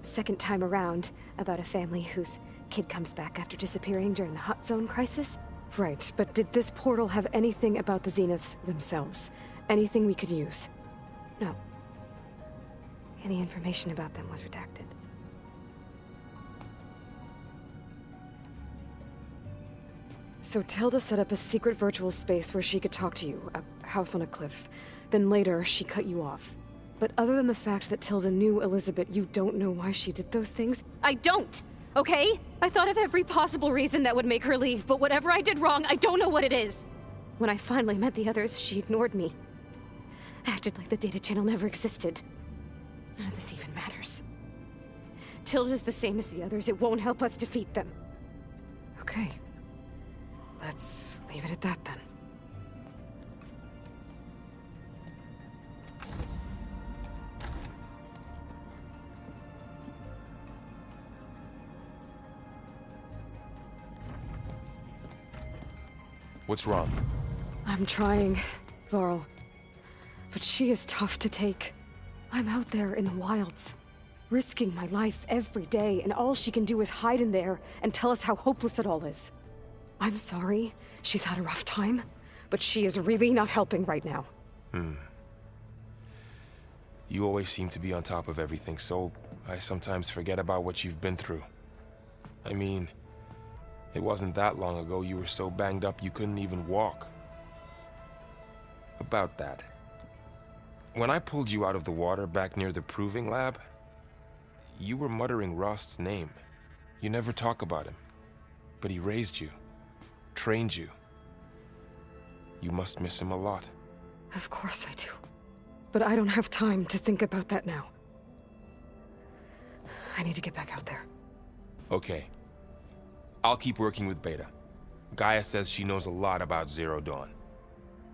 Second Time Around, about a family whose kid comes back after disappearing during the Hot Zone crisis. Right, but did this portal have anything about the Zeniths themselves? Anything we could use? No. Any information about them was redacted. So Tilda set up a secret virtual space where she could talk to you, a house on a cliff. Then later, she cut you off. But other than the fact that Tilda knew Elizabeth, you don't know why she did those things? I don't! Okay? I thought of every possible reason that would make her leave, but whatever I did wrong, I don't know what it is! When I finally met the others, she ignored me. Acted like the data channel never existed. None of this even matters. Tilda's the same as the others. It won't help us defeat them. Okay. Let's leave it at that, then. What's wrong? I'm trying, Varl. But she is tough to take. I'm out there in the wilds, risking my life every day, and all she can do is hide in there and tell us how hopeless it all is. I'm sorry, she's had a rough time, but she is really not helping right now. You always seem to be on top of everything, so I sometimes forget about what you've been through. I mean, it wasn't that long ago you were so banged up you couldn't even walk. About that. When I pulled you out of the water back near the proving lab, you were muttering Rost's name. You never talk about him, but he raised you. Trained you. You must miss him a lot. Of course I do. But I don't have time to think about that now. I need to get back out there. Okay. I'll keep working with Beta. Gaia says she knows a lot about Zero Dawn.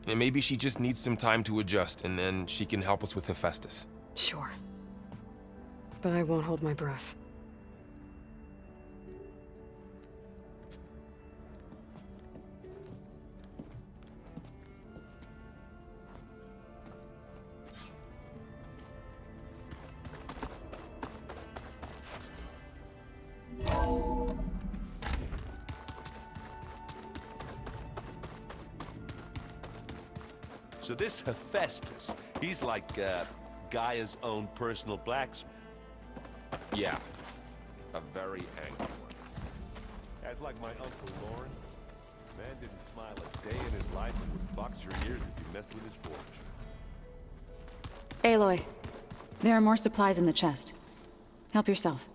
And maybe she just needs some time to adjust, and then she can help us with Hephaestus. Sure. But I won't hold my breath. So this Hephaestus, he's like Gaia's own personal blacksmith. Yeah. A very angry one. That's like my Uncle Lauren. Man didn't smile a day in his life and would box your ears if you messed with his forge. Aloy, there are more supplies in the chest. Help yourself.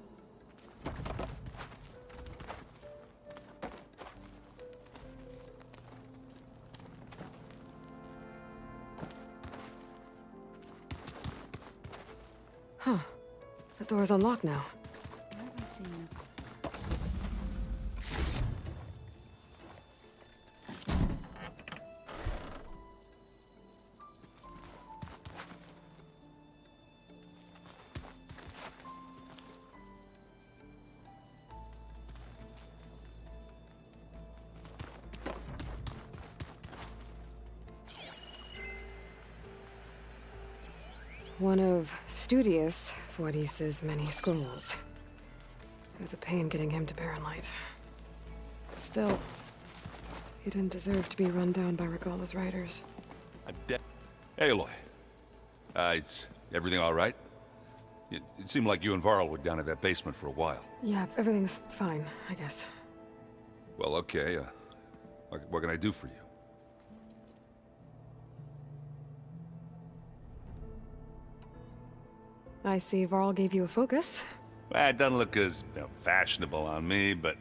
Huh. The door's unlocked now. Where have I seen this? One of Studious Fortis's many schools. It was a pain getting him to Barren Light. Still, he didn't deserve to be run down by Regala's riders. I'm dead. Aloy. Is everything all right? It seemed like you and Varl were down at that basement for a while. Yeah, everything's fine, I guess. Well, okay. What can I do for you? I see Varl gave you a focus. Well, it doesn't look as fashionable on me, but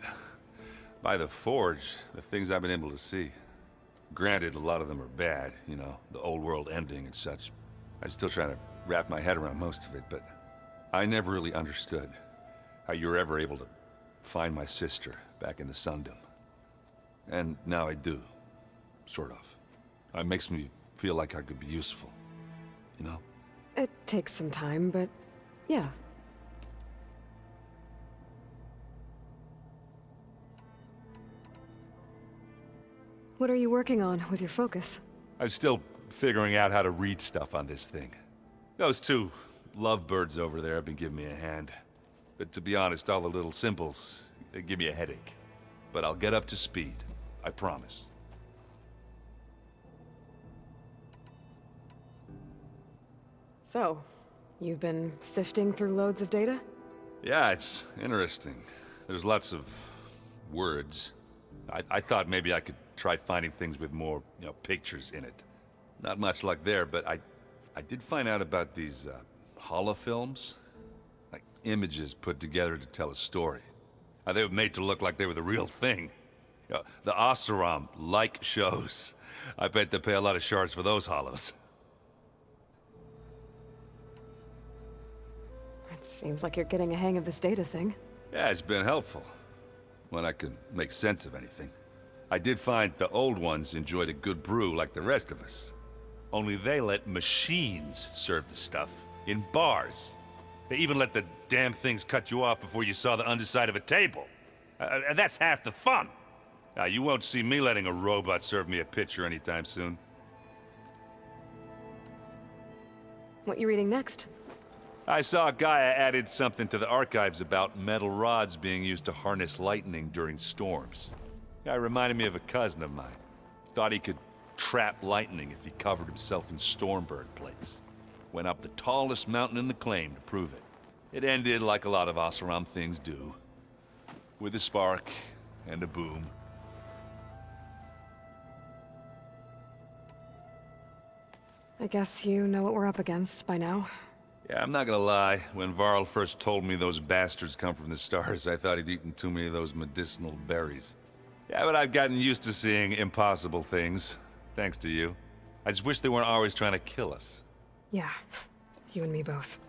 by the Forge, the things I've been able to see. Granted, a lot of them are bad, you know, the old world ending and such. I'm still trying to wrap my head around most of it, but I never really understood how you were ever able to find my sister back in the Sundom. And now I do. Sort of. It makes me feel like I could be useful. You know? It takes some time, but yeah. What are you working on with your focus? I'm still figuring out how to read stuff on this thing. Those two lovebirds over there have been giving me a hand. But to be honest, all the little symbols, they give me a headache. But I'll get up to speed. I promise. So, you've been sifting through loads of data? Yeah, it's interesting. There's lots of words. I thought maybe I could try finding things with more, pictures in it. Not much luck there, but I did find out about these holofilms. Like images put together to tell a story. They were made to look like they were the real thing. The Oseram like shows. I bet they pay a lot of shards for those holos. It seems like you're getting a hang of this data thing. Yeah, it's been helpful. When I could make sense of anything. I did find the old ones enjoyed a good brew like the rest of us. Only they let machines serve the stuff in bars. They even let the damn things cut you off before you saw the underside of a table. And that's half the fun. Now, you won't see me letting a robot serve me a pitcher anytime soon. What you reading next? I saw Gaia added something to the archives about metal rods being used to harness lightning during storms. Guy reminded me of a cousin of mine. Thought he could trap lightning if he covered himself in Stormbird plates. Went up the tallest mountain in the claim to prove it. It ended like a lot of Oseram things do. With a spark and a boom. I guess you know what we're up against by now. Yeah, I'm not gonna lie. When Varl first told me those bastards come from the stars, I thought he'd eaten too many of those medicinal berries. Yeah, but I've gotten used to seeing impossible things. Thanks to you. I just wish they weren't always trying to kill us. Yeah, you and me both.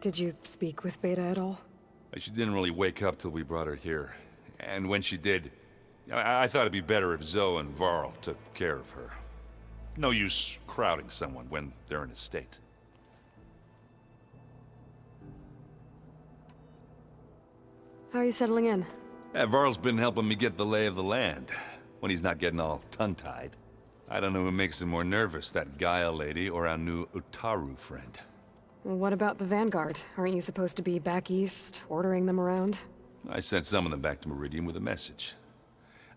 Did you speak with Beta at all? She didn't really wake up till we brought her here. And when she did, I thought it'd be better if Zoe and Varl took care of her. No use crowding someone when they're in a state. How are you settling in? Yeah, Varl's been helping me get the lay of the land, when he's not getting all tongue-tied. I don't know who makes him more nervous, that Gaia lady or our new Utaru friend. Well, what about the Vanguard? Aren't you supposed to be back east, ordering them around? I sent some of them back to Meridian with a message.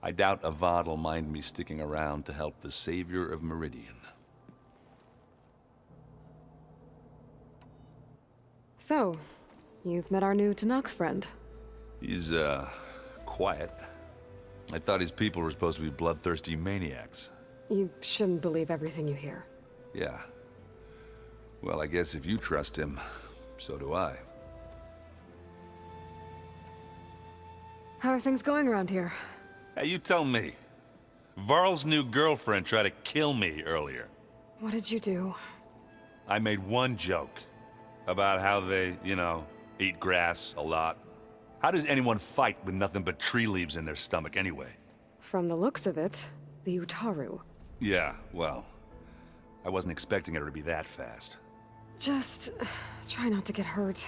I doubt Avad'll mind me sticking around to help the savior of Meridian. So, you've met our new Tanakh friend. He's, quiet. I thought his people were supposed to be bloodthirsty maniacs. You shouldn't believe everything you hear. Yeah. Well, I guess if you trust him, so do I. How are things going around here? Hey, you tell me. Varl's new girlfriend tried to kill me earlier. What did you do? I made one joke about how they, eat grass a lot. How does anyone fight with nothing but tree leaves in their stomach anyway? From the looks of it, the Utaru. Yeah, well, I wasn't expecting her to be that fast. Just try not to get hurt.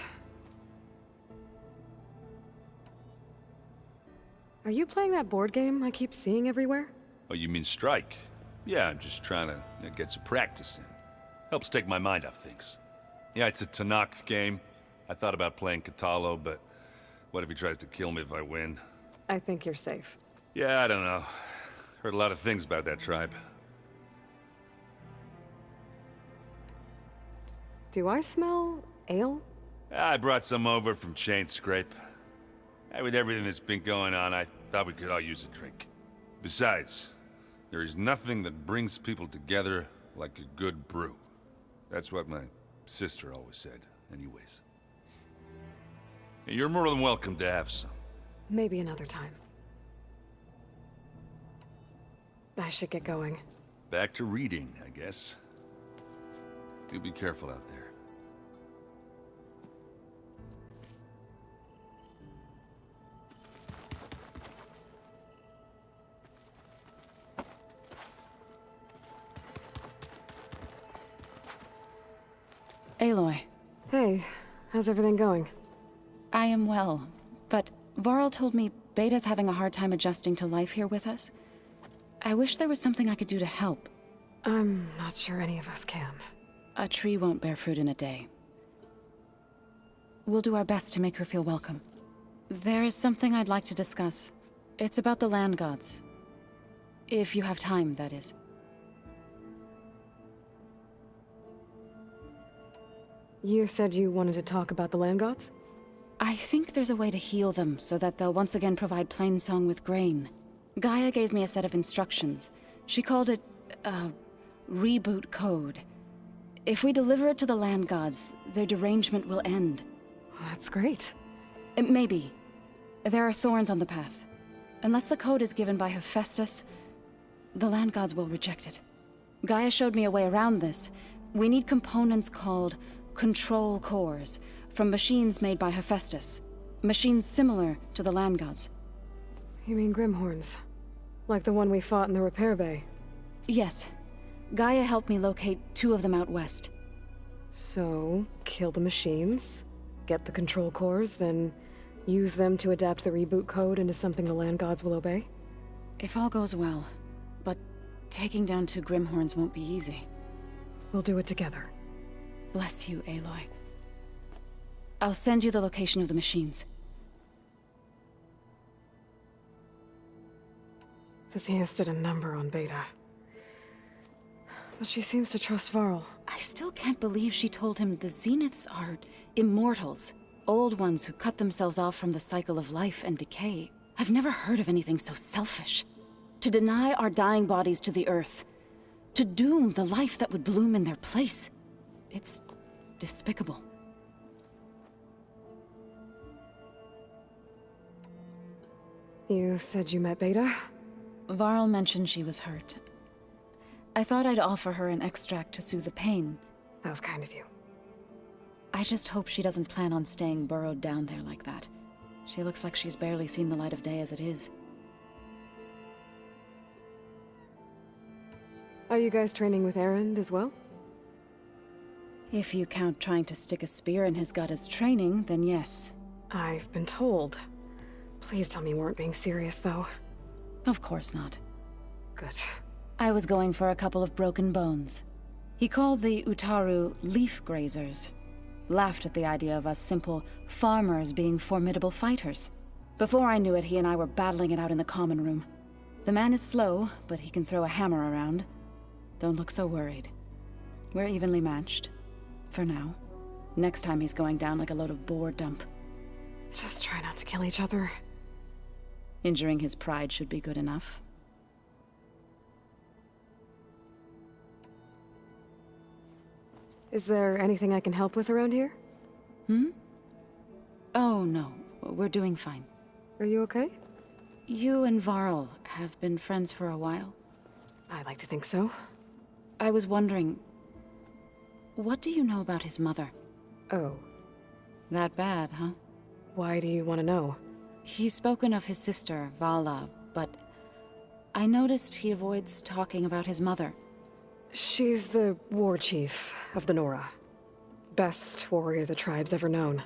Are you playing that board game I keep seeing everywhere? Oh, you mean Strike? Yeah, I'm just trying to get some practice in. Helps take my mind off things. Yeah, it's a Tanakh game. I thought about playing Katalo, but what if he tries to kill me if I win? I think you're safe. Yeah, I don't know. Heard a lot of things about that tribe. Do I smell ale? I brought some over from Chain Scrape. With everything that's been going on, I thought we could all use a drink. Besides, there is nothing that brings people together like a good brew. That's what my sister always said, anyways. You're more than welcome to have some. Maybe another time. I should get going. Back to reading, I guess. You be careful out there. Aloy. Hey, how's everything going? I am well, but Varl told me Beta's having a hard time adjusting to life here with us. I wish there was something I could do to help. I'm not sure any of us can. A tree won't bear fruit in a day. We'll do our best to make her feel welcome. There is something I'd like to discuss. It's about the land gods. If you have time, that is. You said you wanted to talk about the land gods? I think there's a way to heal them so that they'll once again provide Plainsong with grain. Gaia gave me a set of instructions. She called it, reboot code. If we deliver it to the land gods, their derangement will end. That's great. Maybe. There are thorns on the path. Unless the code is given by Hephaestus, the land gods will reject it. Gaia showed me a way around this. We need components called control cores from machines made by Hephaestus. Machines similar to the land gods. You mean Grimhorns? Like the one we fought in the repair bay? Yes. Gaia helped me locate 2 of them out west. So, kill the machines, get the control cores, then use them to adapt the reboot code into something the land gods will obey? If all goes well. But taking down 2 Grimhorns won't be easy. We'll do it together. Bless you, Aloy. I'll send you the location of the machines. The Zeniths did a number on Beta. But she seems to trust Varl. I still can't believe she told him the Zeniths are immortals. Old ones who cut themselves off from the cycle of life and decay. I've never heard of anything so selfish. To deny our dying bodies to the earth. To doom the life that would bloom in their place. It's despicable. You said you met Beta? Varl mentioned she was hurt. I thought I'd offer her an extract to soothe the pain. That was kind of you. I just hope she doesn't plan on staying burrowed down there like that. She looks like she's barely seen the light of day as it is. Are you guys training with Erend as well? If you count trying to stick a spear in his gut as training, then yes. I've been told. Please tell me you weren't being serious, though. Of course not. Good. I was going for a couple of broken bones. He called the Utaru leaf grazers. Laughed at the idea of us simple farmers being formidable fighters. Before I knew it, he and I were battling it out in the common room. The man is slow, but he can throw a hammer around. Don't look so worried. We're evenly matched. For now. Next time he's going down like a load of boar dump. Just try not to kill each other. Injuring his pride should be good enough. Is there anything I can help with around here? Oh, no. We're doing fine. Are you okay? You and Varl have been friends for a while. I like to think so. I was wondering... what do you know about his mother? Oh. That bad, huh? Why do you want to know? He's spoken of his sister, Vala, but... I noticed he avoids talking about his mother. She's the war chief of the Nora. Best warrior the tribe's ever known.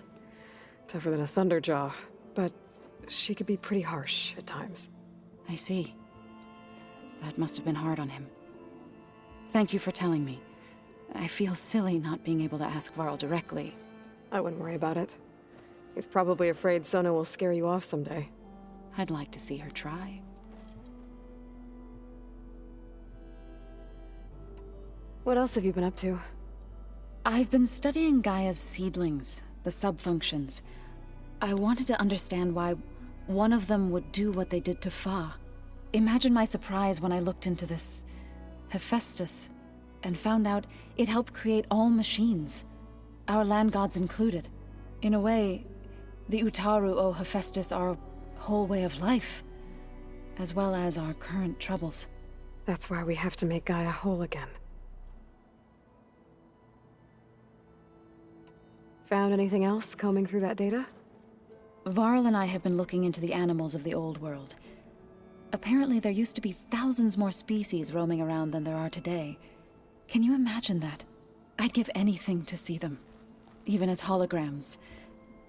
Tougher than a Thunderjaw, but she could be pretty harsh at times. I see. That must have been hard on him. Thank you for telling me. I feel silly not being able to ask Varl directly. I wouldn't worry about it. He's probably afraid Sona will scare you off someday. I'd like to see her try. What else have you been up to? I've been studying Gaia's seedlings, the subfunctions. I wanted to understand why one of them would do what they did to Fa. Imagine my surprise when I looked into this Hephaestus and found out it helped create all machines, our land gods included. In a way, the Utaru owe Hephaestus our whole way of life, as well as our current troubles. That's why we have to make Gaia whole again. Found anything else combing through that data? Varl and I have been looking into the animals of the old world. Apparently there used to be thousands more species roaming around than there are today. Can you imagine that? I'd give anything to see them, even as holograms.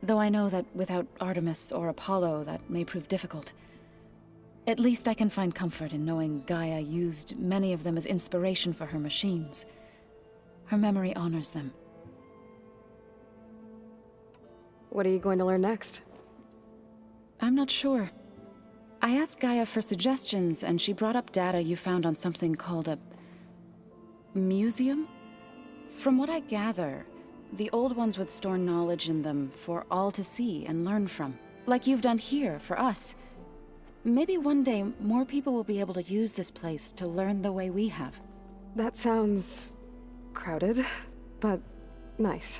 Though I know that without Artemis or Apollo, that may prove difficult. At least I can find comfort in knowing Gaia used many of them as inspiration for her machines. Her memory honors them. What are you going to learn next? I'm not sure. I asked Gaia for suggestions, and she brought up data you found on something called a museum? From what I gather, the old ones would store knowledge in them for all to see and learn from. Like you've done here, for us. Maybe one day, more people will be able to use this place to learn the way we have. That sounds crowded, but nice.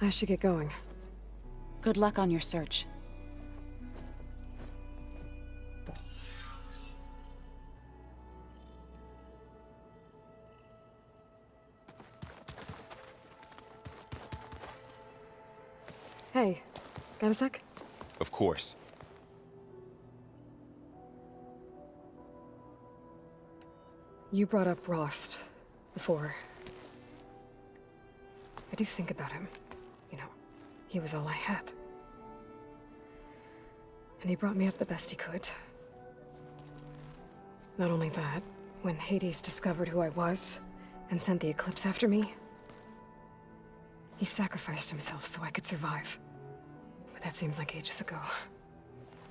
I should get going. Good luck on your search. Hey, got a sec? Of course. You brought up Rost before. I do think about him. You know, he was all I had. And he brought me up the best he could. Not only that, when Hades discovered who I was and sent the Eclipse after me, he sacrificed himself so I could survive. But that seems like ages ago.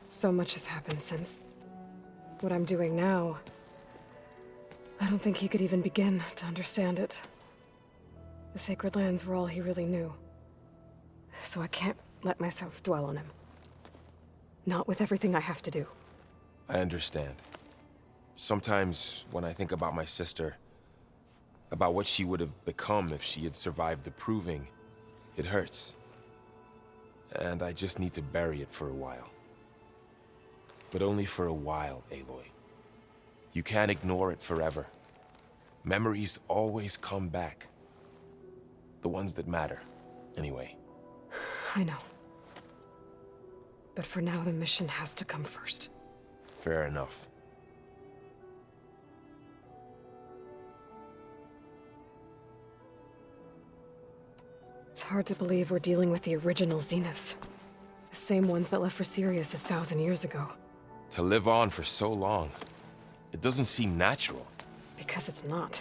So much has happened since. What I'm doing now, I don't think he could even begin to understand it. The Sacred Lands were all he really knew. So I can't let myself dwell on him. Not with everything I have to do. I understand. Sometimes, when I think about my sister, about what she would have become if she had survived the Proving, it hurts. And I just need to bury it for a while. But only for a while, Aloy. You can't ignore it forever. Memories always come back. The ones that matter, anyway. I know. But for now, the mission has to come first. Fair enough. It's hard to believe we're dealing with the original Zeniths. The same ones that left for Sirius 1,000 years ago. To live on for so long, it doesn't seem natural. Because it's not.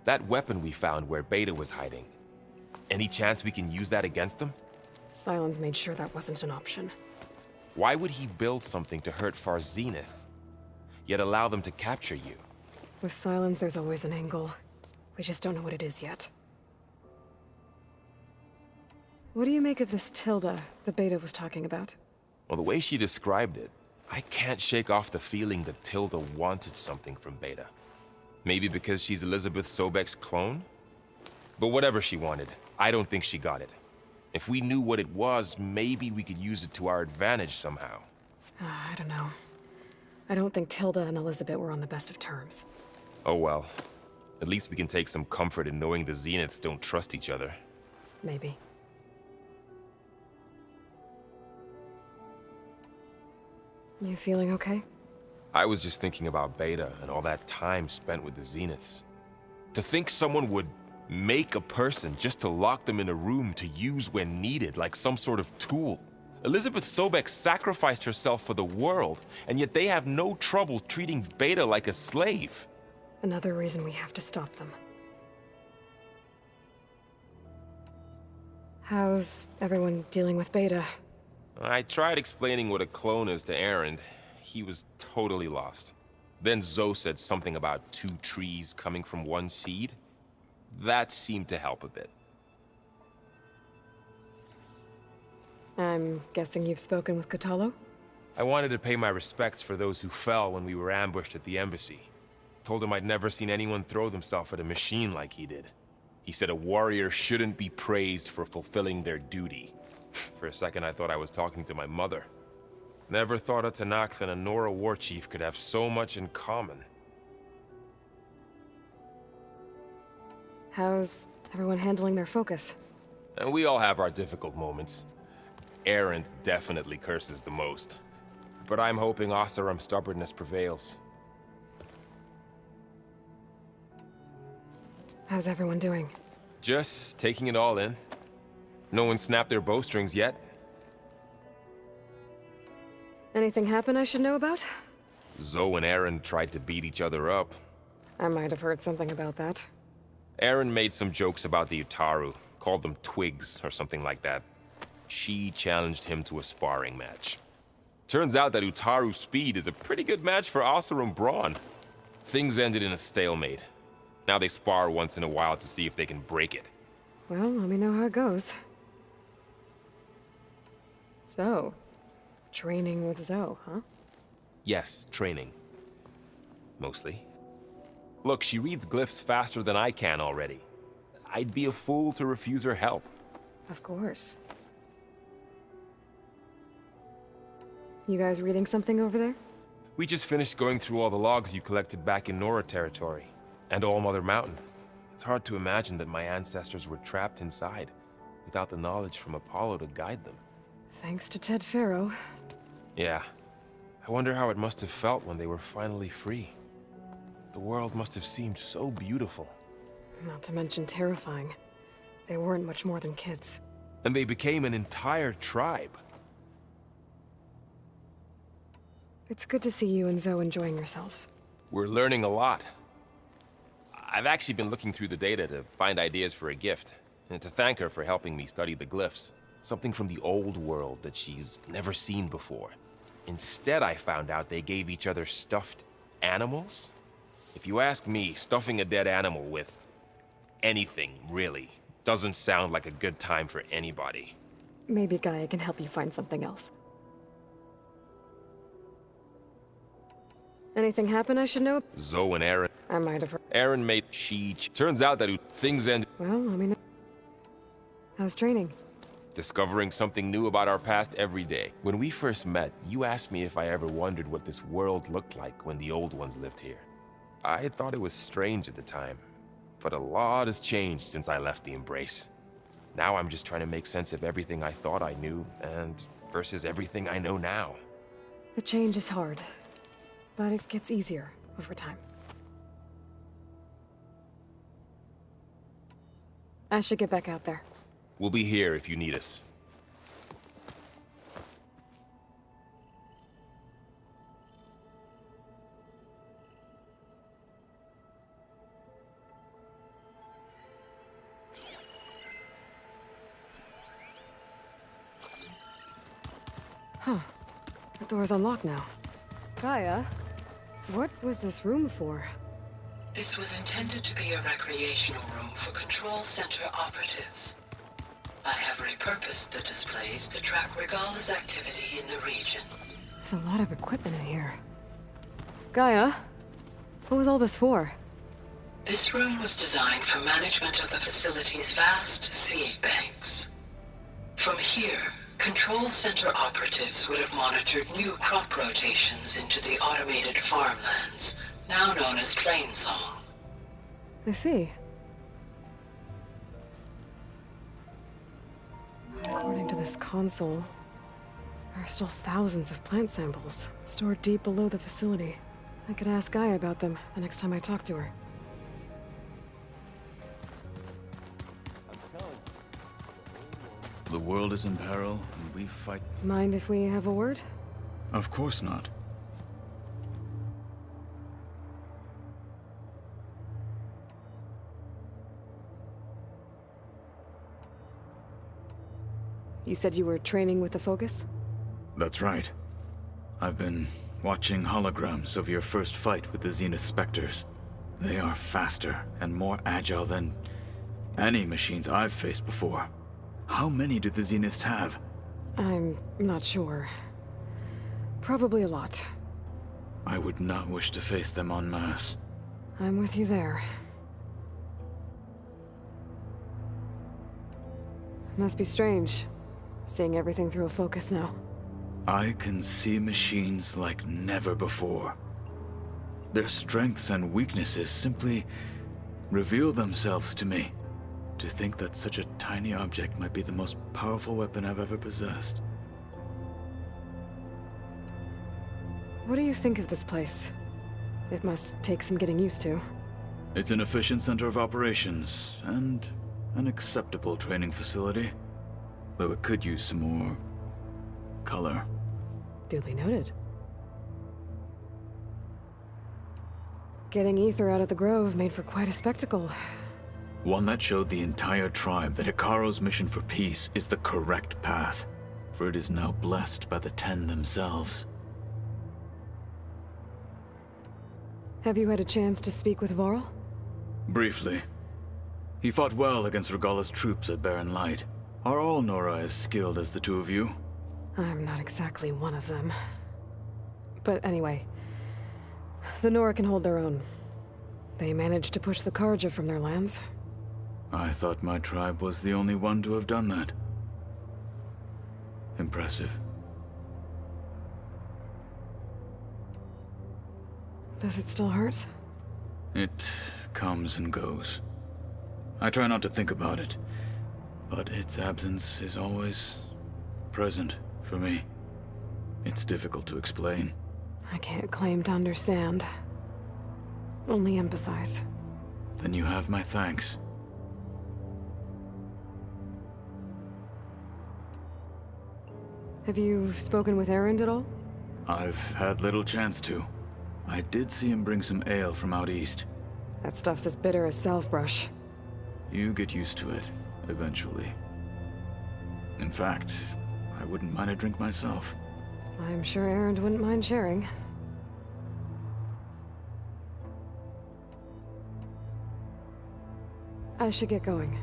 That weapon we found where Beta was hiding, any chance we can use that against them? Sylens made sure that wasn't an option. Why would he build something to hurt Far's Zenith, yet allow them to capture you? With Sylens, there's always an angle. We just don't know what it is yet. What do you make of this Tilda the Beta was talking about? Well, the way she described it, I can't shake off the feeling that Tilda wanted something from Beta. Maybe because she's Elizabeth Sobek's clone? But whatever she wanted, I don't think she got it. If we knew what it was, maybe we could use it to our advantage somehow. I don't know. I don't think Tilda and Elizabeth were on the best of terms. Oh well. At least we can take some comfort in knowing the Zeniths don't trust each other. Maybe. You feeling okay? I was just thinking about Beta and all that time spent with the Zeniths. To think someone would make a person just to lock them in a room to use when needed, like some sort of tool. Elizabeth Sobek sacrificed herself for the world, and yet they have no trouble treating Beta like a slave. Another reason we have to stop them. How's everyone dealing with Beta? I tried explaining what a clone is to Aaron. He was totally lost. Then Zoe said something about 2 trees coming from 1 seed. That seemed to help a bit. I'm guessing you've spoken with Kotallo? I wanted to pay my respects for those who fell when we were ambushed at the embassy. Told him I'd never seen anyone throw themselves at a machine like he did. He said a warrior shouldn't be praised for fulfilling their duty. For a second I thought I was talking to my mother. Never thought a Tenakth and a Nora war chief could have so much in common. How's everyone handling their focus? And we all have our difficult moments. Erend definitely curses the most. But I'm hoping Oseram's stubbornness prevails. How's everyone doing? Just taking it all in. No one snapped their bowstrings yet. Anything happen I should know about? Zoe and Erend tried to beat each other up. I might have heard something about that. Erend made some jokes about the Utaru, called them twigs or something like that. She challenged him to a sparring match. Turns out that Utaru speed is a pretty good match for Oseram brawn. Things ended in a stalemate. Now they spar once in a while to see if they can break it. Well, let me know how it goes. So, training with Zoe, huh? Yes, training. Mostly. Look, she reads glyphs faster than I can already. I'd be a fool to refuse her help. Of course. You guys reading something over there? We just finished going through all the logs you collected back in Nora territory, and All Mother Mountain. It's hard to imagine that my ancestors were trapped inside, without the knowledge from Apollo to guide them. Thanks to Ted Faro. Yeah. I wonder how it must have felt when they were finally free. The world must have seemed so beautiful. Not to mention terrifying. They weren't much more than kids. And they became an entire tribe. It's good to see you and Zoe enjoying yourselves. We're learning a lot. I've actually been looking through the data to find ideas for a gift, and to thank her for helping me study the glyphs. Something from the old world that she's never seen before. Instead, I found out they gave each other stuffed animals. If you ask me, stuffing a dead animal with anything, really, doesn't sound like a good time for anybody. Maybe Gaia can help you find something else. Anything happen I should know? Zoe and Erend. I might have heard. Erend made Turns out that things end. Well, let me know. How's training? Discovering something new about our past every day. When we first met, you asked me if I ever wondered what this world looked like when the old ones lived here. I thought it was strange at the time, but a lot has changed since I left the Embrace. Now I'm just trying to make sense of everything I thought I knew, and versus everything I know now. The change is hard, but it gets easier over time. I should get back out there. We'll be here if you need us. Huh. The door's unlocked now. Gaia, what was this room for? This was intended to be a recreational room for Control Center operatives. I have repurposed the displays to track Regala's activity in the region. There's a lot of equipment in here. Gaia, what was all this for? This room was designed for management of the facility's vast seed banks. From here, Control Center operatives would have monitored new crop rotations into the automated farmlands, now known as Plainsong. I see. According to this console, there are still thousands of plant samples stored deep below the facility. I could ask Gaia about them the next time I talk to her. The world is in peril, and we fight. Mind if we have a word? Of course not. You said you were training with the Focus? That's right. I've been watching holograms of your first fight with the Zenith Spectres. They are faster and more agile than any machines I've faced before. How many do the Zeniths have? I'm not sure. Probably a lot. I would not wish to face them en masse. I'm with you there. Must be strange, seeing everything through a Focus now. I can see machines like never before. Their strengths and weaknesses simply reveal themselves to me. To think that such a tiny object might be the most powerful weapon I've ever possessed. What do you think of this place? It must take some getting used to. It's an efficient center of operations, and an acceptable training facility. Though it could use some more color. Duly noted. Getting ether out of the grove made for quite a spectacle. One that showed the entire tribe that Hikaru's mission for peace is the correct path, for it is now blessed by the Ten themselves. Have you had a chance to speak with Varl? Briefly. He fought well against Regalla's troops at Barren Light. Are all Nora as skilled as the two of you? I'm not exactly one of them. But anyway, the Nora can hold their own. They managed to push the Karja from their lands. I thought my tribe was the only one to have done that. Impressive. Does it still hurt? It comes and goes. I try not to think about it, but its absence is always present for me. It's difficult to explain. I can't claim to understand. Only empathize. Then you have my thanks. Have you spoken with Erend at all? I've had little chance to. I did see him bring some ale from out east. That stuff's as bitter as self-brush. You get used to it, eventually. In fact, I wouldn't mind a drink myself. I'm sure Erend wouldn't mind sharing. I should get going.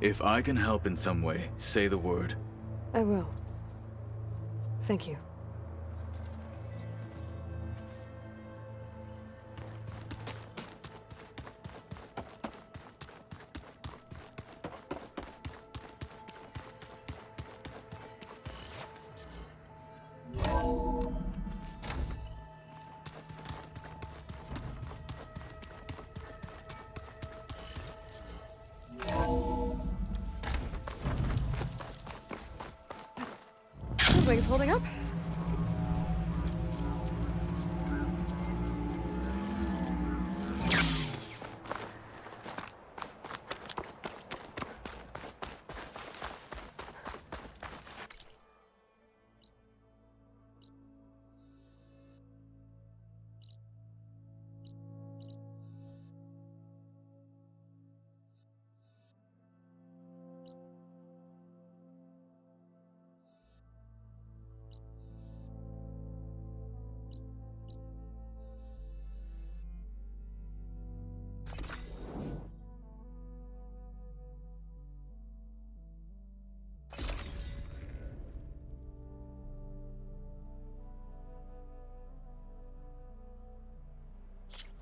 If I can help in some way, say the word. I will. Thank you. Wings holding up?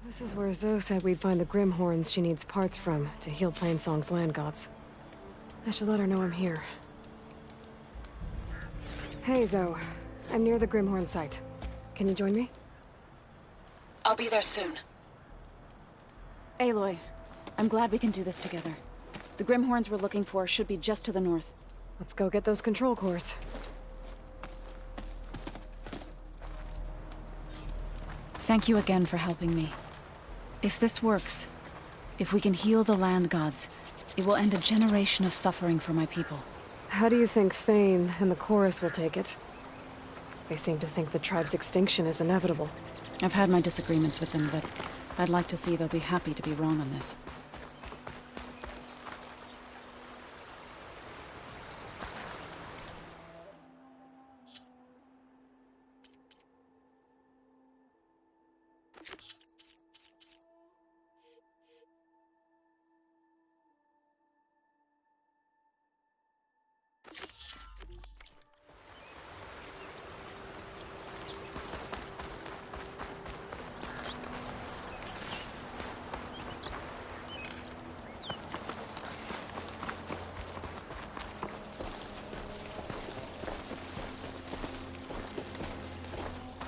This is where Zoe said we'd find the Grimhorns she needs parts from to heal Plainsong's land gods. I should let her know I'm here. Hey, Zoe. I'm near the Grimhorn site. Can you join me? I'll be there soon. Aloy, I'm glad we can do this together. The Grimhorns we're looking for should be just to the north. Let's go get those control cores. Thank you again for helping me. If this works, if we can heal the land gods, it will end a generation of suffering for my people. How do you think Fane and the Chorus will take it? They seem to think the tribe's extinction is inevitable. I've had my disagreements with them, but I'd like to see they'll be happy to be wrong on this.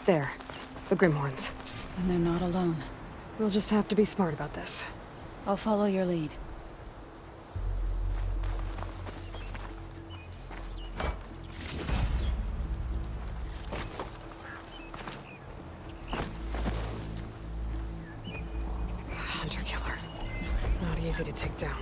There. The Grimhorns. And they're not alone. We'll just have to be smart about this. I'll follow your lead. Hunter-killer. Not easy to take down.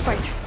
Fight.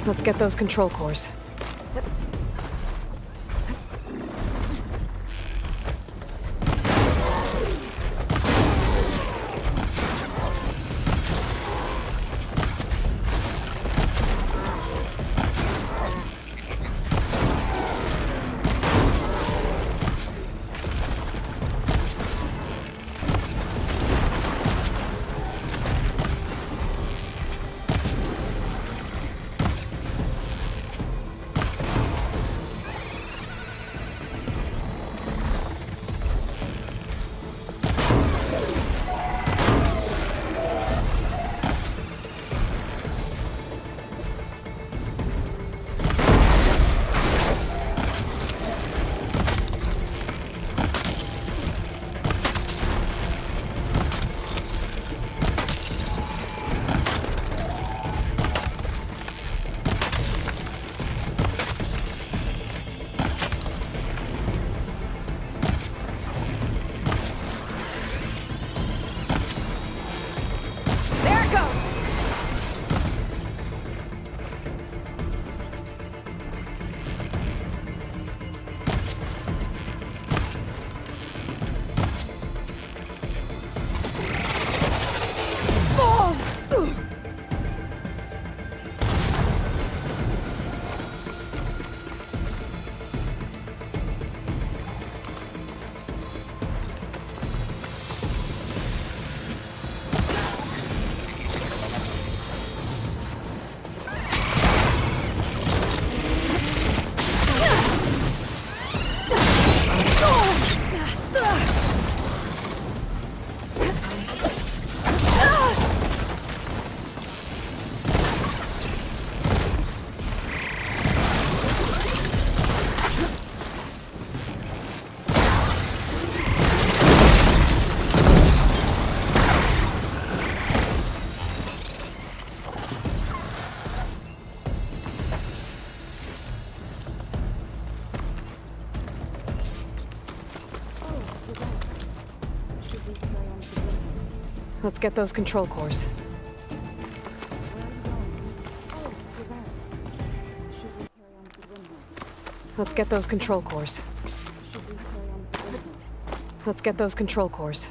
Let's get those control cores. Let's get those control cores. Let's get those control cores. Let's get those control cores.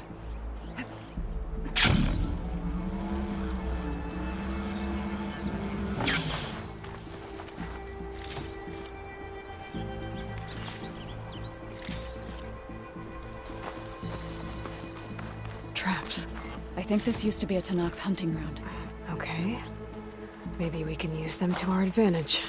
Traps. I think this used to be a Tanakh hunting ground. Okay. Maybe we can use them to our advantage.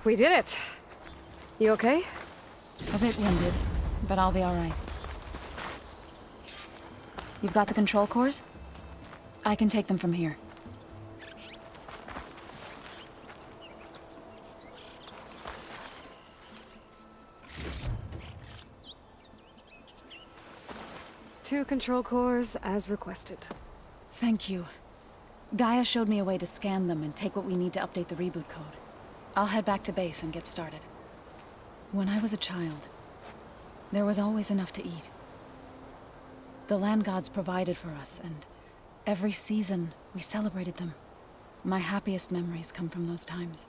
We did it. You okay? A bit winded, but I'll be all right. You've got the control cores? I can take them from here. Two control cores as requested. Thank you. Gaia showed me a way to scan them and take what we need to update the reboot code. I'll head back to base and get started. When I was a child, there was always enough to eat. The land gods provided for us, and every season we celebrated them. My happiest memories come from those times.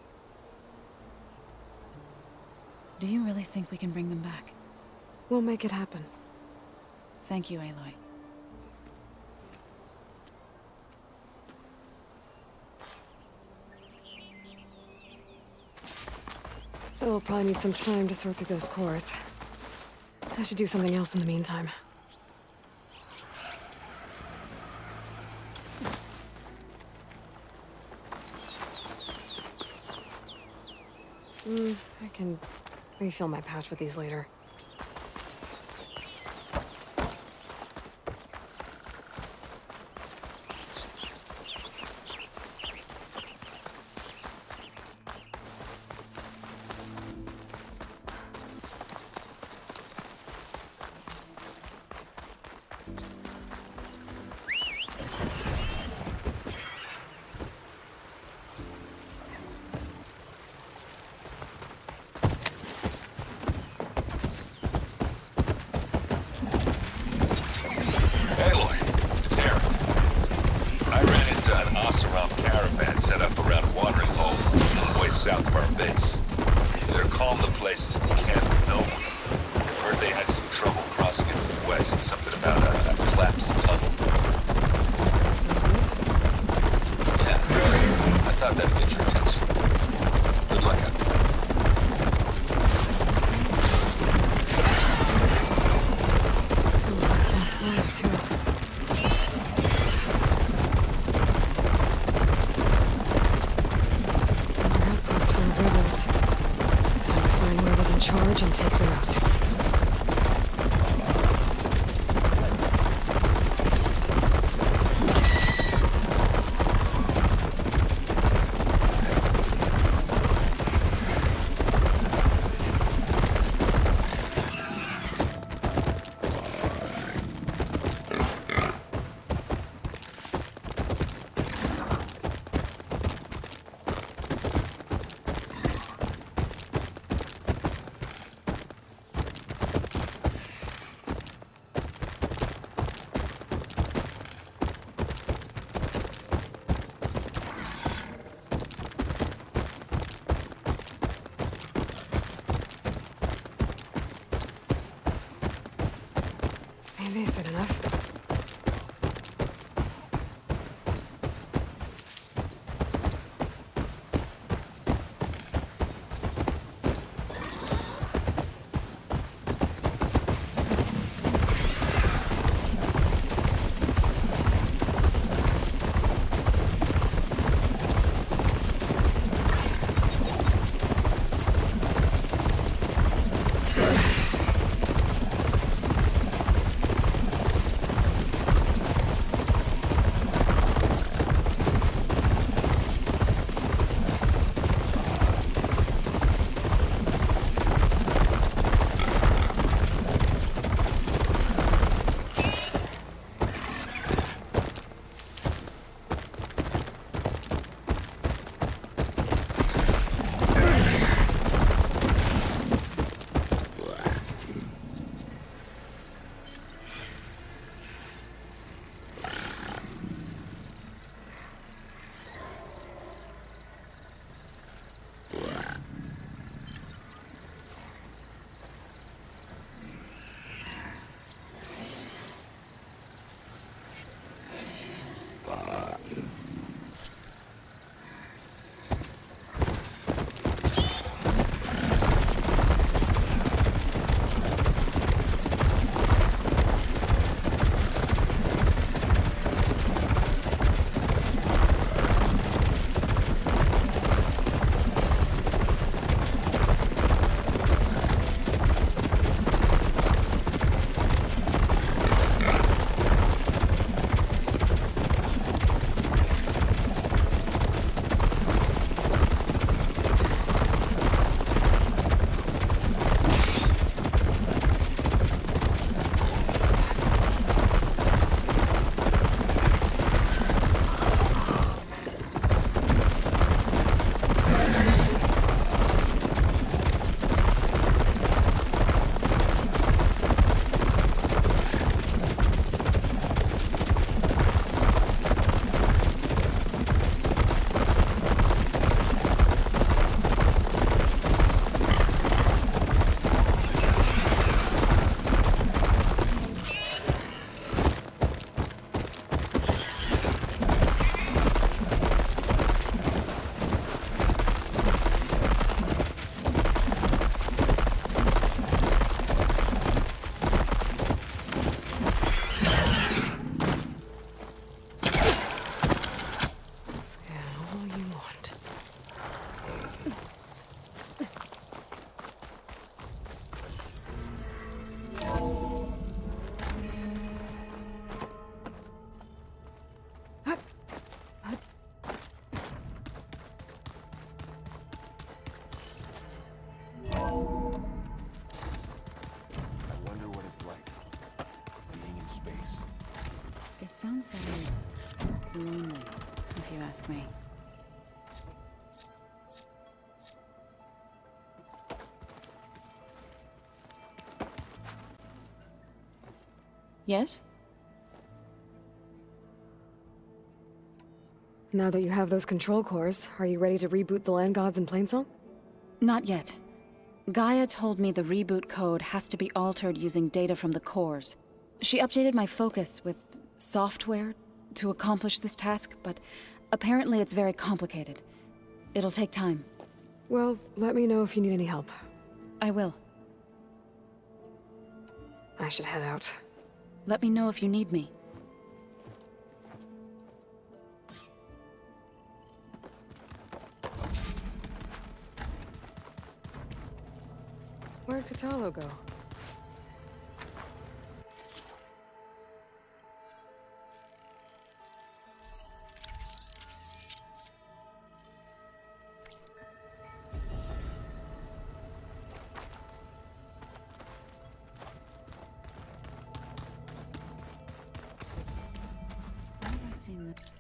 Do you really think we can bring them back? We'll make it happen. Thank you, Aloy. So we'll probably need some time to sort through those cores. I should do something else in the meantime. I can refill my patch with these later. And take her out. They said enough. space. It sounds very lonely, if you ask me. Yes? Now that you have those control cores, are you ready to reboot the land gods in Plainsong? Not yet. Gaia told me the reboot code has to be altered using data from the cores. She updated my focus with software to accomplish this task, but apparently it's very complicated. It'll take time. Well, let me know if you need any help. I will. I should head out. Let me know if you need me. Where'd Katalo go? Where have I seen this?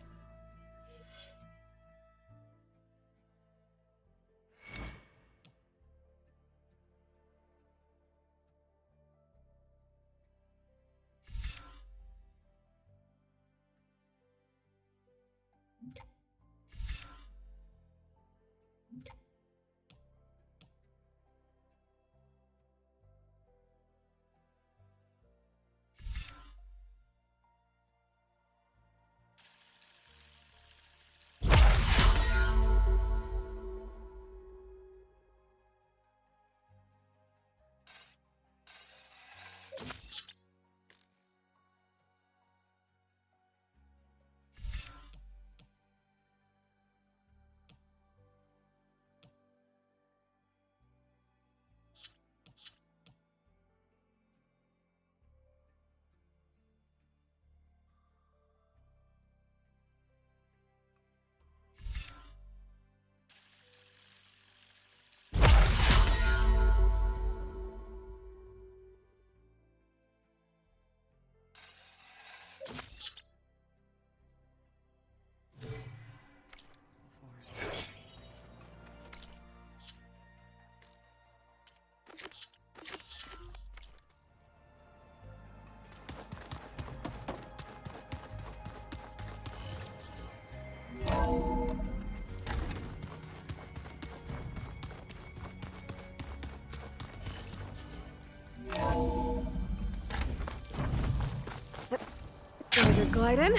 There's your glide in.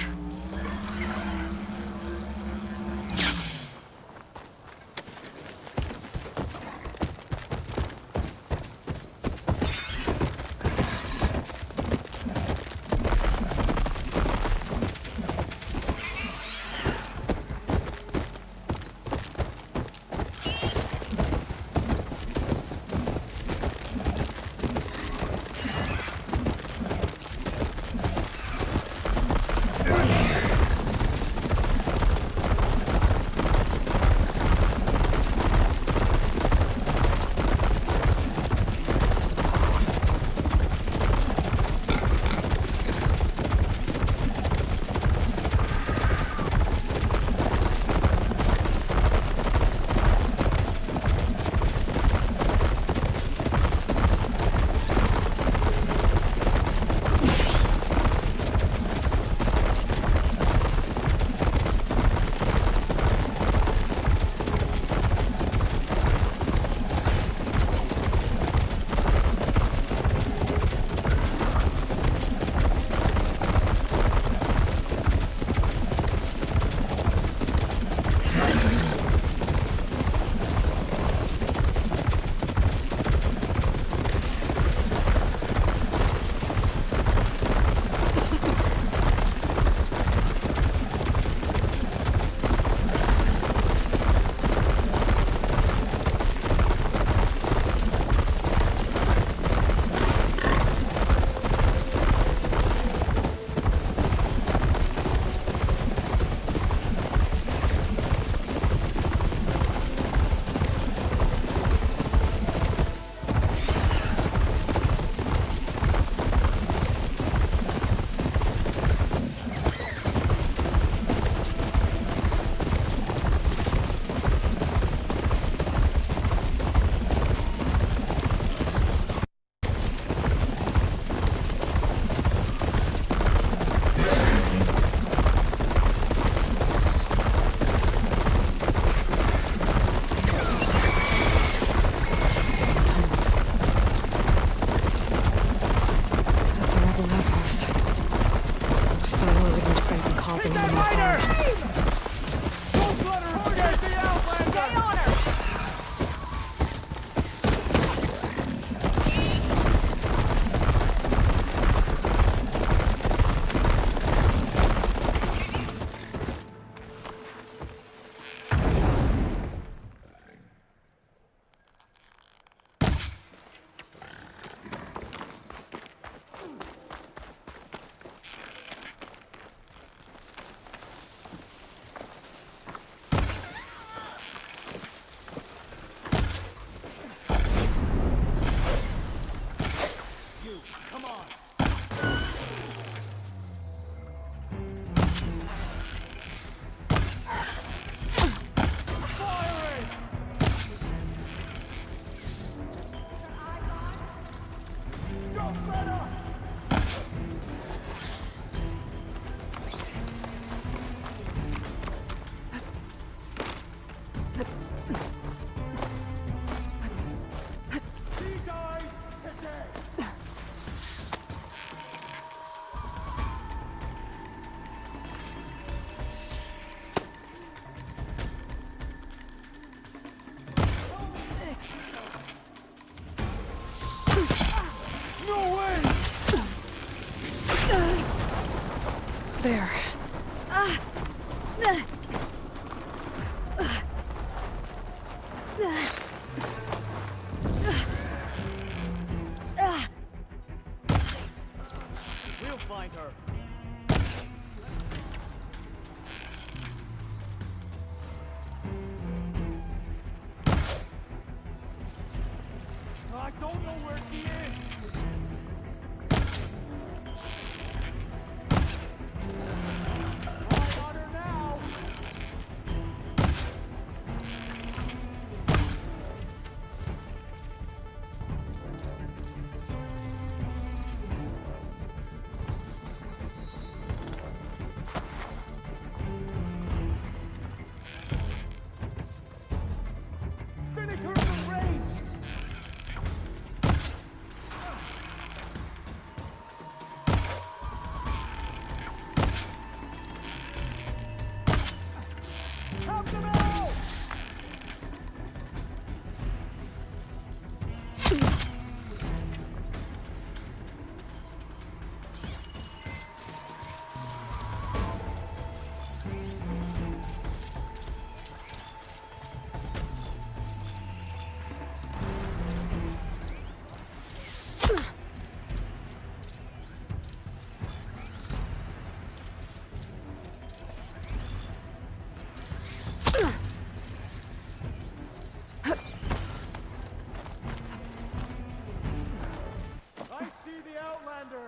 that rider! Don't let her forget the Outlander! Stay on her! There. We'll find her. I don't know where she is. I got her now. Finish her in the race. Help them out! I see the Outlander!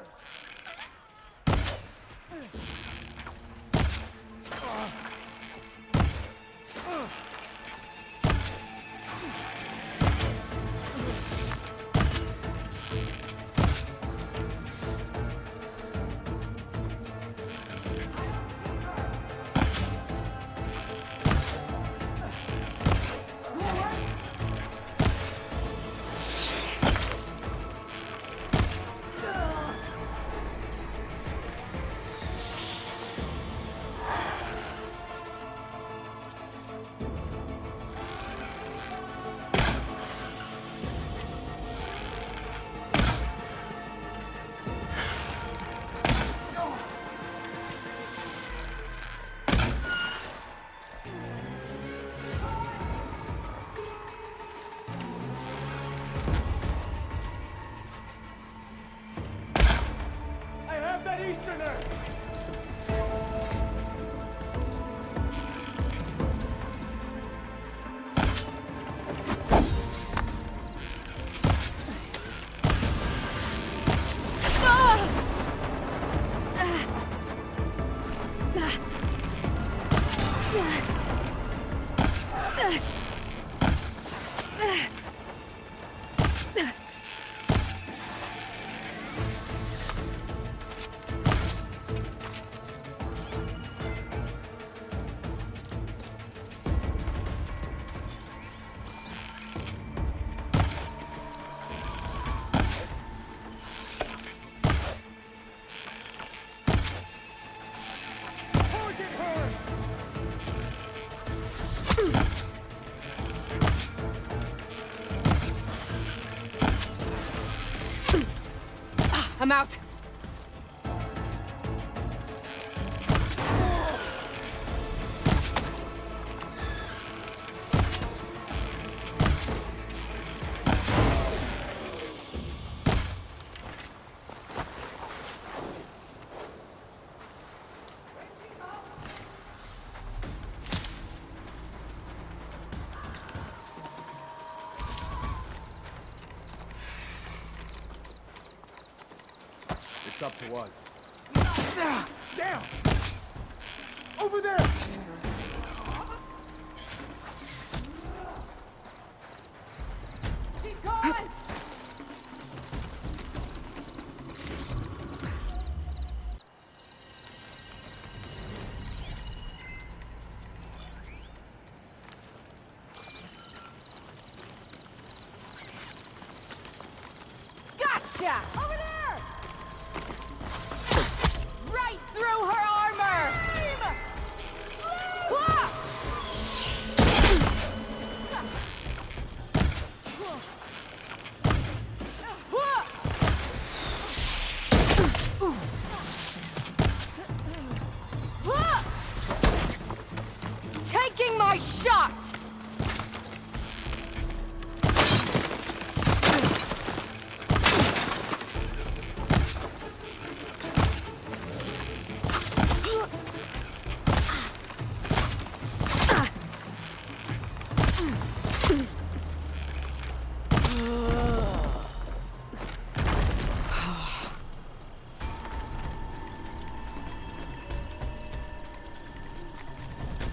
I'm out. It's up to us. Down! Over there! Keep going! Gotcha! Over there! Right through her armor! Wah! Wah! Taking my shot!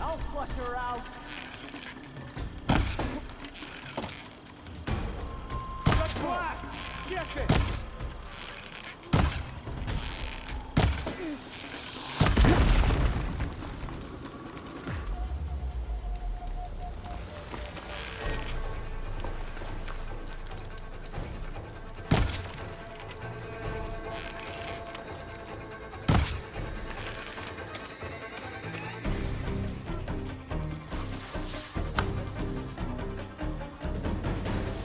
I'll flush her out. The black! Get it!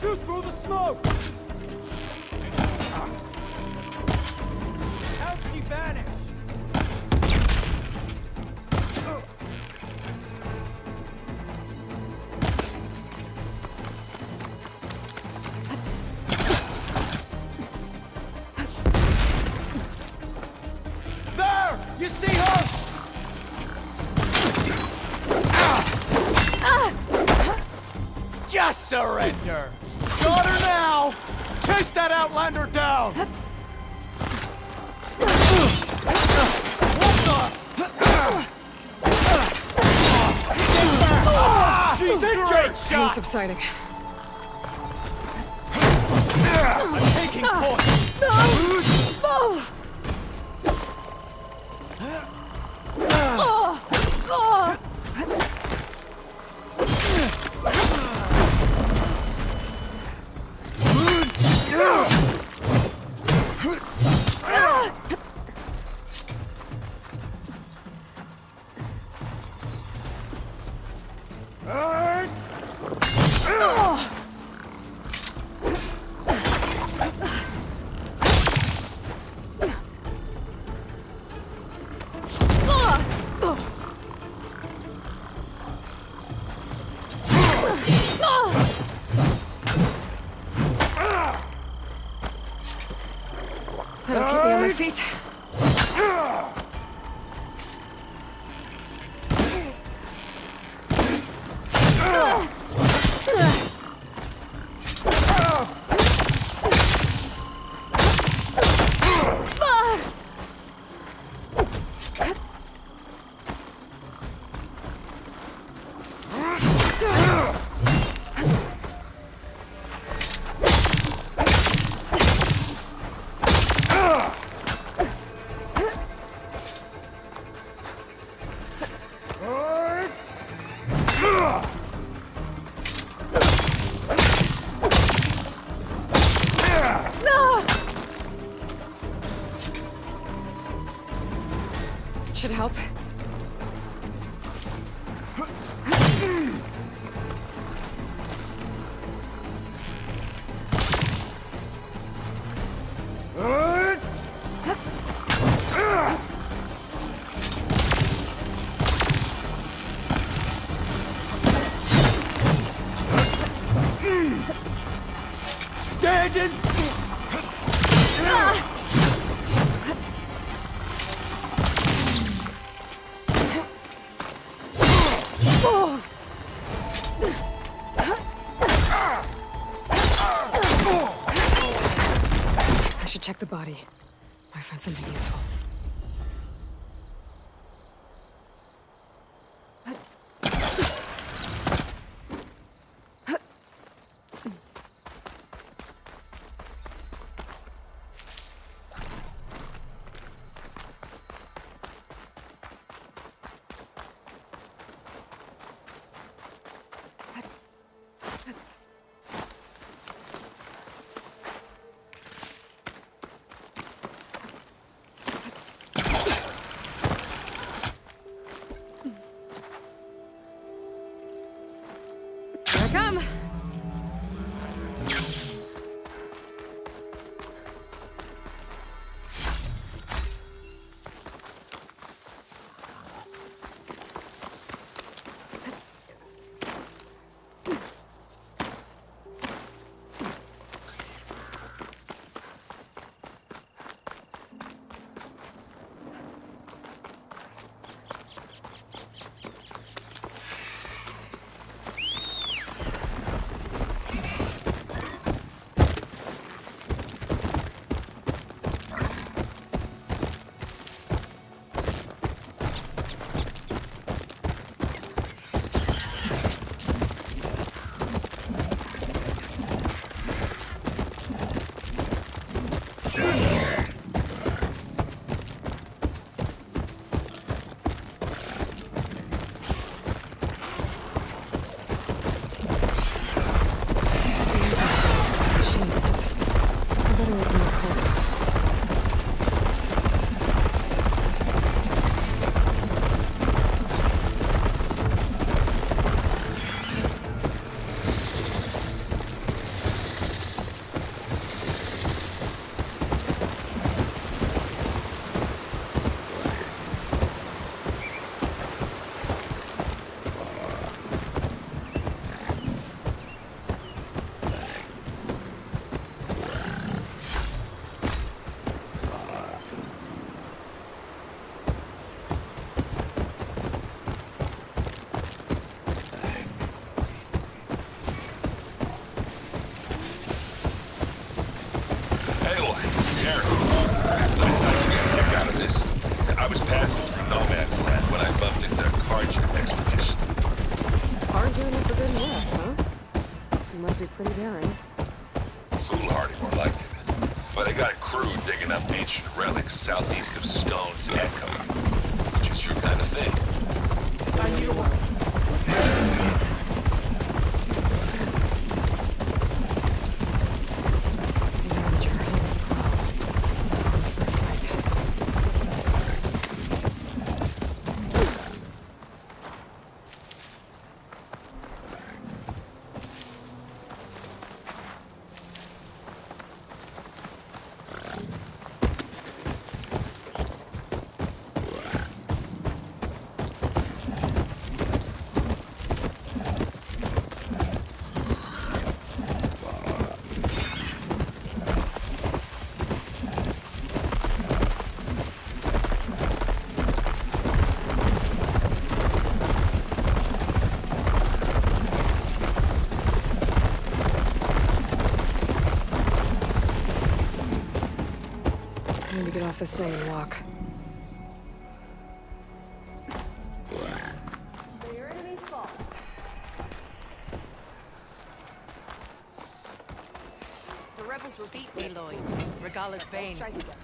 Shoot through the smoke! How'd she vanish? There! You see her? Just surrender! Got her now! Chase that Outlander down! She's injured! Pain subsiding. I'm taking point! That'll keep me on my feet. Should help. check the body. Might find something useful. Come! Southeast of Stone's Echo, which is your kind of thing. Get off this thing and walk. Your enemy's fault. The rebels will beat Aloy. Regala's bane. Strike again.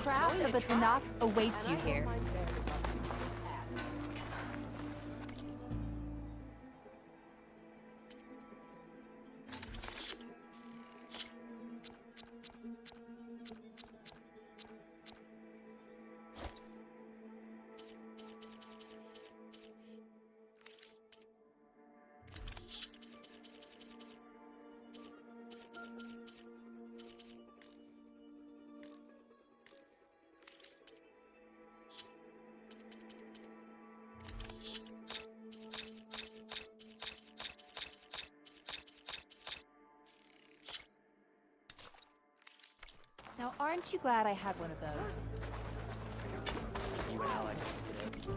craft of the Tanakh awaits you here. Now, aren't you glad I had one of those? You and Aloy today.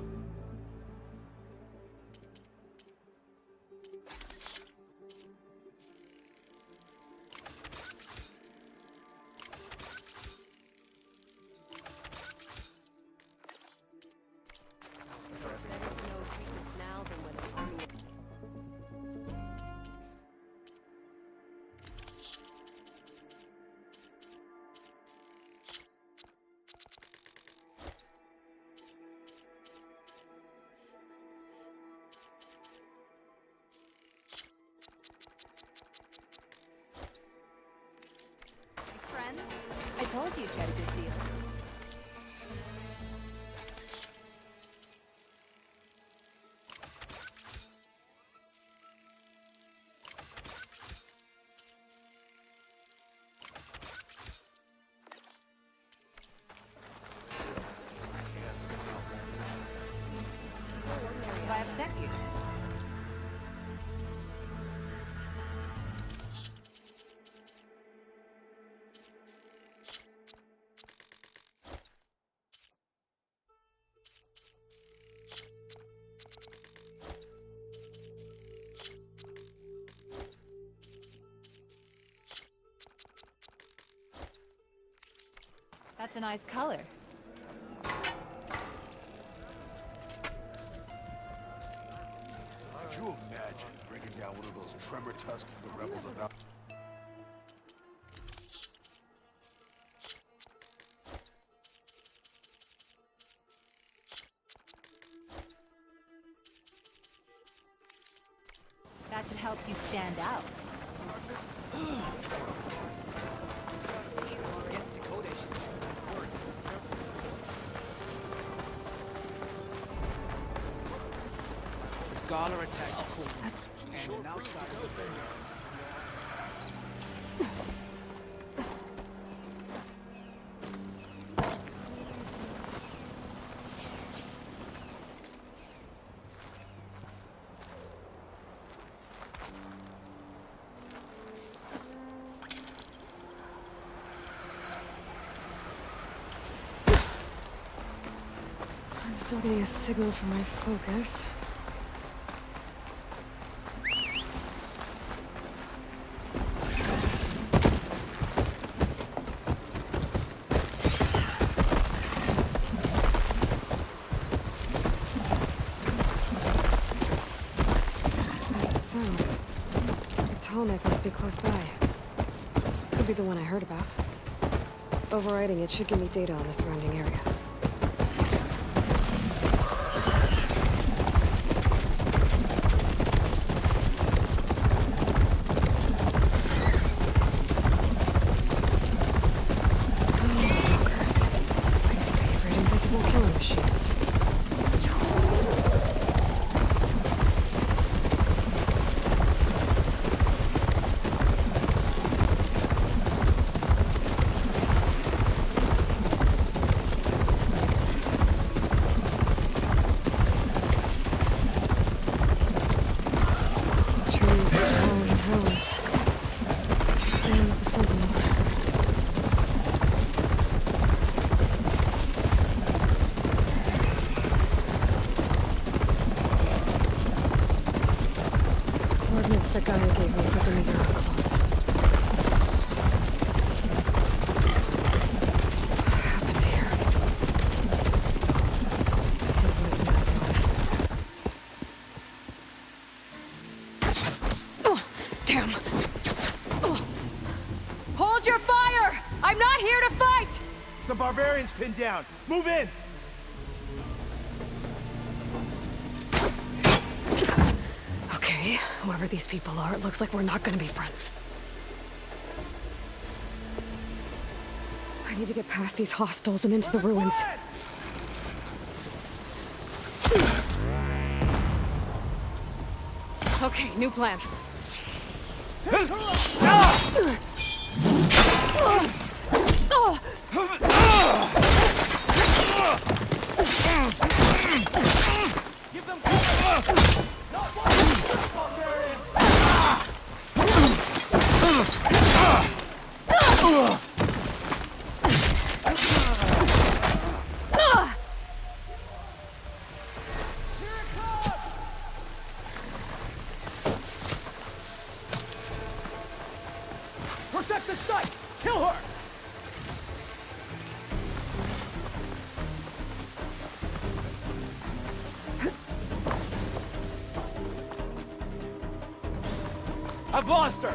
I told you she had a good deal. Have I upset you? That's a nice color. Could you imagine bringing down one of those tremor tusks the rebels about? That should help you stand out. Scholar attack and an outside defender. I'm still getting a signal from my focus. Must be close by. Could be the one I heard about. Overriding it should give me data on the surrounding area. Oh, stalkers. My favorite invisible killing machines. The guy gave me for doing your close. What happened here? Those lights in that blood. Oh, damn. Oh. Hold your fire! I'm not here to fight! The barbarian's pinned down. Move in! Okay, whoever these people are, it looks like we're not gonna be friends. I need to get past these hostels and into the ruins. Okay, new plan. Give them cover! Not one! Barbarian! Protect the site! Kill her! I've lost her!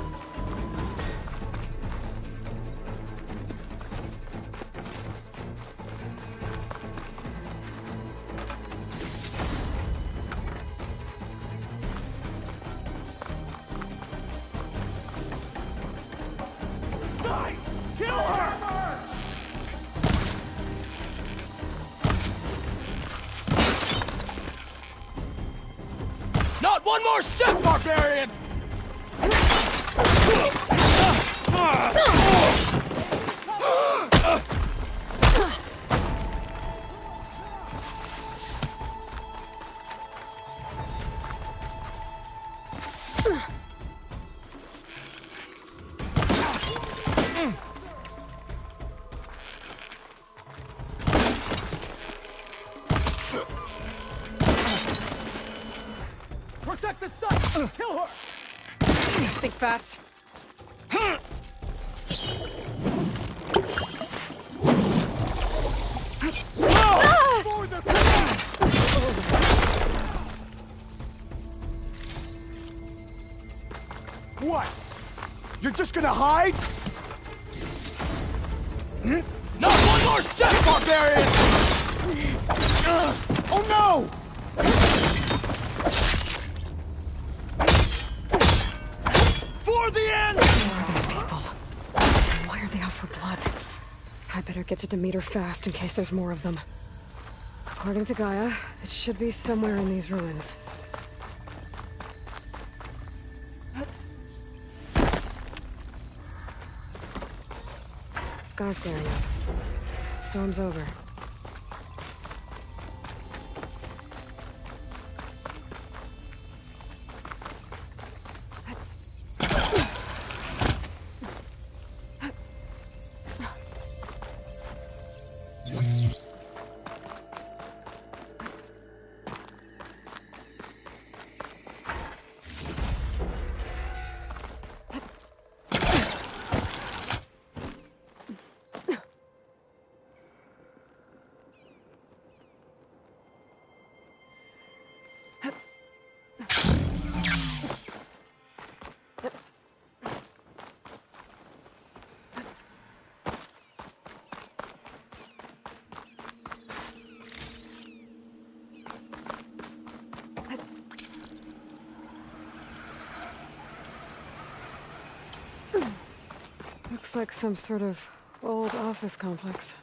Die! Kill her! Not one more step, barbarian! Protect the site! Kill her! Think fast. What? You're just gonna hide? Not one more step, barbarian! Oh no! For the end! Who are these people? Why are they out for blood? I better get to Demeter fast in case there's more of them. According to Gaia, it should be somewhere in these ruins. Sky's clearing up. Storm's over. Looks like some sort of old office complex.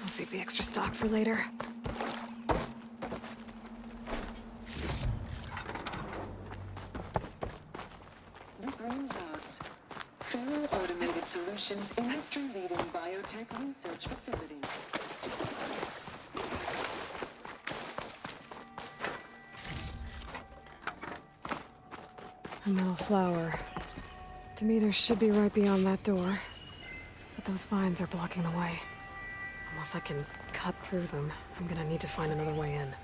I'll save the extra stock for later. The Greenhouse. Federal Automated Solutions industry-leading biotech research facility. A metal flower. Demeter should be right beyond that door. But those vines are blocking the way. Unless I can cut through them, I'm gonna need to find another way in.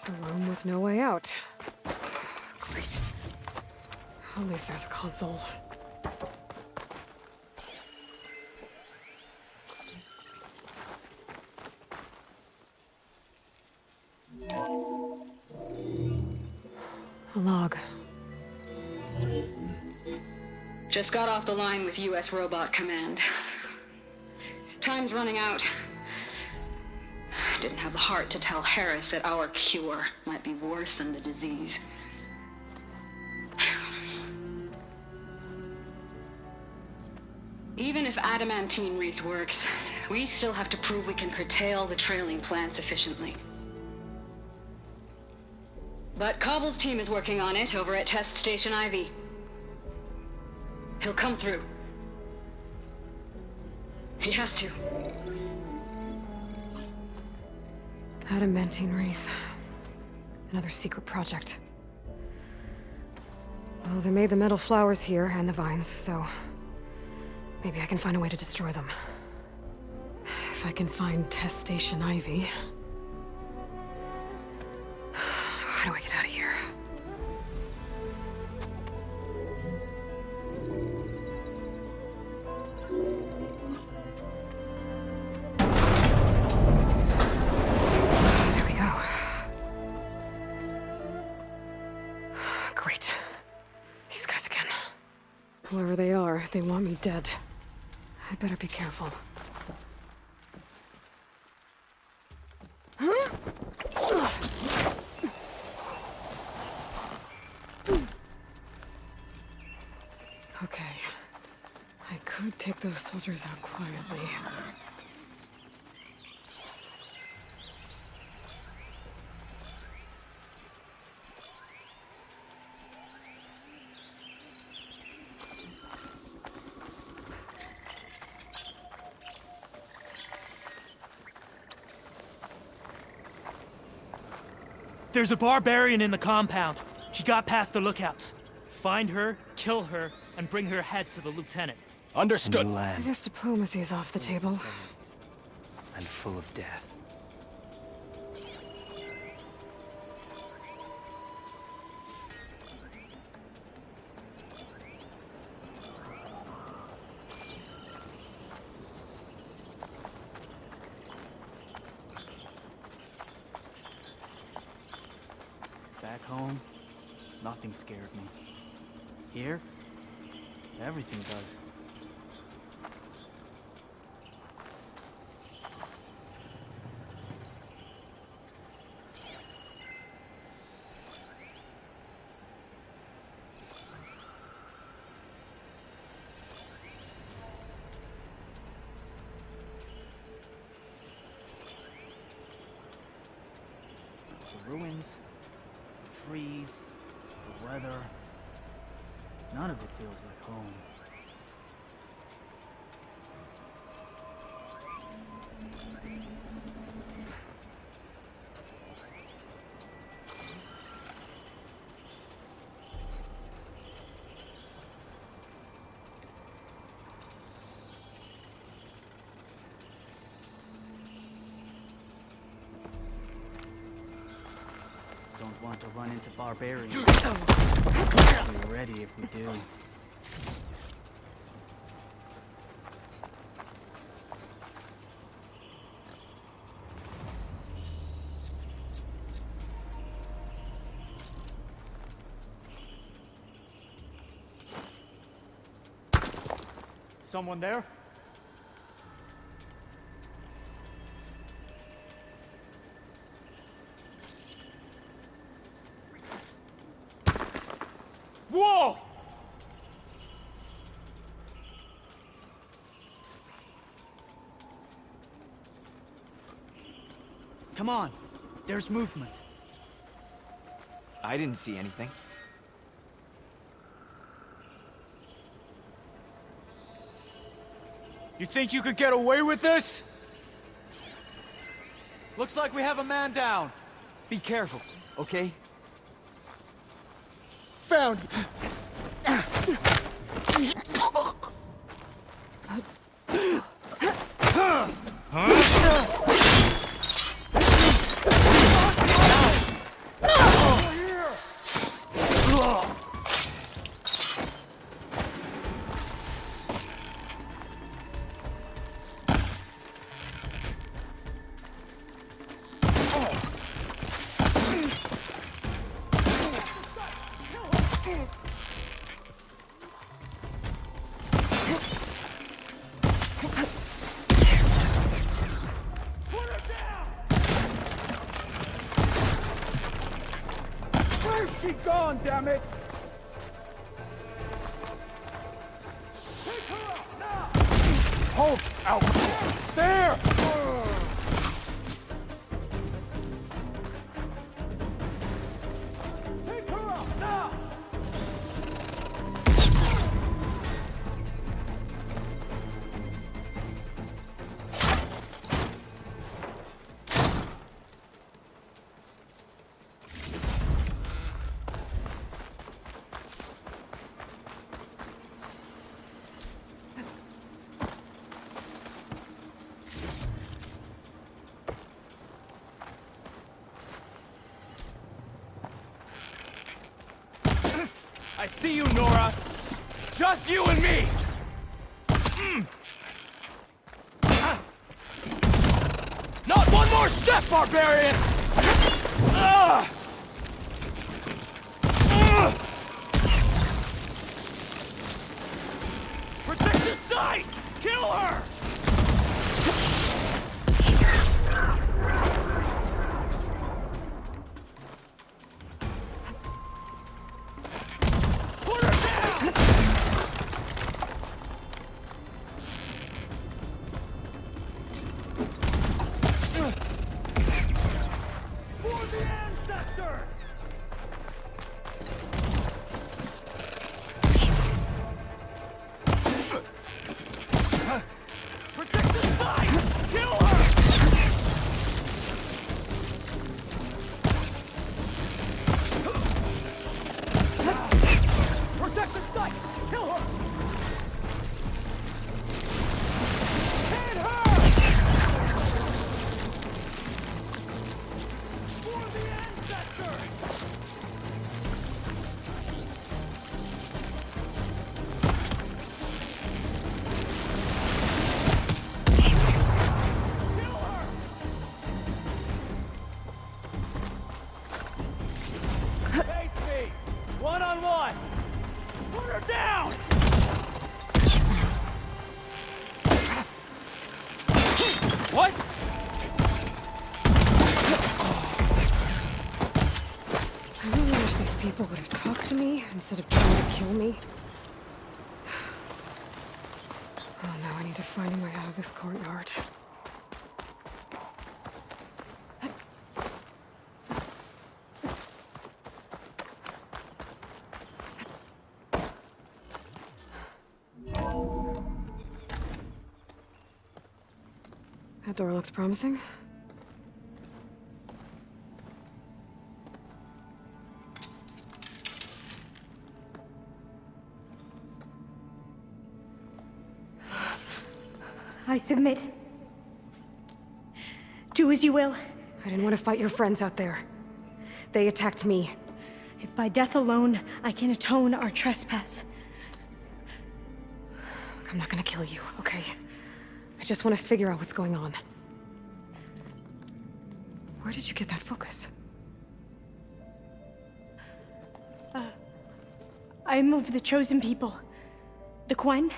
A room with no way out. Great. At least there's a console. A log. Just got off the line with U.S. Robot Command. Time's running out. Didn't have the heart to tell Harris that our cure might be worse than the disease. Even if adamantine wreath works, we still have to prove we can curtail the trailing plants efficiently. But Cobble's team is working on it over at Test Station Ivy. He'll come through. He has to. Adamantine wreath. Another secret project. Well, they made the metal flowers here and the vines, so maybe I can find a way to destroy them. If I can find Test Station Ivy. How do I get out of here? There we go. Great. These guys again. Whoever they are, they want me dead. I better be careful. Okay. I could take those soldiers out quietly. There's a barbarian in the compound. She got past the lookouts. Find her, kill her, and bring her head to the lieutenant. Understood. I guess diplomacy's off the table. And full of death. Back home, nothing scared me. Here, everything does. The ruins, the trees, the weather. None of it feels like home. Don't want to run into barbarians. We're ready if we do. Someone there? Whoa! Come on, there's movement. I didn't see anything. You think you could get away with this? Looks like we have a man down. Be careful, okay? Found. Keep going, damn it! Hold out! There! Take her out now! I see you, Nora. Just you and me. Not one more step, barbarian! Protect the site! Kill her! One-on-one! Put her down! What? I really wish these people would have talked to me instead of trying to kill me. Oh no, I need to find a way out of this courtyard. That door looks promising. I submit. Do as you will. I didn't want to fight your friends out there. They attacked me. If by death alone I can atone our trespass. I'm not gonna kill you, okay? I just want to figure out what's going on. Where did you get that focus? I'm of the chosen people. The Quen.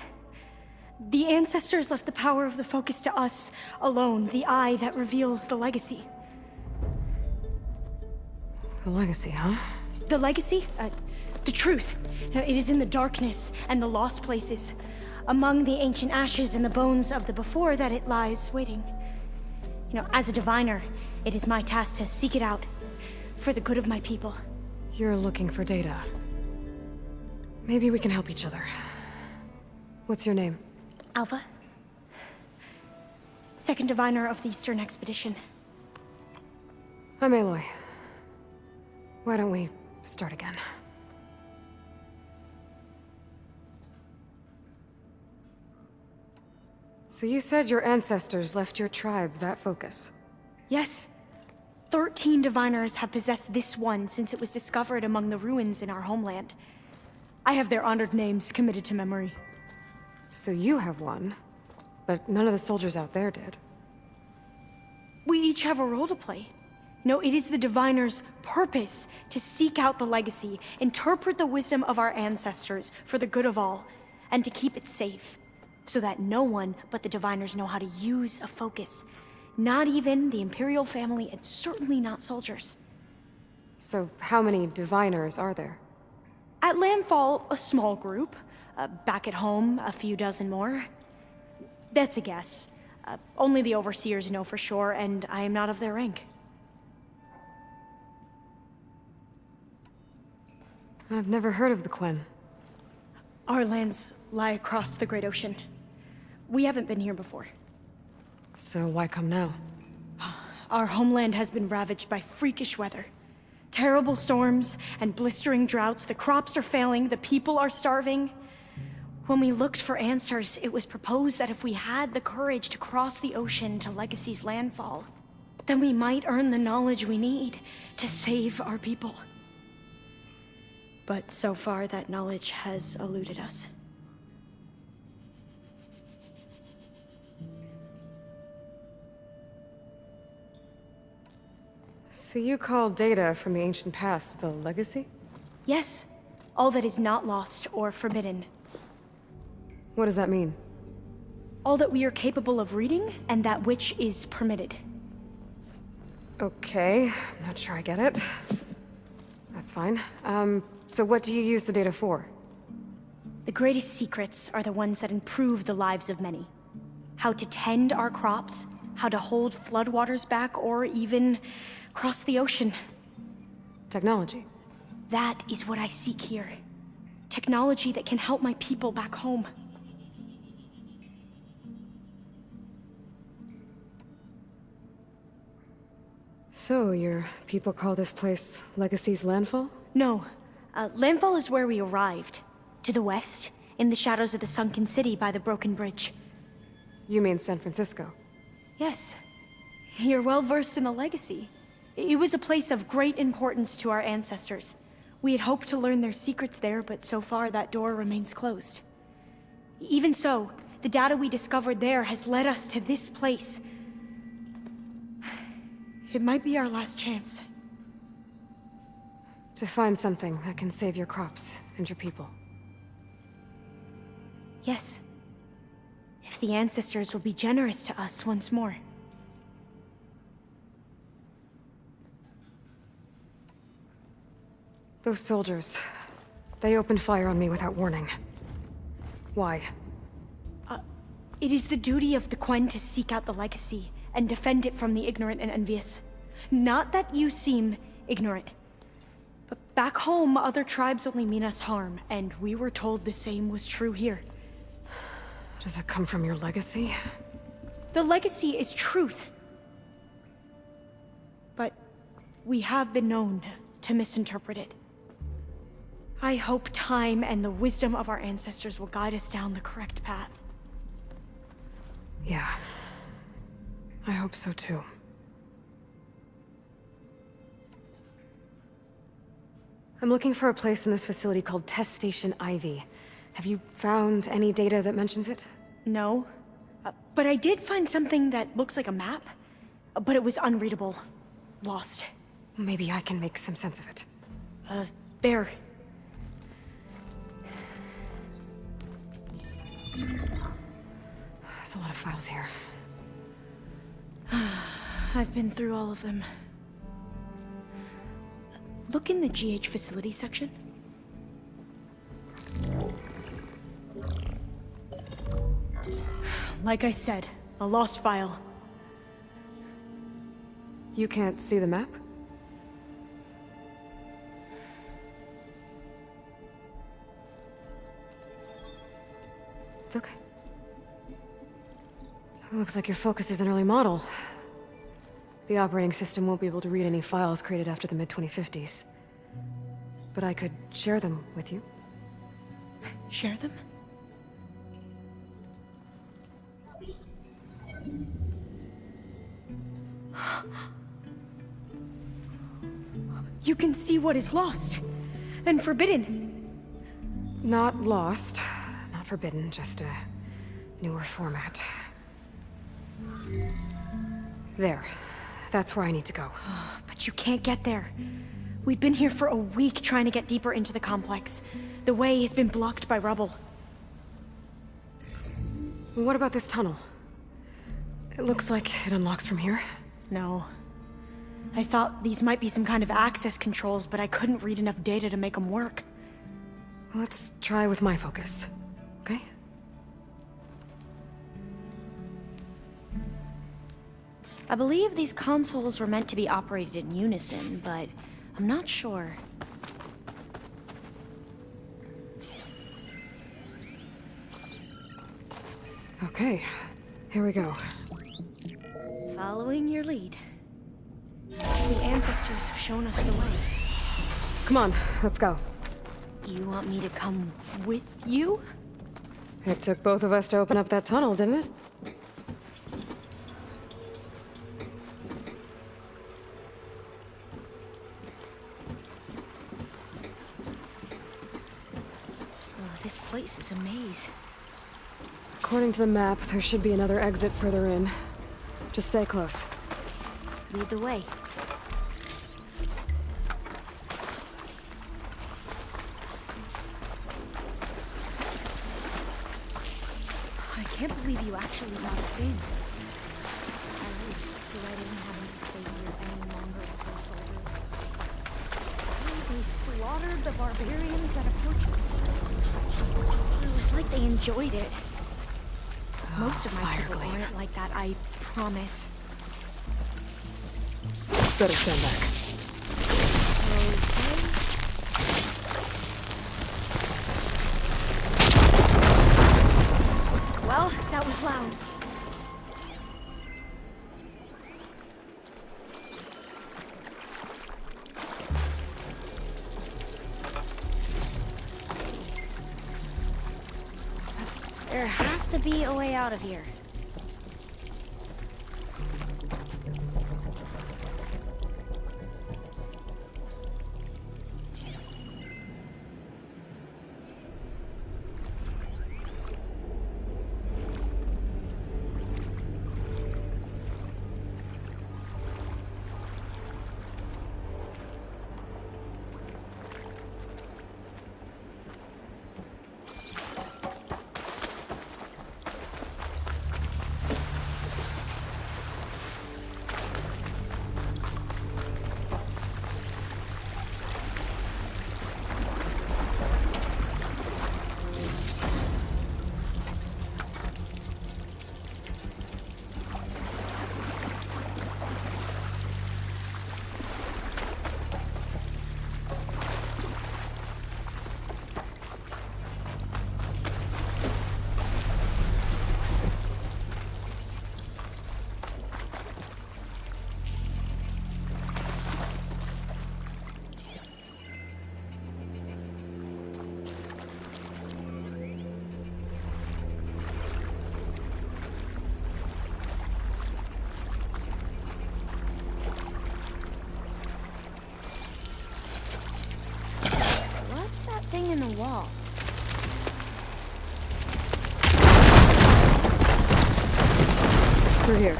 The ancestors left the power of the focus to us alone, the eye that reveals the legacy. The legacy, huh? The legacy? The truth. It is in the darkness and the lost places. Among the ancient ashes and the bones of the before that it lies waiting. As a diviner, it is my task to seek it out for the good of my people. You're looking for data. Maybe we can help each other. What's your name? Alpha. Second diviner of the Eastern Expedition. I'm Aloy. Why don't we start again? So you said your ancestors left your tribe that focus? Yes. 13 diviners have possessed this one since it was discovered among the ruins in our homeland. I have their honored names committed to memory. So you have one, but none of the soldiers out there did. We each have a role to play. No, it is the diviner's purpose to seek out the legacy, interpret the wisdom of our ancestors for the good of all, and to keep it safe, so that no one but the diviners know how to use a focus. Not even the Imperial family, and certainly not soldiers. So how many diviners are there? At landfall, a small group. Back at home, a few dozen more. That's a guess. Only the overseers know for sure, and I am not of their rank. I've never heard of the Quen. Our lands lie across the Great Ocean. We haven't been here before. So why come now? Our homeland has been ravaged by freakish weather. Terrible storms and blistering droughts. The crops are failing, the people are starving. When we looked for answers, it was proposed that if we had the courage to cross the ocean to Legacy's landfall, then we might earn the knowledge we need to save our people. But so far, that knowledge has eluded us. So you call data from the ancient past the legacy? Yes. All that is not lost or forbidden. What does that mean? All that we are capable of reading, and that which is permitted. Okay, I'm not sure I get it. That's fine. So what do you use the data for? The greatest secrets are the ones that improve the lives of many. How to tend our crops, how to hold floodwaters back, or even cross the ocean. Technology. That is what I seek here. Technology that can help my people back home. So, your people call this place Legacy's Landfall? No. Landfall is where we arrived. To the west, in the shadows of the sunken city by the broken bridge. You mean San Francisco? Yes. You're well versed in the Legacy. It was a place of great importance to our ancestors. We had hoped to learn their secrets there, but so far that door remains closed. Even so, the data we discovered there has led us to this place. It might be our last chance. To find something that can save your crops and your people. Yes. If the ancestors will be generous to us once more. Those soldiers, they opened fire on me without warning. Why? It is the duty of the Quen to seek out the Legacy and defend it from the ignorant and envious. Not that you seem ignorant. But back home, other tribes only mean us harm, and we were told the same was true here. Does that come from your legacy? The Legacy is truth. But we have been known to misinterpret it. I hope time and the wisdom of our ancestors will guide us down the correct path. Yeah. I hope so too. I'm looking for a place in this facility called Test Station Ivy. Have you found any data that mentions it? No. But I did find something that looks like a map. But it was unreadable. Lost. Maybe I can make some sense of it. There. There's a lot of files here. I've been through all of them. Look in the GH facility section. Like I said, a lost file. You can't see the map? It's okay. It looks like your focus is an early model. The operating system won't be able to read any files created after the mid-2050s. But I could share them with you. Share them? You can see what is lost and forbidden. Not lost, not forbidden, just a newer format. There. That's where I need to go. But you can't get there. We've been here for a week trying to get deeper into the complex. The way has been blocked by rubble. What about this tunnel? It looks like it unlocks from here. No. I thought these might be some kind of access controls, but I couldn't read enough data to make them work. Let's try with my focus, okay? I believe these consoles were meant to be operated in unison, but I'm not sure. Okay, here we go. Following your lead. The ancestors have shown us the way. Come on, let's go. You want me to come with you? It took both of us to open up that tunnel, didn't it? Oh, this place is a maze. According to the map, there should be another exit further in. Just stay close. Lead the way. I can't believe you actually got us in. I wish that I didn't have to stay here any longer with those soldiers. They slaughtered the barbarians that approached us. It was like they enjoyed it. Most of my people aren't like that, I promise. Better stand back. Okay. Well, that was loud. There has to be a way out of here. Thing in the wall. Through here.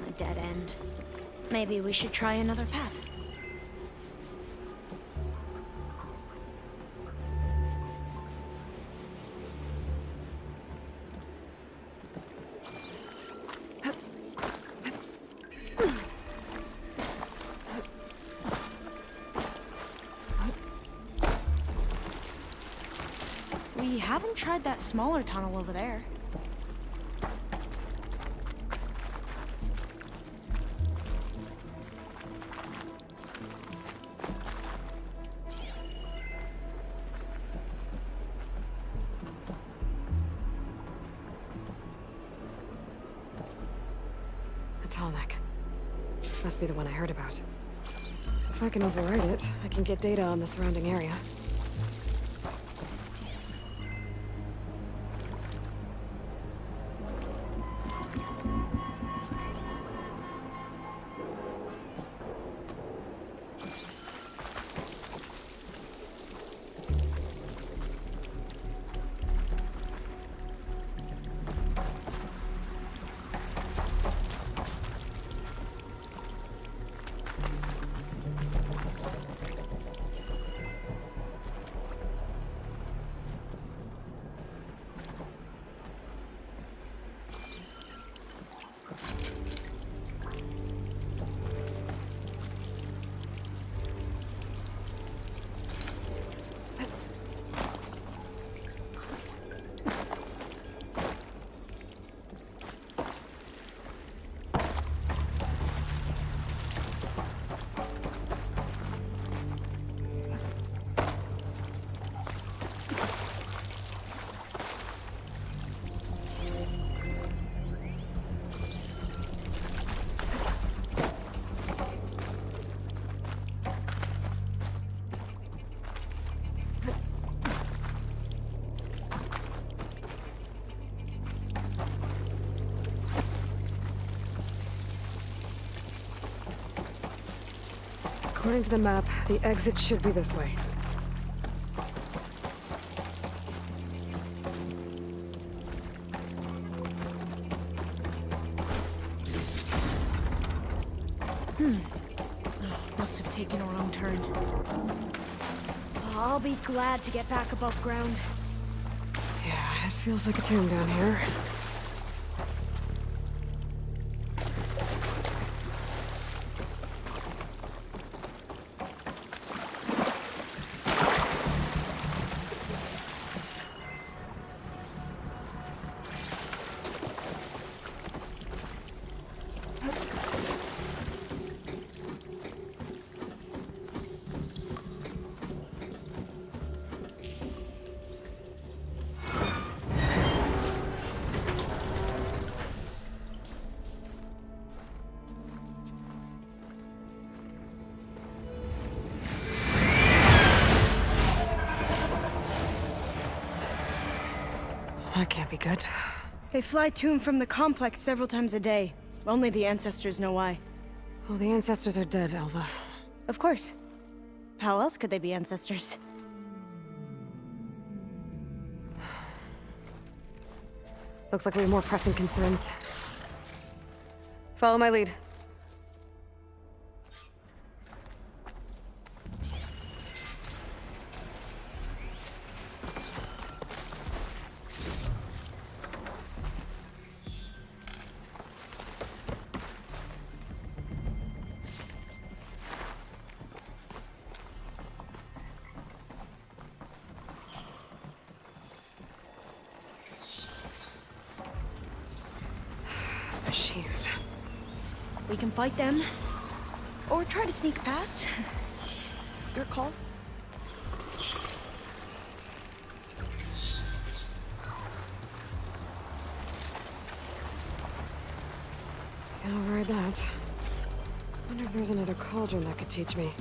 A dead end. Maybe we should try another path. We haven't tried that smaller tunnel over there. A Tallneck. Must be the one I heard about. If I can override it, I can get data on the surrounding area. According to the map, the exit should be this way. Must have taken a wrong turn. I'll be glad to get back above ground. Yeah, it feels like a tomb down here. That can't be good. They fly to and from the complex several times a day. Only the ancestors know why. Well, the ancestors are dead, Alva. Of course. How else could they be ancestors? Looks like we have more pressing concerns. Follow my lead. Machines. We can fight them, or try to sneak past. Your call. Can't override that. Wonder if there's another cauldron that could teach me.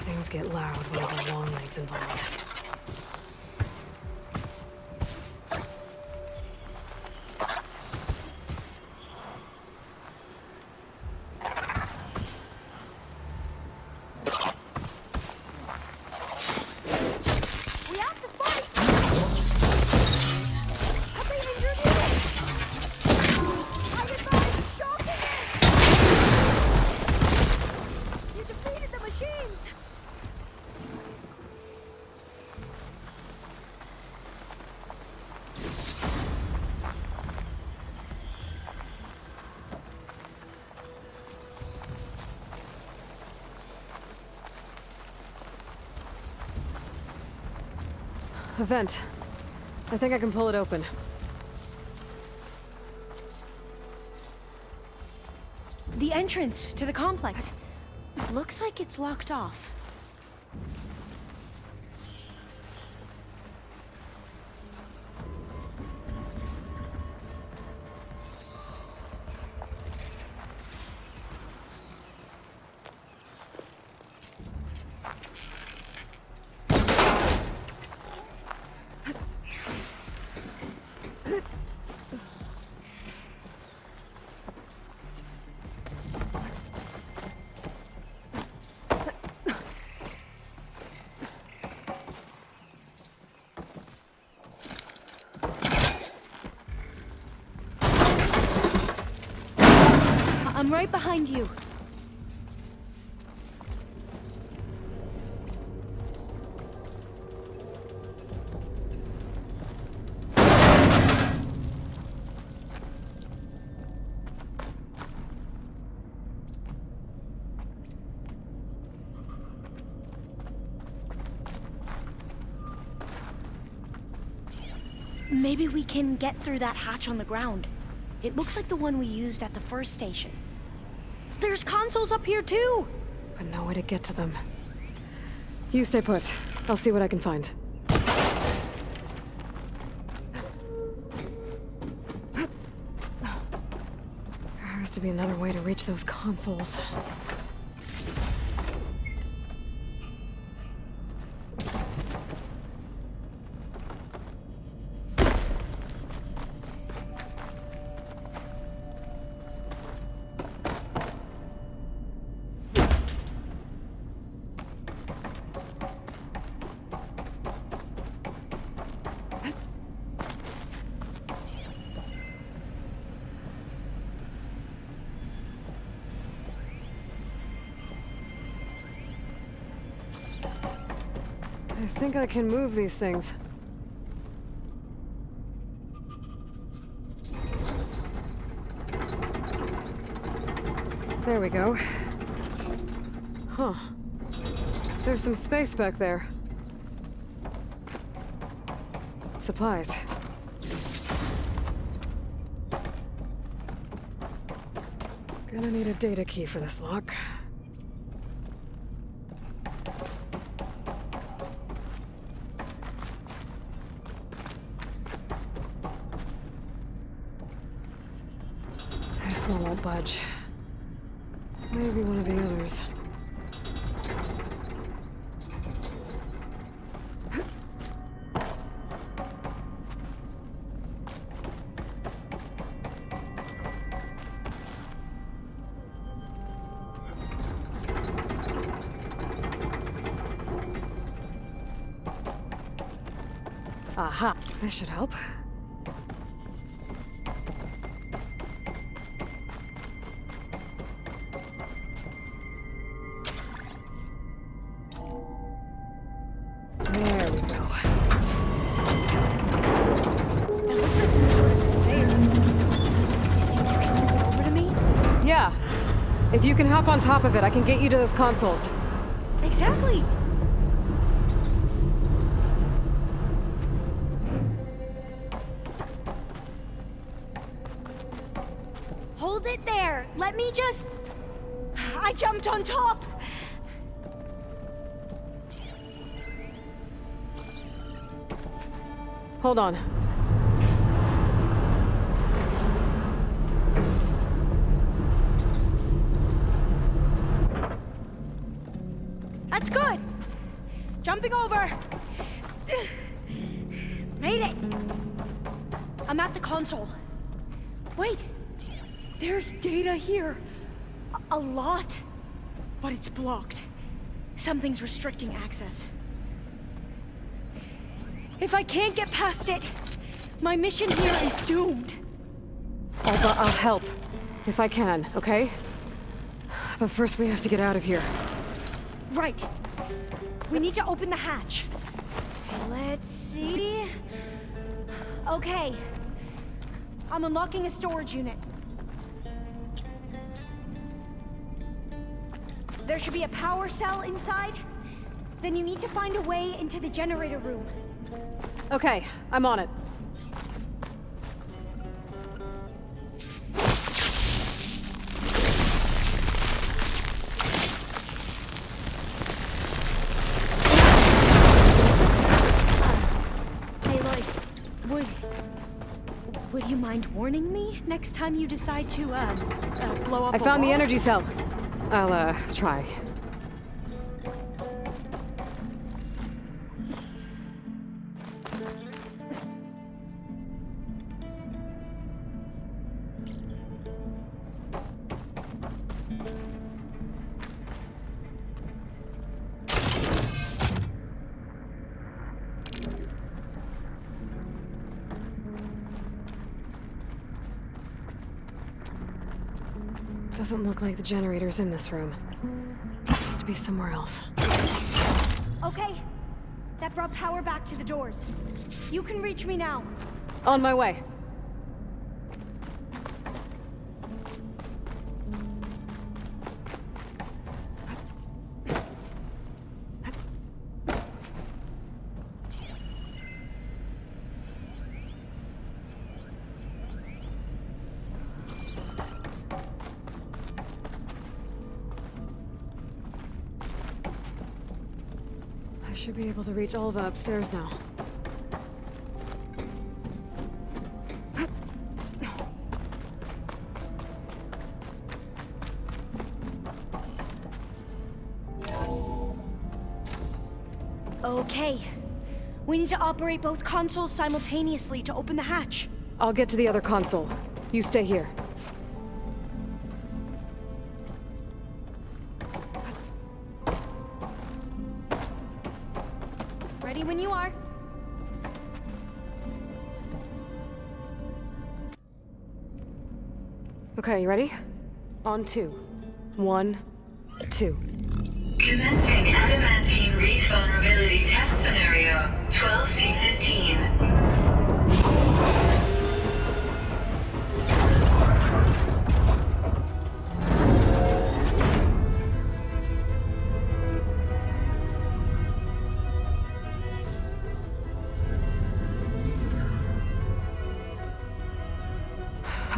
Things get loud when there are long legs involved. a vent. I think I can pull it open. The entrance to the complex. Looks like it's locked off. I'm right behind you. Maybe we can get through that hatch on the ground. It looks like the one we used at the first station. There's consoles up here too! But no way to get to them. You stay put. I'll see what I can find. There has to be another way to reach those consoles. I think I can move these things. There we go. Huh. There's some space back there. Supplies. Gonna need a data key for this lock. This one won't budge. Maybe one of the others. Aha, this should help. There we go. That looks like some sort of conveyor. You think you can move it over to me? Yeah. If you can hop on top of it, I can get you to those consoles. Exactly. Hold it there. Let me just... I jumped on top. Hold on. That's good. Jumping over. Made it. I'm at the console. Wait. There's data here. A lot. But it's blocked. Something's restricting access. If I can't get past it, my mission here is doomed. Alba, I'll help. If I can, okay? But first we have to get out of here. Right. We need to open the hatch. Let's see... Okay. I'm unlocking a storage unit. There should be a power cell inside. Then you need to find a way into the generator room. Okay, I'm on it. Aloy, would you mind warning me next time you decide to, blow up I found a the wall? energy cell. I'll, try. Doesn't look like the generator's in this room. Has to be somewhere else. Okay, that brought power back to the doors. You can reach me now. On my way. I should be able to reach Alva upstairs now. Okay. We need to operate both consoles simultaneously to open the hatch. I'll get to the other console. You stay here. Ready when you are. Okay, you ready? On 2. 1, 2. Commencing adamantine wreath vulnerability test scenario 12C15.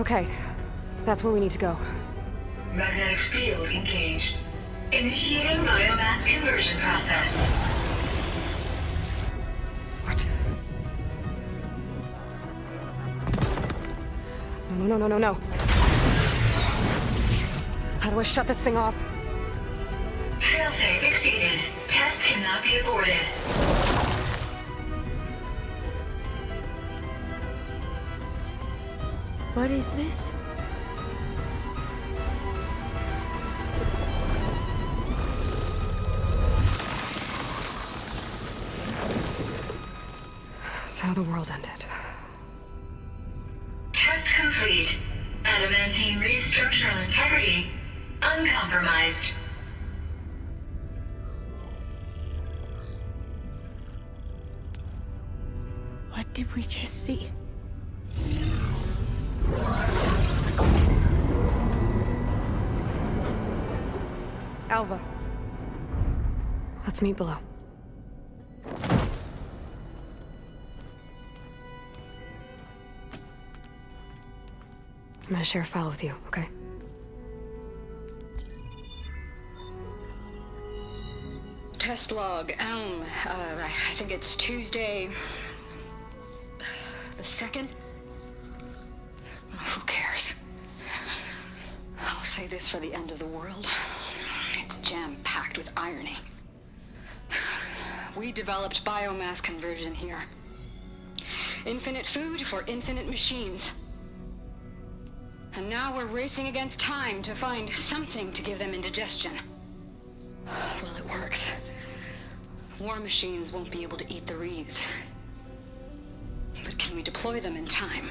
Okay, that's where we need to go. Magnetic field engaged. Initiating biomass conversion process. What? No. How do I shut this thing off? Failsafe exceeded. Test cannot be aborted. What is this? It's how the world ended. Test complete. Adamantine wreath structural integrity uncompromised. What did we just see? Alva. Let's meet below. I'm gonna share a file with you, okay? Test log, Elm. I think it's Tuesday... the 2nd? Who cares? I'll say this for the end of the world. It's jam-packed with irony. We developed biomass conversion here. Infinite food for infinite machines. And now we're racing against time to find something to give them indigestion. Well, it works. War machines won't be able to eat the wreaths. But can we deploy them in time?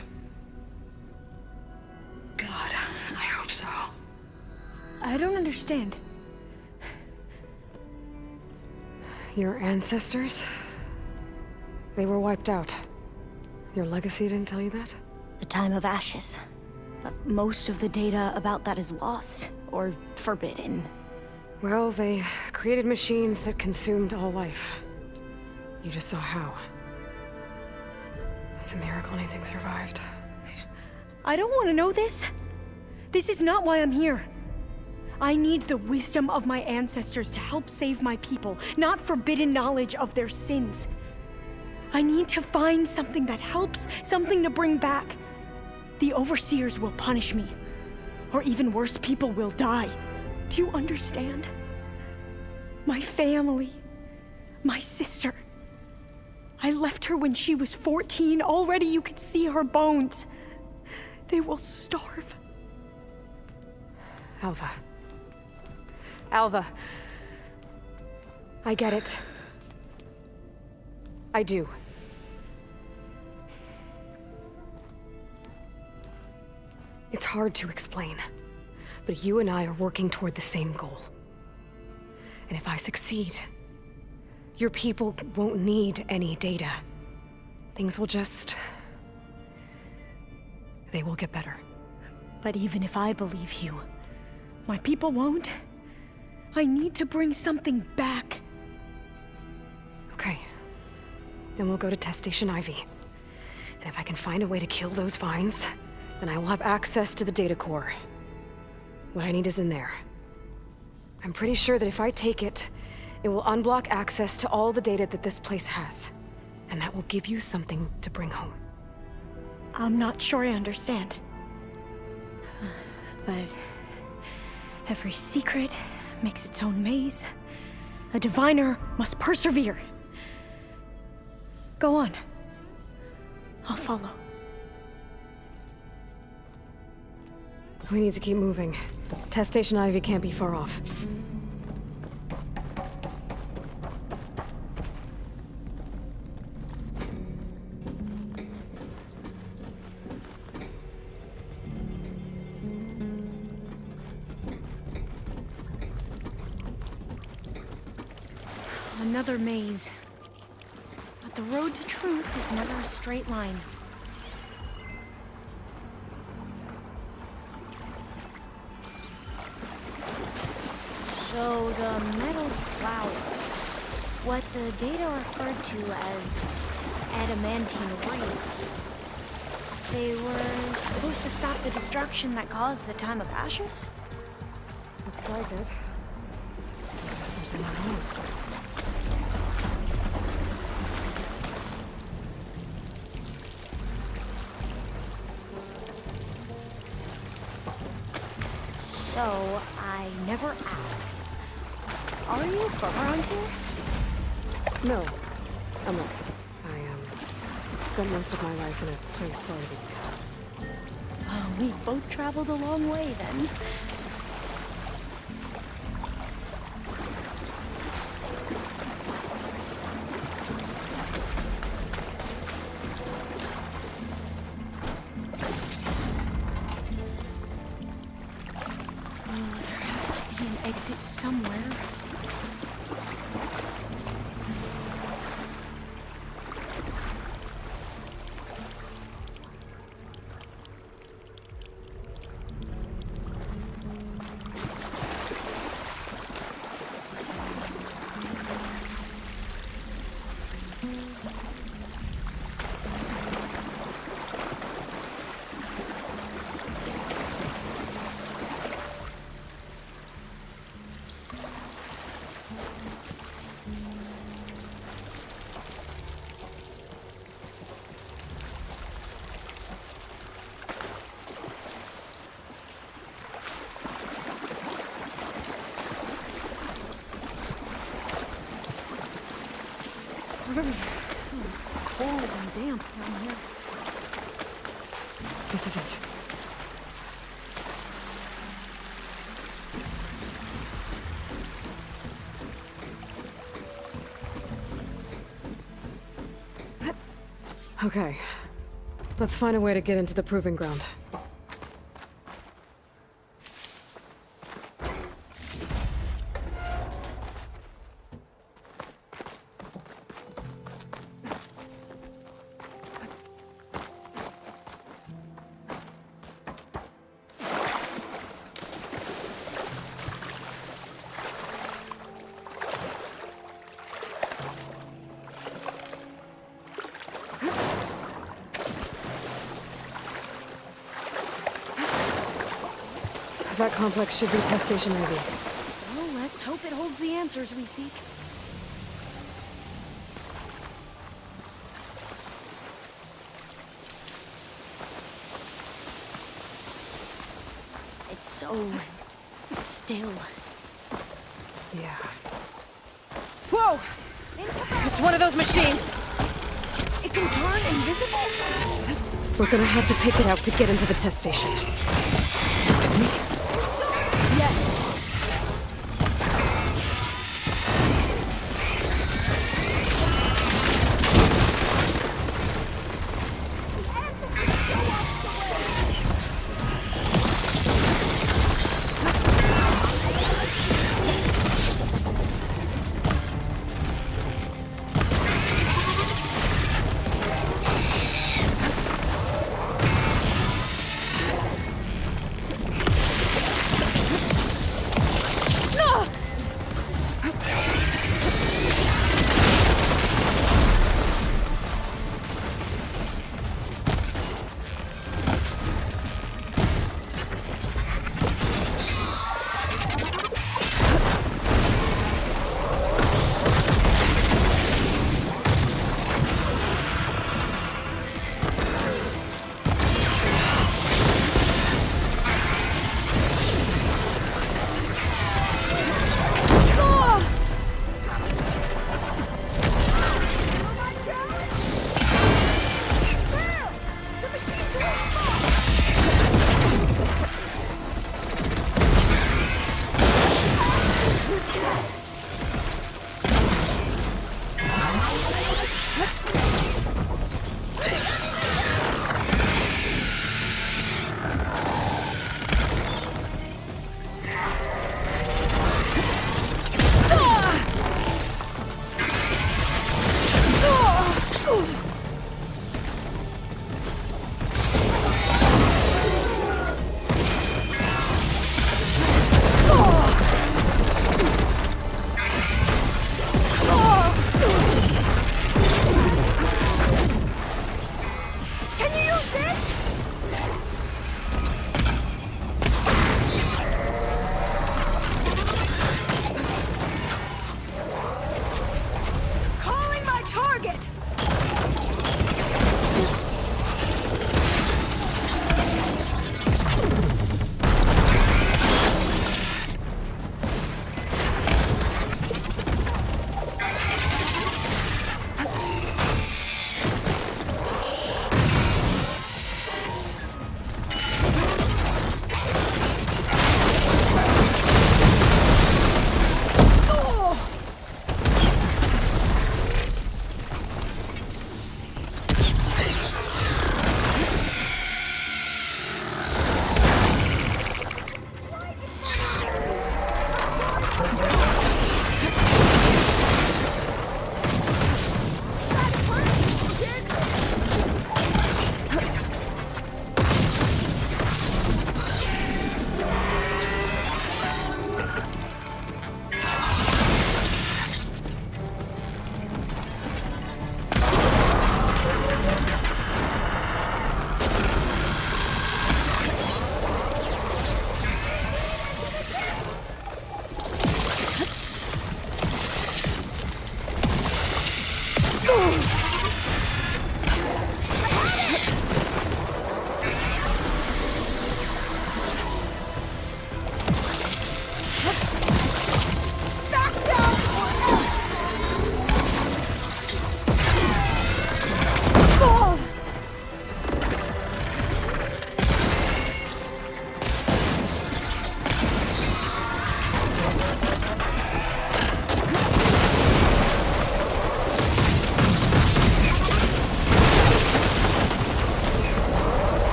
God, I hope so. I don't understand. Your ancestors? They were wiped out. Your legacy didn't tell you that? The time of ashes. But most of the data about that is lost, or forbidden. Well, they created machines that consumed all life. You just saw how. It's a miracle anything survived. I don't want to know this. This is not why I'm here. I need the wisdom of my ancestors to help save my people, not forbidden knowledge of their sins. I need to find something that helps, something to bring back. The overseers will punish me. Or even worse, people will die. Do you understand? My family, my sister. I left her when she was 14. Already you could see her bones. They will starve. Alva. Alva. I get it. I do. It's hard to explain, but you and I are working toward the same goal. And if I succeed, your people won't need any data. Things will just... they will get better. But even if I believe you, my people won't. I need to bring something back. Okay. Then we'll go to Test Station Ivy. And if I can find a way to kill those vines, then I will have access to the data core. What I need is in there. I'm pretty sure that if I take it, it will unblock access to all the data that this place has. And that will give you something to bring home. I'm not sure I understand. But every secret makes its own maze. A diviner must persevere. Go on. I'll follow. We need to keep moving. Test Station Ivy can't be far off. Another maze. But the road to truth is never a straight line. So the metal flowers, what the data referred to as adamantine wreaths, they were supposed to stop the destruction that caused the Time of Ashes? Looks like it. Something wrong. So, I never asked. Are you from around here? No, I'm not. I spent most of my life in a place far to the east. Oh, we both traveled a long way then. Exit somewhere. Really cold and damp down here. This is it. Okay. Let's find a way to get into the proving ground. that complex should be test station Ivy. Well, let's hope it holds the answers we seek. It's so still. Yeah. Whoa! It's one of those machines! It can turn invisible? We're gonna have to take it out to get into the test station. With me? Yes.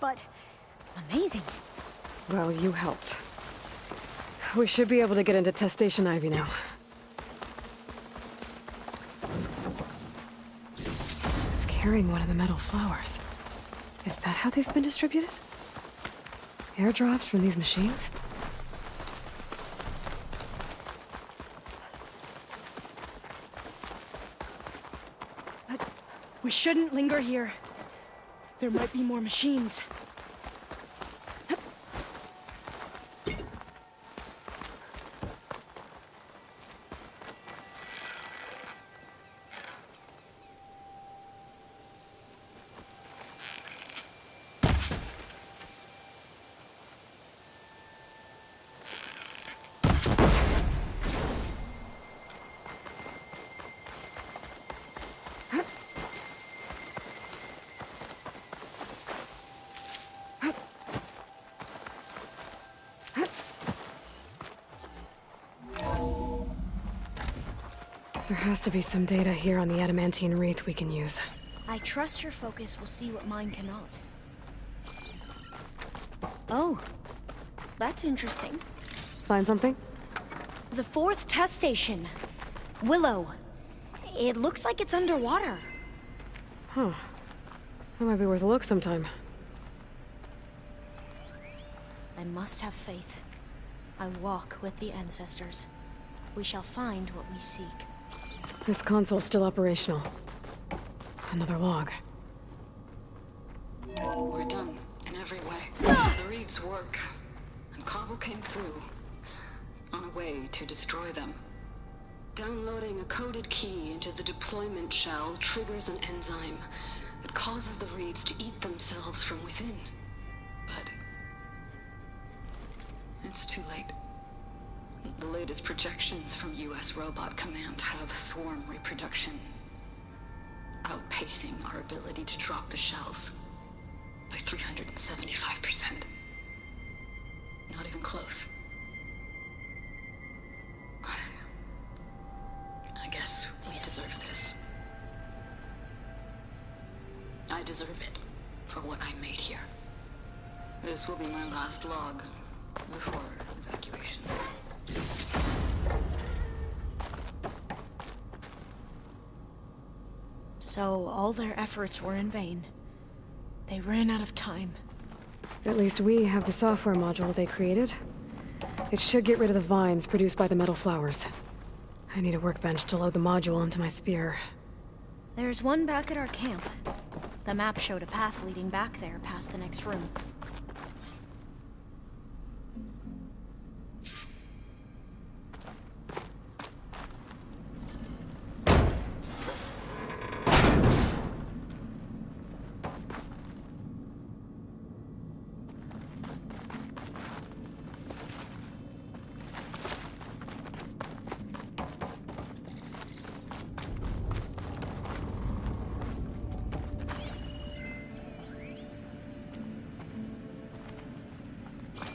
but amazing. Well, you helped. We should be able to get into test station Ivy now. carrying one of the metal flowers. Is that how they've been distributed? Airdropped from these machines? But we shouldn't linger here. There might be more machines. There has to be some data here on the adamantine wreath we can use. I trust your focus will see what mine cannot. Oh, that's interesting. Find something? The 4th test station. Willow. It looks like it's underwater. Huh. That might be worth a look sometime. I must have faith. I walk with the ancestors. We shall find what we seek. This console's still operational. Another log. We're done, in every way. The wreaths work, and Cobble came through, on a way to destroy them. Downloading a coded key into the deployment shell triggers an enzyme that causes the wreaths to eat themselves from within. But it's too late. The latest projections from US Robot Command have swarm reproduction, outpacing our ability to drop the shells by 375%. Not even close. I guess we deserve this. I deserve it for what I made here. This will be my last log before evacuation. So all their efforts were in vain. They ran out of time. At least we have the software module they created. It should get rid of the vines produced by the metal flowers. I need a workbench to load the module into my spear. There's one back at our camp. The map showed a path leading back there past the next room.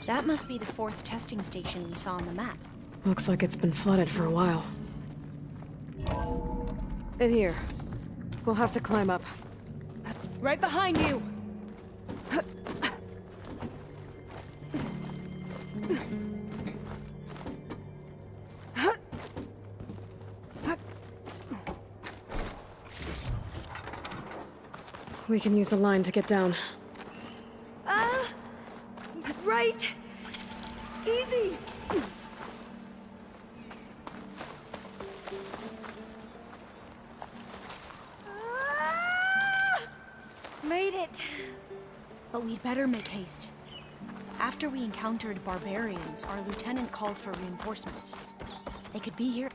That must be the 4th testing station we saw on the map. Looks like it's been flooded for a while. In here. We'll have to climb up. Right behind you! We can use the line to get down. Right! Easy! Made it! But we'd better make haste. After we encountered barbarians, our lieutenant called for reinforcements. They could be here